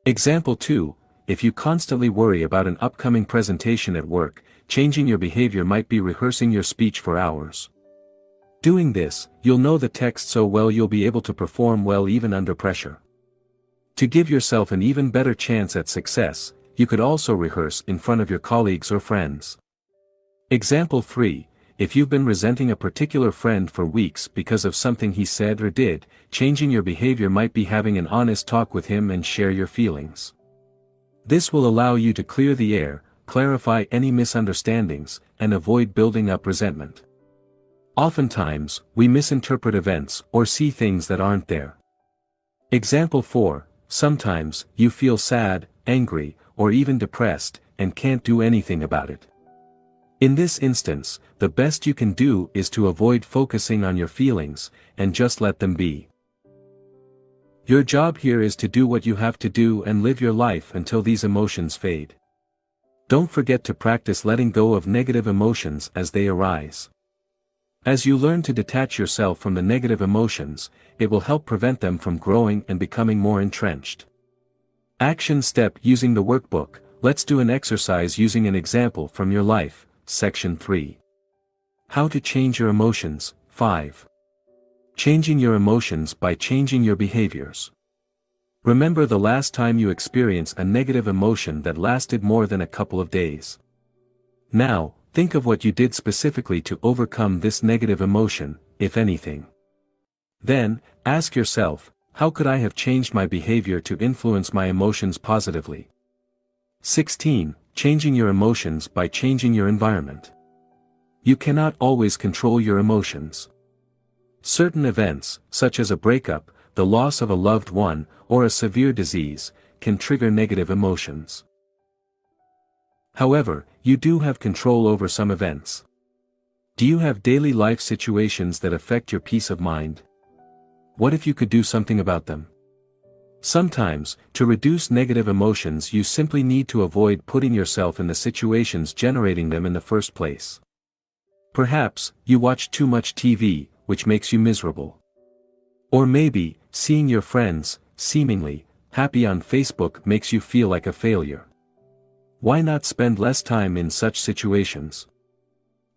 Example 2, if you constantly worry about an upcoming presentation at work, changing your behavior might be rehearsing your speech for hours. Doing this, you'll know the text so well you'll be able to perform well even under pressure. To give yourself an even better chance at success, you could also rehearse in front of your colleagues or friends. Example 3, if you've been resenting a particular friend for weeks because of something he said or did, changing your behavior might be having an honest talk with him and share your feelings. This will allow you to clear the air, clarify any misunderstandings, and avoid building up resentment. Oftentimes, we misinterpret events or see things that aren't there. Example 4, sometimes, you feel sad, angry, or even depressed, and can't do anything about it. In this instance, the best you can do is to avoid focusing on your feelings, and just let them be. Your job here is to do what you have to do and live your life until these emotions fade. Don't forget to practice letting go of negative emotions as they arise. As you learn to detach yourself from the negative emotions, it will help prevent them from growing and becoming more entrenched. Action step using the workbook. Let's do an exercise using an example from your life. Section 3. How to change your emotions. 5. Changing your emotions by changing your behaviors. Remember the last time you experienced a negative emotion that lasted more than a couple of days. Now, think of what you did specifically to overcome this negative emotion, if anything. Then, ask yourself, how could I have changed my behavior to influence my emotions positively? 16. Changing your emotions by changing your environment. You cannot always control your emotions. Certain events, such as a breakup, the loss of a loved one, or a severe disease, can trigger negative emotions. However, you do have control over some events. Do you have daily life situations that affect your peace of mind? What if you could do something about them? Sometimes, to reduce negative emotions you simply need to avoid putting yourself in the situations generating them in the first place. Perhaps, you watch too much TV, which makes you miserable. Or maybe, seeing your friends, seemingly, happy on Facebook makes you feel like a failure. Why not spend less time in such situations?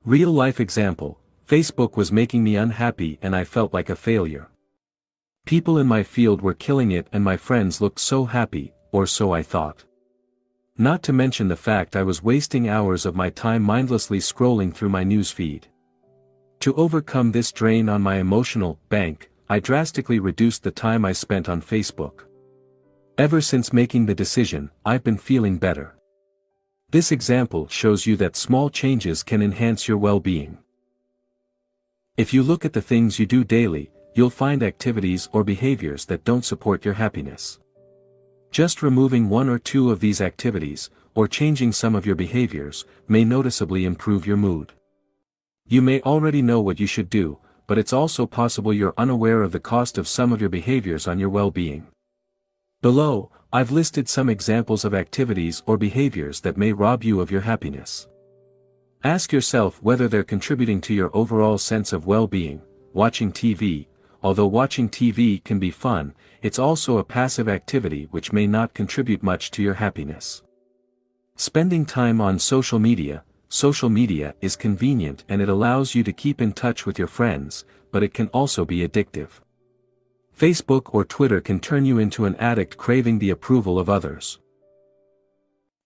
Real life example, Facebook was making me unhappy and I felt like a failure. People in my field were killing it and my friends looked so happy, or so I thought. Not to mention the fact I was wasting hours of my time mindlessly scrolling through my news feed. To overcome this drain on my emotional bank, I drastically reduced the time I spent on Facebook. Ever since making the decision, I've been feeling better. This example shows you that small changes can enhance your well-being. If you look at the things you do daily, you'll find activities or behaviors that don't support your happiness. Just removing one or two of these activities, or changing some of your behaviors, may noticeably improve your mood. You may already know what you should do, but it's also possible you're unaware of the cost of some of your behaviors on your well-being. Below, I've listed some examples of activities or behaviors that may rob you of your happiness. Ask yourself whether they're contributing to your overall sense of well-being. Watching TV. Although watching TV can be fun, it's also a passive activity which may not contribute much to your happiness. Spending time on social media. Social media is convenient and it allows you to keep in touch with your friends, but it can also be addictive. Facebook or Twitter can turn you into an addict craving the approval of others.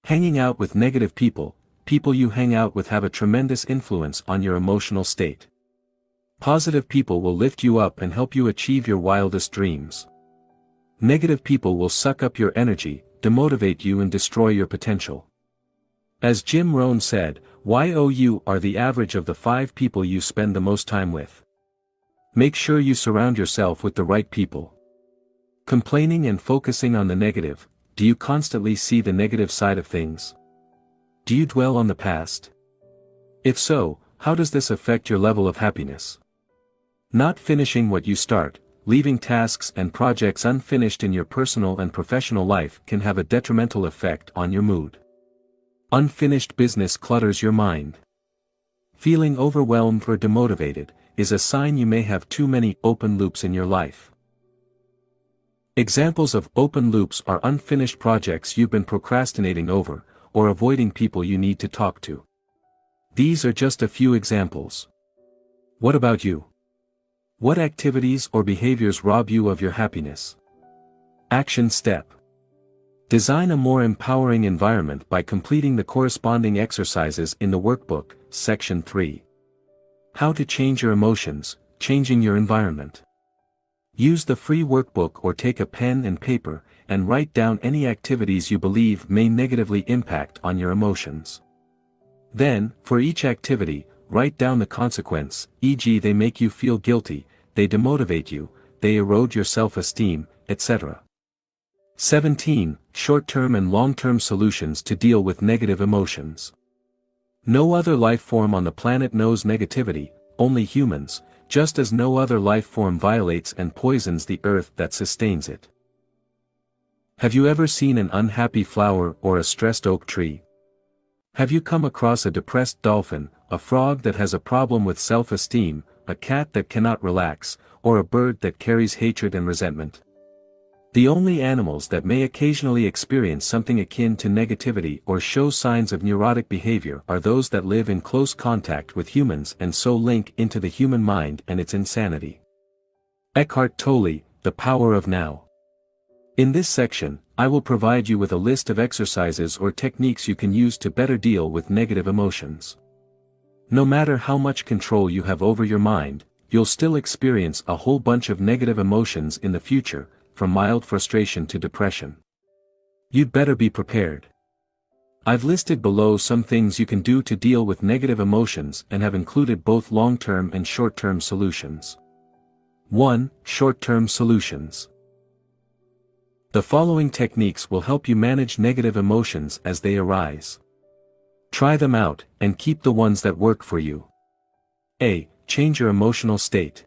Hanging out with negative people. People you hang out with have a tremendous influence on your emotional state. Positive people will lift you up and help you achieve your wildest dreams. Negative people will suck up your energy, demotivate you and destroy your potential. As Jim Rohn said, you are the average of the 5 people you spend the most time with. Make sure you surround yourself with the right people. Complaining and focusing on the negative. Do you constantly see the negative side of things? Do you dwell on the past? If so, how does this affect your level of happiness? Not finishing what you start, leaving tasks and projects unfinished in your personal and professional life can have a detrimental effect on your mood. Unfinished business clutters your mind. Feeling overwhelmed or demotivated is a sign you may have too many open loops in your life. Examples of open loops are unfinished projects you've been procrastinating over, or avoiding people you need to talk to. These are just a few examples. What about you? What activities or behaviors rob you of your happiness? Action step. Design a more empowering environment by completing the corresponding exercises in the workbook, Section 3. How to change your emotions, changing your environment. Use the free workbook or take a pen and paper, and write down any activities you believe may negatively impact on your emotions. Then, for each activity, write down the consequence, e.g. they make you feel guilty, they demotivate you, they erode your self-esteem, etc. 17. Short-term and long-term solutions to deal with negative emotions. No other life form on the planet knows negativity, only humans, just as no other life form violates and poisons the earth that sustains it. Have you ever seen an unhappy flower or a stressed oak tree? Have you come across a depressed dolphin, a frog that has a problem with self-esteem, a cat that cannot relax, or a bird that carries hatred and resentment? The only animals that may occasionally experience something akin to negativity or show signs of neurotic behavior are those that live in close contact with humans and so link into the human mind and its insanity. Eckhart Tolle, The Power of Now. In this section, I will provide you with a list of exercises or techniques you can use to better deal with negative emotions. No matter how much control you have over your mind, you'll still experience a whole bunch of negative emotions in the future, from mild frustration to depression. You'd better be prepared. I've listed below some things you can do to deal with negative emotions and have included both long-term and short-term solutions. 1. Short-term solutions. The following techniques will help you manage negative emotions as they arise. Try them out, and keep the ones that work for you. A. Change your emotional state.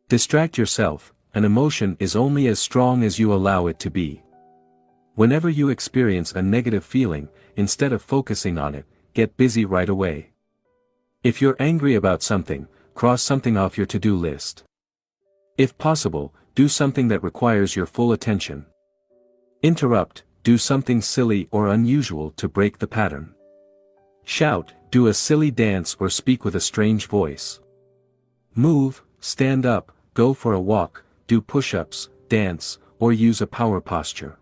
Distract yourself. An emotion is only as strong as you allow it to be. Whenever you experience a negative feeling, instead of focusing on it, get busy right away. If you're angry about something, cross something off your to-do list. If possible, do something that requires your full attention. Interrupt, do something silly or unusual to break the pattern. Shout, do a silly dance or speak with a strange voice. Move, stand up, go for a walk, do push-ups, dance, or use a power posture.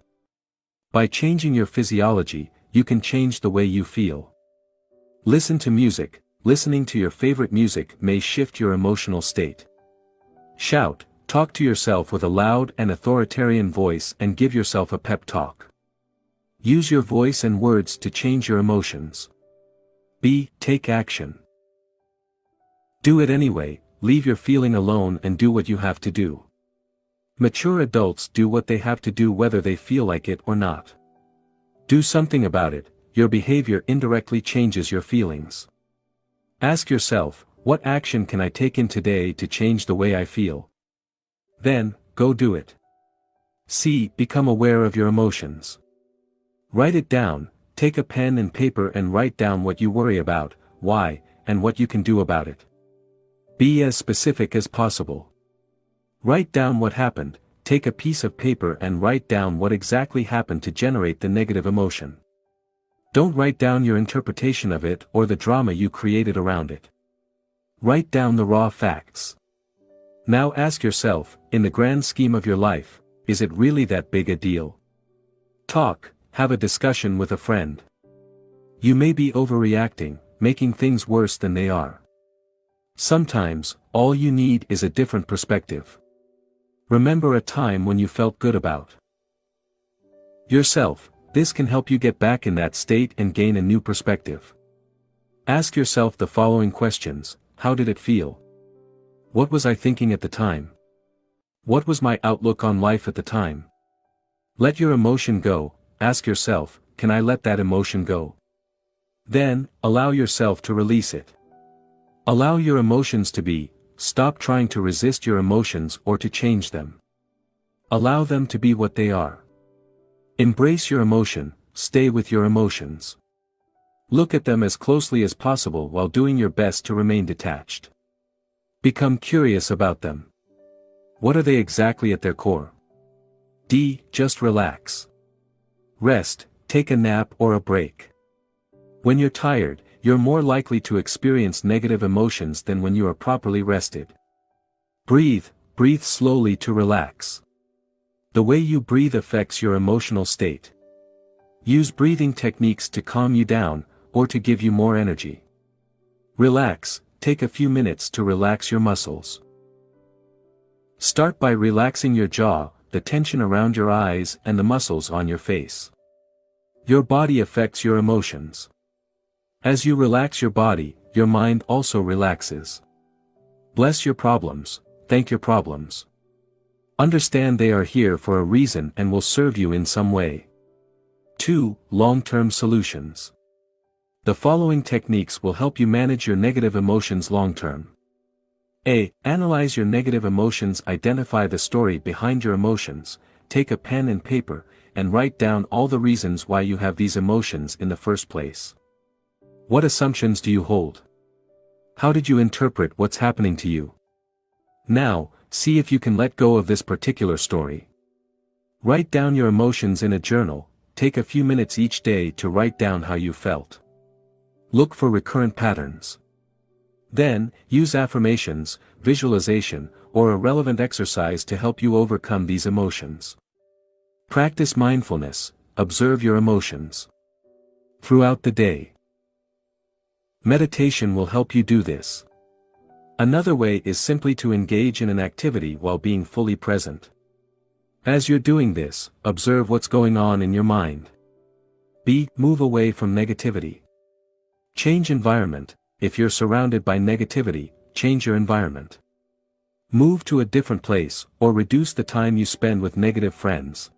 By changing your physiology, you can change the way you feel. Listen to music. Listening to your favorite music may shift your emotional state. Shout, talk to yourself with a loud and authoritarian voice and give yourself a pep talk. Use your voice and words to change your emotions. B. Take action. Do it anyway. leave your feeling alone and do what you have to do. Mature adults do what they have to do whether they feel like it or not. Do something about it. Your behavior indirectly changes your feelings. Ask yourself, what action can I take in today to change the way I feel? Then, go do it. C. Become aware of your emotions. Write it down. Take a pen and paper and write down what you worry about, why, and what you can do about it. Be as specific as possible. Write down what happened. Take a piece of paper and write down what exactly happened to generate the negative emotion. Don't write down your interpretation of it or the drama you created around it. Write down the raw facts. Now ask yourself, in the grand scheme of your life, is it really that big a deal? Talk, have a discussion with a friend. You may be overreacting, making things worse than they are. Sometimes, all you need is a different perspective. Remember a time when you felt good about yourself. This can help you get back in that state and gain a new perspective. Ask yourself the following questions: how did it feel? What was I thinking at the time? What was my outlook on life at the time? Let your emotion go. Ask yourself, can I let that emotion go? Then, allow yourself to release it. Allow your emotions to be. Stop trying to resist your emotions or to change them. Allow them to be what they are. Embrace your emotion, stay with your emotions. Look at them as closely as possible while doing your best to remain detached. Become curious about them. What are they exactly at their core? D. Just relax. Rest, take a nap or a break. When you're tired, you're more likely to experience negative emotions than when you are properly rested. Breathe slowly to relax. The way you breathe affects your emotional state. Use breathing techniques to calm you down, or to give you more energy. Relax, take a few minutes to relax your muscles. Start by relaxing your jaw, the tension around your eyes and the muscles on your face. Your body affects your emotions. As you relax your body, your mind also relaxes. Bless your problems, thank your problems. Understand they are here for a reason and will serve you in some way. 2. Long-term solutions. The following techniques will help you manage your negative emotions long-term. A. Analyze your negative emotions. Identify the story behind your emotions. Take a pen and paper, and write down all the reasons why you have these emotions in the first place. What assumptions do you hold? How did you interpret what's happening to you? Now, see if you can let go of this particular story. Write down your emotions in a journal. Take a few minutes each day to write down how you felt. Look for recurrent patterns. Then, use affirmations, visualization, or a relevant exercise to help you overcome these emotions. Practice mindfulness. Observe your emotions throughout the day. Meditation will help you do this. Another way is simply to engage in an activity while being fully present. As you're doing this, observe what's going on in your mind. B. Move away from negativity. Change environment. If you're surrounded by negativity, change your environment. Move to a different place, or reduce the time you spend with negative friends.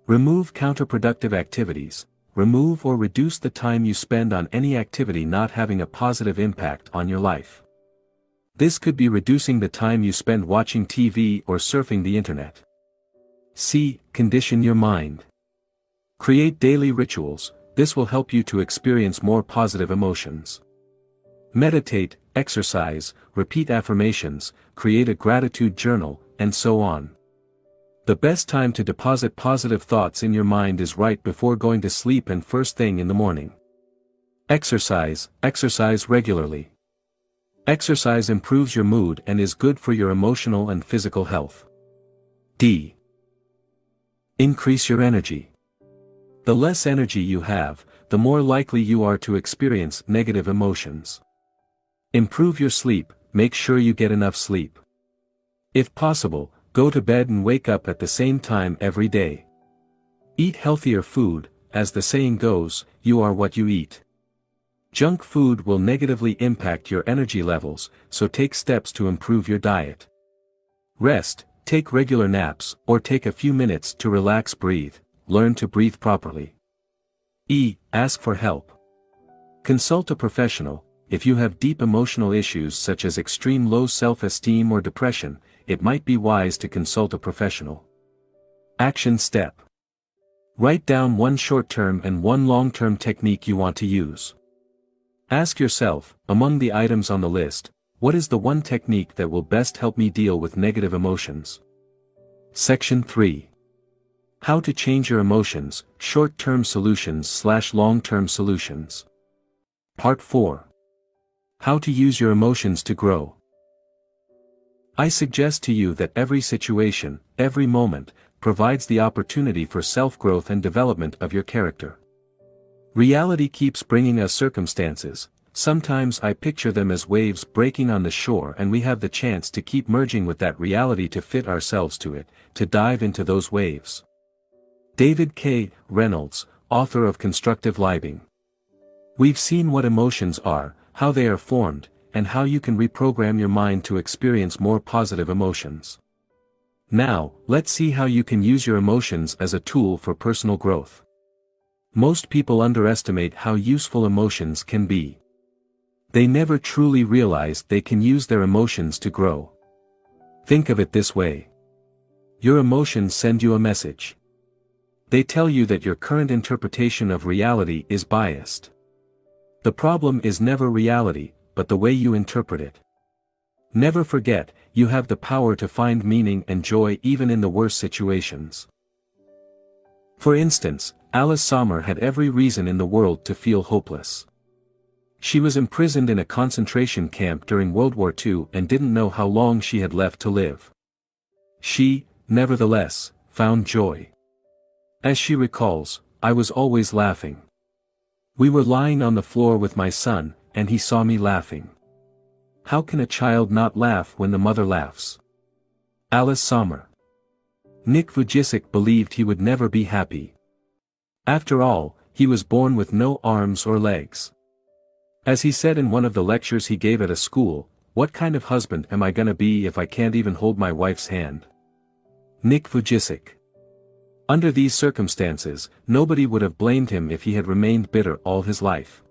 Remove counterproductive activities. Remove or reduce the time you spend on any activity not having a positive impact on your life. This could be reducing the time you spend watching TV or surfing the internet. C. Condition your mind. Create daily rituals. This will help you to experience more positive emotions. Meditate, exercise, repeat affirmations, create a gratitude journal, and so on. The best time to deposit positive thoughts in your mind is right before going to sleep and first thing in the morning. Exercise regularly. Exercise improves your mood and is good for your emotional and physical health. D. Increase your energy. The less energy you have, the more likely you are to experience negative emotions. Improve your sleep. Make sure you get enough sleep. If possible, go to bed and wake up at the same time every day. Eat healthier food. As the saying goes, you are what you eat. Junk food will negatively impact your energy levels, so take steps to improve your diet. Rest, take regular naps, or take a few minutes to relax. Breathe, learn to breathe properly. Ask for help. Consult a professional. If you have deep emotional issues such as extreme low self-esteem or depression, it might be wise to consult a professional. Action step. Write down one short-term and one long-term technique you want to use. Ask yourself, among the items on the list, what is the one technique that will best help me deal with negative emotions? Section 3. How to change your emotions, short-term solutions/long-term solutions. Part 4. How to use your emotions to grow. I suggest to you that every situation, every moment, provides the opportunity for self-growth and development of your character. Reality keeps bringing us circumstances. Sometimes I picture them as waves breaking on the shore, and we have the chance to keep merging with that reality to fit ourselves to it, to dive into those waves. David K. Reynolds, author of Constructive Living. We've seen what emotions are, how they are formed, and how you can reprogram your mind to experience more positive emotions. Now, let's see how you can use your emotions as a tool for personal growth. Most people underestimate how useful emotions can be. They never truly realize they can use their emotions to grow. Think of it this way. Your emotions send you a message. They tell you that your current interpretation of reality is biased. The problem is never reality, but the way you interpret it. Never forget, you have the power to find meaning and joy even in the worst situations. For instance, Alice Sommer had every reason in the world to feel hopeless. She was imprisoned in a concentration camp during World War II and didn't know how long she had left to live. She, nevertheless, found joy. As she recalls, I was always laughing. We were lying on the floor with my son, and he saw me laughing. How can a child not laugh when the mother laughs? Alice Sommer. Nick Vujicic believed he would never be happy. After all, he was born with no arms or legs. As he said in one of the lectures he gave at a school, "What kind of husband am I gonna be if I can't even hold my wife's hand?" Nick Vujicic. Under these circumstances, nobody would have blamed him if he had remained bitter all his life.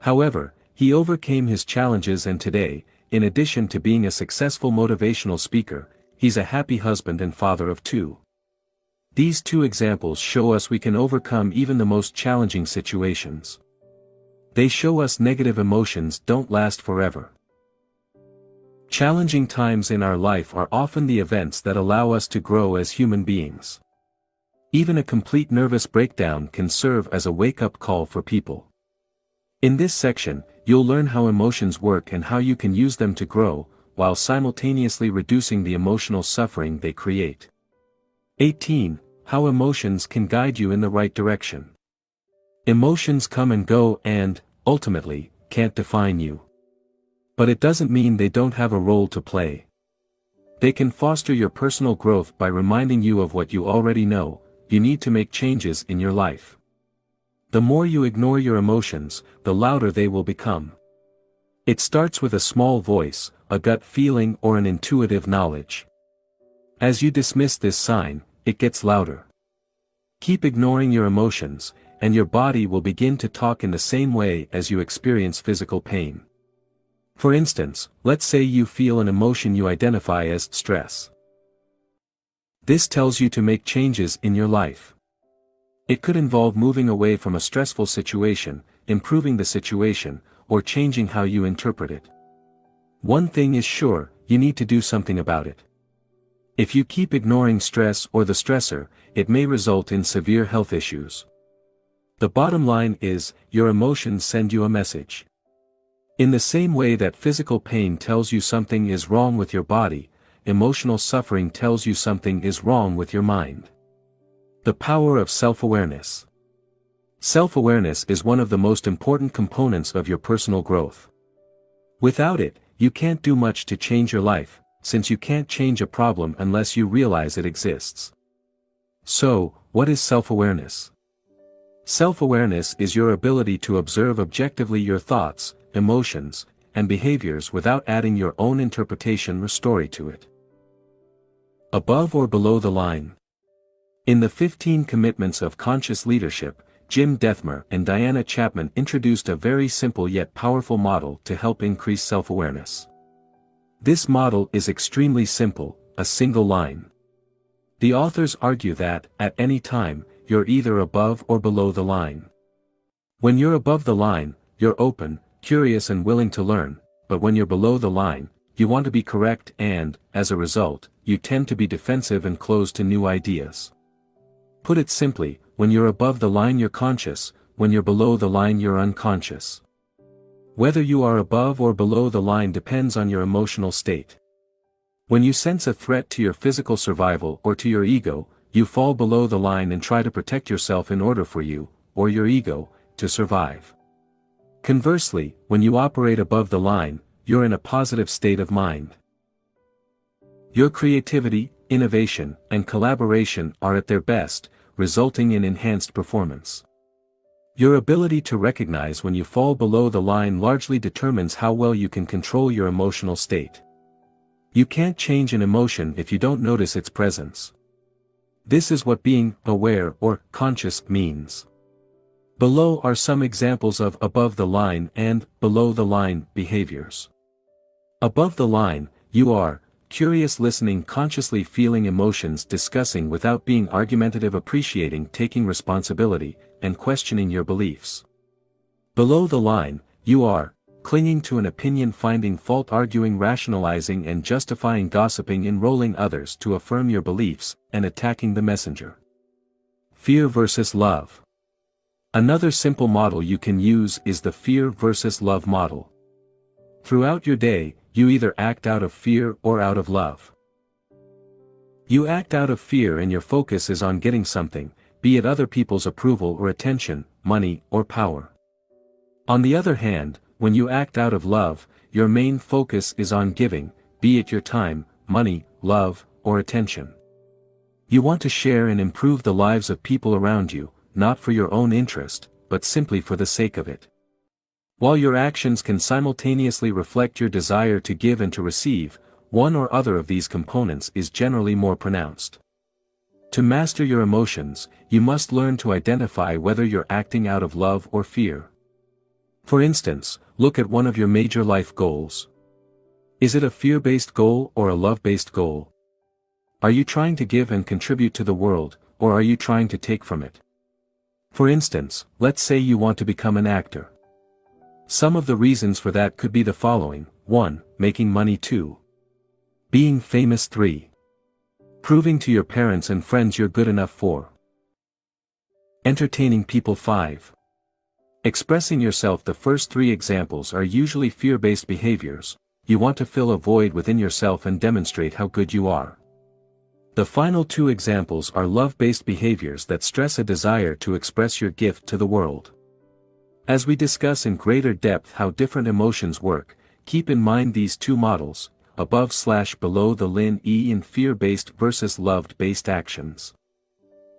However, he overcame his challenges, and today, in addition to being a successful motivational speaker, he's a happy husband and father of 2. These 2 examples show us we can overcome even the most challenging situations. They show us negative emotions don't last forever. Challenging times in our life are often the events that allow us to grow as human beings. Even a complete nervous breakdown can serve as a wake-up call for people. In this section, you'll learn how emotions work and how you can use them to grow, while simultaneously reducing the emotional suffering they create. 18. How emotions can guide you in the right direction. Emotions come and go and, ultimately, can't define you. But it doesn't mean they don't have a role to play. They can foster your personal growth by reminding you of what you already know: you need to make changes in your life. The more you ignore your emotions, the louder they will become. It starts with a small voice, a gut feeling, or an intuitive knowledge. As you dismiss this sign, it gets louder. Keep ignoring your emotions, and your body will begin to talk in the same way as you experience physical pain. For instance, let's say you feel an emotion you identify as stress. This tells you to make changes in your life. It could involve moving away from a stressful situation, improving the situation, or changing how you interpret it. One thing is sure, you need to do something about it. If you keep ignoring stress or the stressor, it may result in severe health issues. The bottom line is, your emotions send you a message. In the same way that physical pain tells you something is wrong with your body, emotional suffering tells you something is wrong with your mind. The power of self-awareness. Self-awareness is one of the most important components of your personal growth. Without it, you can't do much to change your life, since you can't change a problem unless you realize it exists. So, what is self-awareness? Self-awareness is your ability to observe objectively your thoughts, emotions, and behaviors without adding your own interpretation or story to it. Above or below the line. In the 15 Commitments of Conscious Leadership, Jim Dethmer and Diana Chapman introduced a very simple yet powerful model to help increase self-awareness. This model is extremely simple, a single line. The authors argue that, at any time, you're either above or below the line. When you're above the line, you're open, curious and willing to learn, but when you're below the line, you want to be correct and, as a result, you tend to be defensive and closed to new ideas. Put it simply, when you're above the line you're conscious, when you're below the line you're unconscious. Whether you are above or below the line depends on your emotional state. When you sense a threat to your physical survival or to your ego, you fall below the line and try to protect yourself in order for you, or your ego, to survive. Conversely, when you operate above the line, you're in a positive state of mind. Your creativity, innovation, and collaboration are at their best, resulting in enhanced performance. Your ability to recognize when you fall below the line largely determines how well you can control your emotional state. You can't change an emotion if you don't notice its presence. This is what being aware or conscious means. Below are some examples of above the line and below the line behaviors. Above the line, you are curious, listening, consciously feeling emotions, discussing without being argumentative, appreciating, taking responsibility, and questioning your beliefs. Below the line, you are clinging to an opinion, finding fault, arguing, rationalizing and justifying, gossiping, enrolling others to affirm your beliefs, and attacking the messenger. Fear versus love. Another simple model you can use is the fear versus love model. Throughout your day, you either act out of fear or out of love. You act out of fear and your focus is on getting something, be it other people's approval or attention, money or power. On the other hand, when you act out of love, your main focus is on giving, be it your time, money, love, or attention. You want to share and improve the lives of people around you, not for your own interest, but simply for the sake of it. While your actions can simultaneously reflect your desire to give and to receive, one or other of these components is generally more pronounced. To master your emotions, you must learn to identify whether you're acting out of love or fear. For instance, look at one of your major life goals. Is it a fear-based goal or a love-based goal? Are you trying to give and contribute to the world, or are you trying to take from it? For instance, let's say you want to become an actor. Some of the reasons for that could be the following: 1. Making money. 2. Being famous. 3. Proving to your parents and friends you're good enough. 4. Entertaining people. 5. Expressing yourself. The first 3 examples are usually fear-based behaviors. You want to fill a void within yourself and demonstrate how good you are. The final 2 examples are love-based behaviors that stress a desire to express your gift to the world. As we discuss in greater depth how different emotions work, keep in mind these 2 models, above/below the line in fear-based versus love-based actions.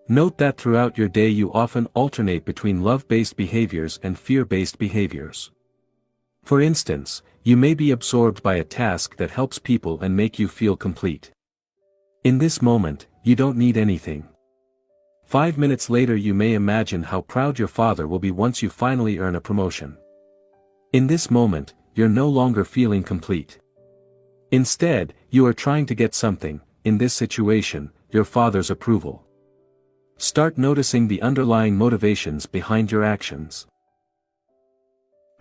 Note that throughout your day you often alternate between love-based behaviors and fear-based behaviors. For instance, you may be absorbed by a task that helps people and make you feel complete. In this moment, you don't need anything. 5 minutes later you may imagine how proud your father will be once you finally earn a promotion. In this moment, you're no longer feeling complete. Instead, you are trying to get something, in this situation, your father's approval. Start noticing the underlying motivations behind your actions.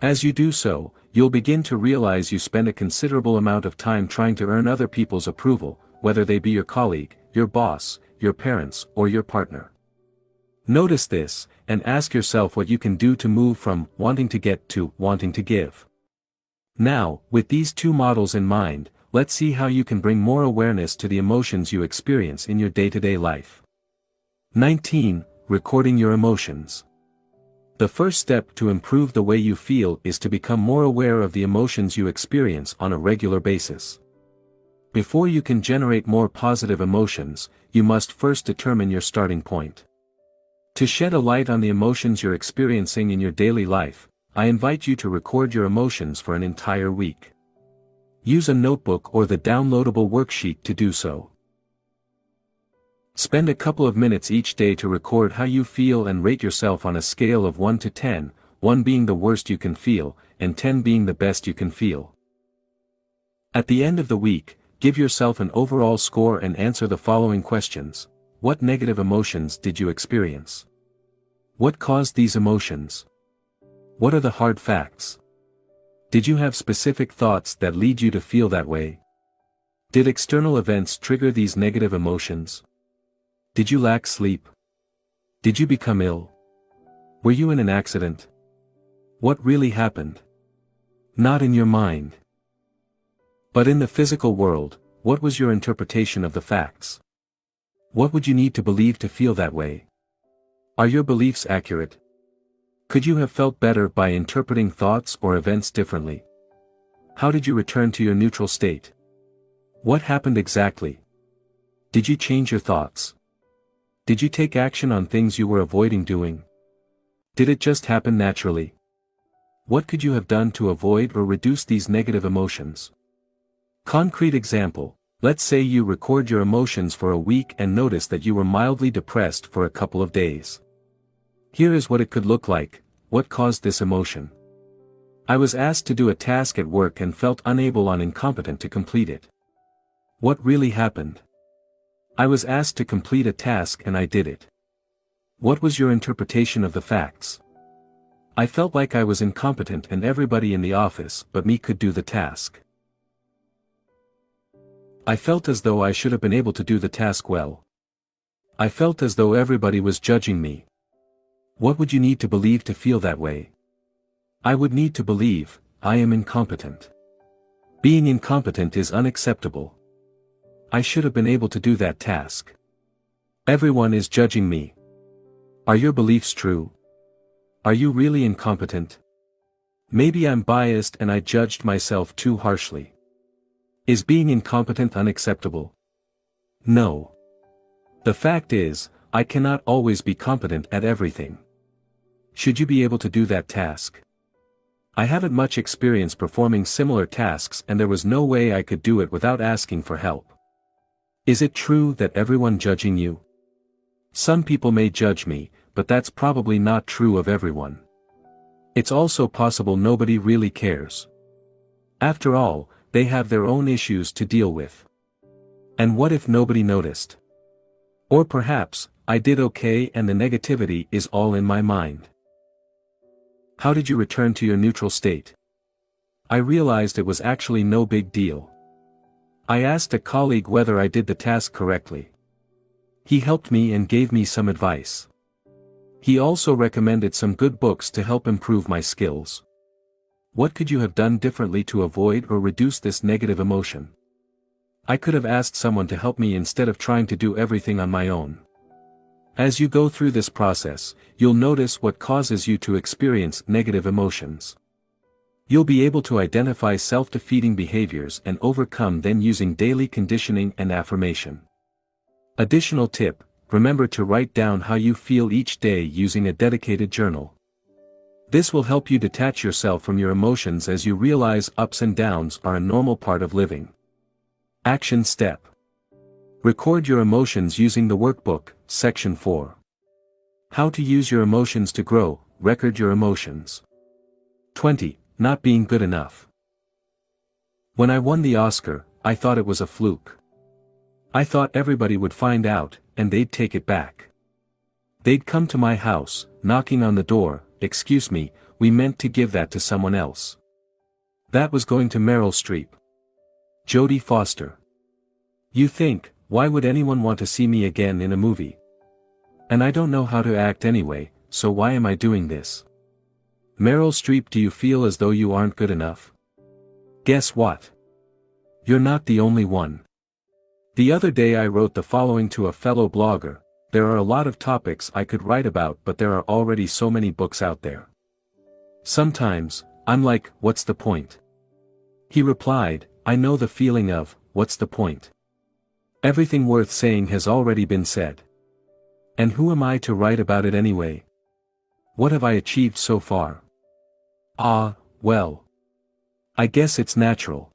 As you do so, you'll begin to realize you spend a considerable amount of time trying to earn other people's approval, whether they be your colleague, your boss, your parents, or your partner. Notice this, and ask yourself what you can do to move from wanting to get to wanting to give. Now, with these 2 models in mind, let's see how you can bring more awareness to the emotions you experience in your day-to-day life. 19. Recording your emotions. The first step to improve the way you feel is to become more aware of the emotions you experience on a regular basis. Before you can generate more positive emotions, you must first determine your starting point. To shed a light on the emotions you're experiencing in your daily life, I invite you to record your emotions for an entire week. Use a notebook or the downloadable worksheet to do so. Spend a couple of minutes each day to record how you feel and rate yourself on a scale of 1 to 10, 1 being the worst you can feel, and 10 being the best you can feel. At the end of the week, give yourself an overall score and answer the following questions. What negative emotions did you experience? What caused these emotions? What are the hard facts? Did you have specific thoughts that lead you to feel that way? Did external events trigger these negative emotions? Did you lack sleep? Did you become ill? Were you in an accident? What really happened? Not in your mind, but in the physical world. What was your interpretation of the facts? What would you need to believe to feel that way? Are your beliefs accurate? Could you have felt better by interpreting thoughts or events differently? How did you return to your neutral state? What happened exactly? Did you change your thoughts? Did you take action on things you were avoiding doing? Did it just happen naturally? What could you have done to avoid or reduce these negative emotions? Concrete example. Let's say you record your emotions for a week and notice that you were mildly depressed for a couple of days. Here is what it could look like. What caused this emotion? I was asked to do a task at work and felt unable or incompetent to complete it. What really happened? I was asked to complete a task and I did it. What was your interpretation of the facts? I felt like I was incompetent and everybody in the office but me could do the task. I felt as though I should have been able to do the task well. I felt as though everybody was judging me. What would you need to believe to feel that way? I would need to believe, I am incompetent. Being incompetent is unacceptable. I should have been able to do that task. Everyone is judging me. Are your beliefs true? Are you really incompetent? Maybe I'm biased and I judged myself too harshly. Is being incompetent unacceptable? No. The fact is, I cannot always be competent at everything. Should you be able to do that task? I haven't much experience performing similar tasks and there was no way I could do it without asking for help. Is it true that everyone judging you? Some people may judge me, but that's probably not true of everyone. It's also possible nobody really cares. After all, they have their own issues to deal with. And what if nobody noticed? Or perhaps, I did okay and the negativity is all in my mind. How did you return to your neutral state? I realized it was actually no big deal. I asked a colleague whether I did the task correctly. He helped me and gave me some advice. He also recommended some good books to help improve my skills. What could you have done differently to avoid or reduce this negative emotion? I could have asked someone to help me instead of trying to do everything on my own. As you go through this process, you'll notice what causes you to experience negative emotions. You'll be able to identify self-defeating behaviors and overcome them using daily conditioning and affirmation. Additional tip: remember to write down how you feel each day using a dedicated journal. This will help you detach yourself from your emotions as you realize ups and downs are a normal part of living. Action step: record your emotions using the workbook, section 4. How to use your emotions to grow. Record your emotions. 20. Not being good enough. When I won the Oscar, I thought it was a fluke. I thought everybody would find out, and they'd take it back. They'd come to my house, knocking on the door. Excuse me, we meant to give that to someone else. That was going to Meryl Streep. Jodie Foster. You think, why would anyone want to see me again in a movie? And I don't know how to act anyway, so why am I doing this? Meryl Streep, do you feel as though you aren't good enough? Guess what? You're not the only one. The other day I wrote the following to a fellow blogger: there are a lot of topics I could write about, but there are already so many books out there. Sometimes, I'm like, what's the point? He replied, I know the feeling of, what's the point? Everything worth saying has already been said. And who am I to write about it anyway? What have I achieved so far? Ah, well. I guess it's natural.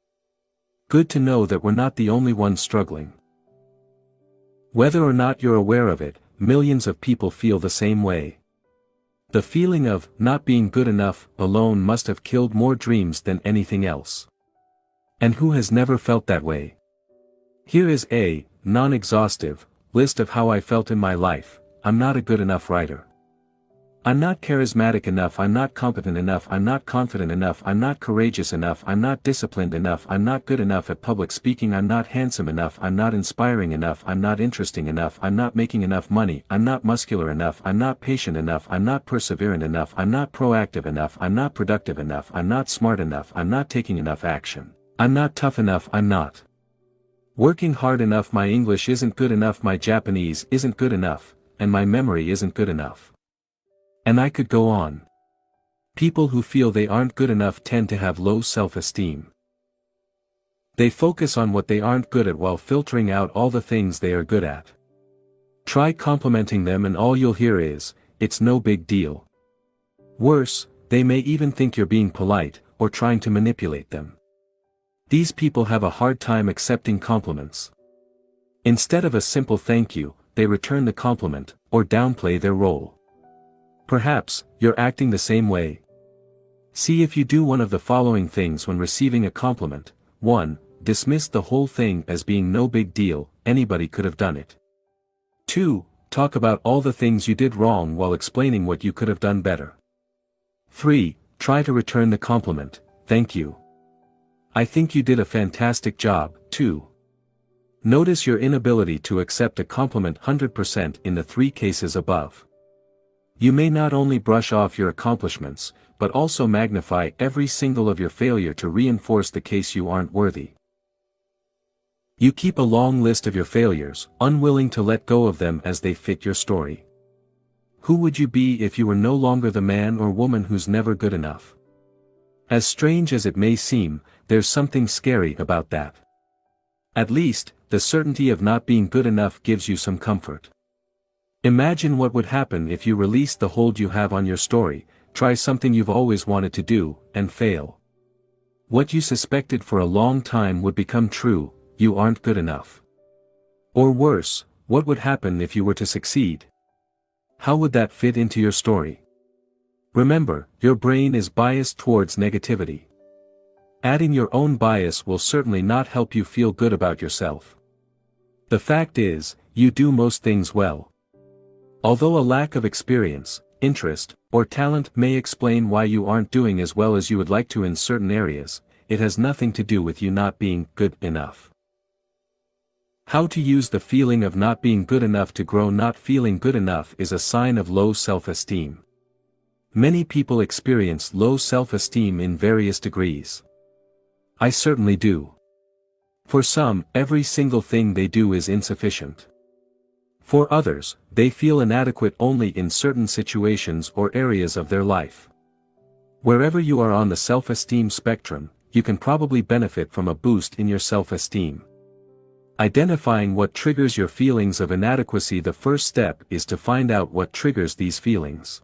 Good to know that we're not the only ones struggling. Whether or not you're aware of it, millions of people feel the same way. The feeling of not being good enough alone must have killed more dreams than anything else. And who has never felt that way? Here is a non-exhaustive list of how I felt in my life. I'm not a good enough writer. I'm not charismatic enough, I'm not competent enough, I'm not confident enough, I'm not courageous enough, I'm not disciplined enough, I'm not good enough at public speaking, I'm not handsome enough, I'm not inspiring enough, I'm not interesting enough, I'm not making enough money, I'm not muscular enough, I'm not patient enough, I'm not perseverant enough, I'm not proactive enough, I'm not productive enough, I'm not smart enough, I'm not taking enough action, I'm not tough enough, I'm not working hard enough, my English isn't good enough, my Japanese isn't good enough, and my memory isn't good enough. And I could go on. People who feel they aren't good enough tend to have low self-esteem. They focus on what they aren't good at while filtering out all the things they are good at. Try complimenting them and all you'll hear is, "It's no big deal." Worse, they may even think you're being polite, or trying to manipulate them. These people have a hard time accepting compliments. Instead of a simple thank you, they return the compliment, or downplay their role. Perhaps, you're acting the same way. See if you do one of the following things when receiving a compliment. 1. Dismiss the whole thing as being no big deal, anybody could have done it. 2. Talk about all the things you did wrong while explaining what you could have done better. 3. Try to return the compliment, "Thank you. I think you did a fantastic job, too." Notice your inability to accept a compliment 100% in the 3 cases above. You may not only brush off your accomplishments, but also magnify every single of your failure to reinforce the case you aren't worthy. You keep a long list of your failures, unwilling to let go of them as they fit your story. Who would you be if you were no longer the man or woman who's never good enough? As strange as it may seem, there's something scary about that. At least, the certainty of not being good enough gives you some comfort. Imagine what would happen if you released the hold you have on your story, try something you've always wanted to do, and fail. What you suspected for a long time would become true: you aren't good enough. Or worse, what would happen if you were to succeed? How would that fit into your story? Remember, your brain is biased towards negativity. Adding your own bias will certainly not help you feel good about yourself. The fact is, you do most things well. Although a lack of experience, interest, or talent may explain why you aren't doing as well as you would like to in certain areas, it has nothing to do with you not being good enough. How to use the feeling of not being good enough to grow. Not feeling good enough is a sign of low self-esteem. Many people experience low self-esteem in various degrees. I certainly do. For some, every single thing they do is insufficient. For others, they feel inadequate only in certain situations or areas of their life. Wherever you are on the self-esteem spectrum, you can probably benefit from a boost in your self-esteem. Identifying what triggers your feelings of inadequacy. The first step is to find out what triggers these feelings.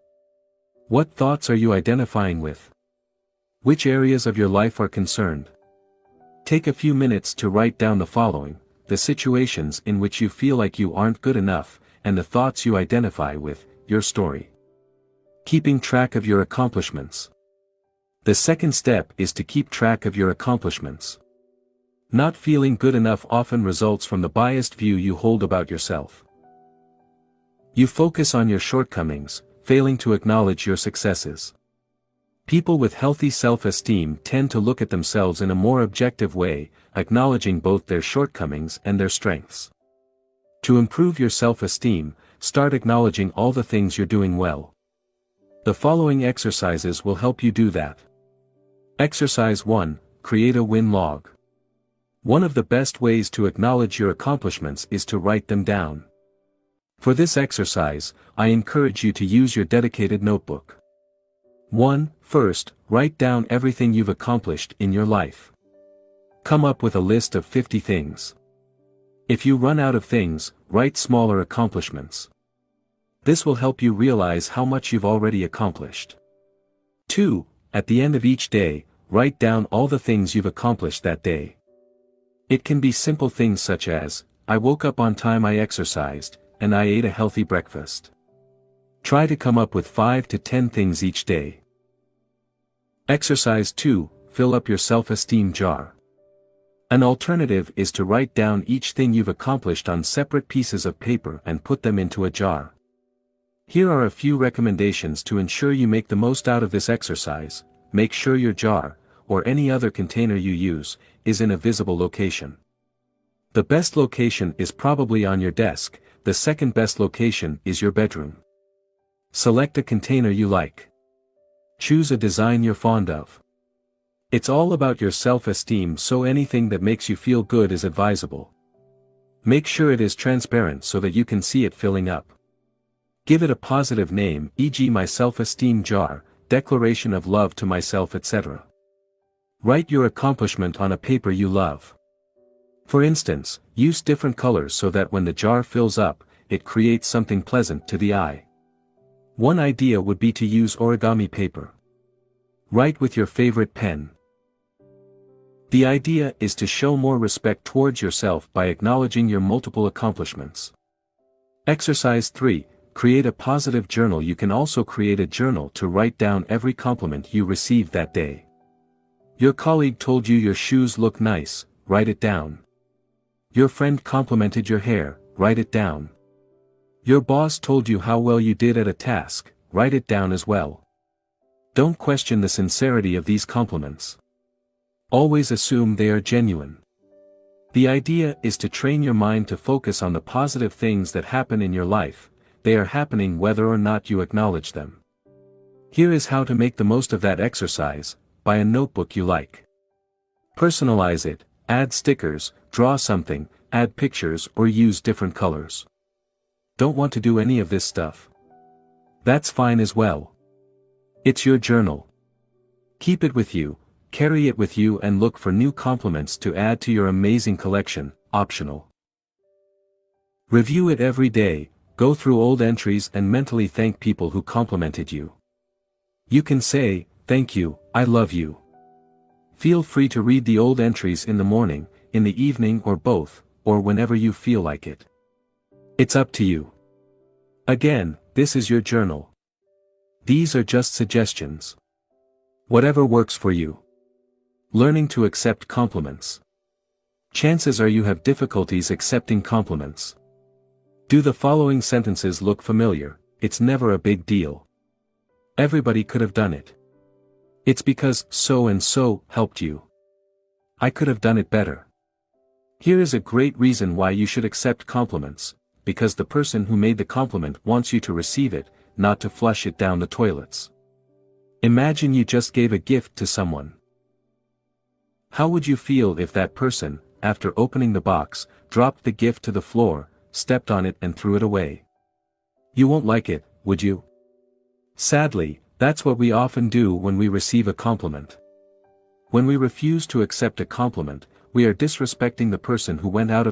What thoughts are you identifying with? Which areas of your life are concerned? Take a few minutes to write down the following: the situations in which you feel like you aren't good enough, and the thoughts you identify with, your story. Keeping track of your accomplishments. The second step is to keep track of your accomplishments. Not feeling good enough often results from the biased view you hold about yourself. You focus on your shortcomings, failing to acknowledge your successes. People with healthy self-esteem tend to look at themselves in a more objective way, acknowledging both their shortcomings and their strengths. To improve your self-esteem, start acknowledging all the things you're doing well. The following exercises will help you do that. Exercise 1: Create a win log. One of the best ways to acknowledge your accomplishments is to write them down. For this exercise, I encourage you to use your dedicated notebook. 1. First, write down everything you've accomplished in your life. Come up with a list of 50 things. If you run out of things, write smaller accomplishments. This will help you realize how much you've already accomplished. 2. At the end of each day, write down all the things you've accomplished that day. It can be simple things such as, I woke up on time, I exercised, and I ate a healthy breakfast. Try to come up with 5 to 10 things each day. Exercise 2, fill up your self-esteem jar. An alternative is to write down each thing you've accomplished on separate pieces of paper and put them into a jar. Here are a few recommendations to ensure you make the most out of this exercise. Make sure your jar, or any other container you use, is in a visible location. The best location is probably on your desk, the second best location is your bedroom. Select a container you like. Choose a design you're fond of. It's all about your self-esteem, so anything that makes you feel good is advisable. Make sure it is transparent so that you can see it filling up. Give it a positive name, e.g. my self-esteem jar, declaration of love to myself, etc. Write your accomplishment on a paper you love. For instance, use different colors so that when the jar fills up, it creates something pleasant to the eye. One idea would be to use origami paper. Write with your favorite pen. The idea is to show more respect towards yourself by acknowledging your multiple accomplishments. Exercise 3. Create a positive journal. You can also create a journal to write down every compliment you received that day. Your colleague told you your shoes look nice, write it down. Your friend complimented your hair, write it down. Your boss told you how well you did at a task, write it down as well. Don't question the sincerity of these compliments. Always assume they are genuine. The idea is to train your mind to focus on the positive things that happen in your life. They are happening whether or not you acknowledge them. Here is how to make the most of that exercise. Buy a notebook you like. Personalize it, add stickers, draw something, add pictures, or use different colors. Don't want to do any of this stuff? That's fine as well. It's your journal. Keep it with you, carry it with you, and look for new compliments to add to your amazing collection, optional. Review it every day. Go through old entries and mentally thank people who complimented you. You can say, thank you, I love you. Feel free to read the old entries in the morning, in the evening, or both, or whenever you feel like it. It's up to you. Again, this is your journal. These are just suggestions. Whatever works for you. Learning to accept compliments. Chances are you have difficulties accepting compliments. Do the following sentences look familiar? It's never a big deal. Everybody could have done it. It's because so and so helped you. I could have done it better. Here is a great reason why you should accept compliments, because the person who made the compliment wants you to receive it, not to flush it down the toilets. Imagine you just gave a gift to someone. How would you feel if that person, after opening the box, dropped the gift to the floor, stepped on it and threw it away? You won't like it, would you? Sadly, that's what we often do when we receive a compliment. When we refuse to accept a compliment, we are disrespecting the person who went out of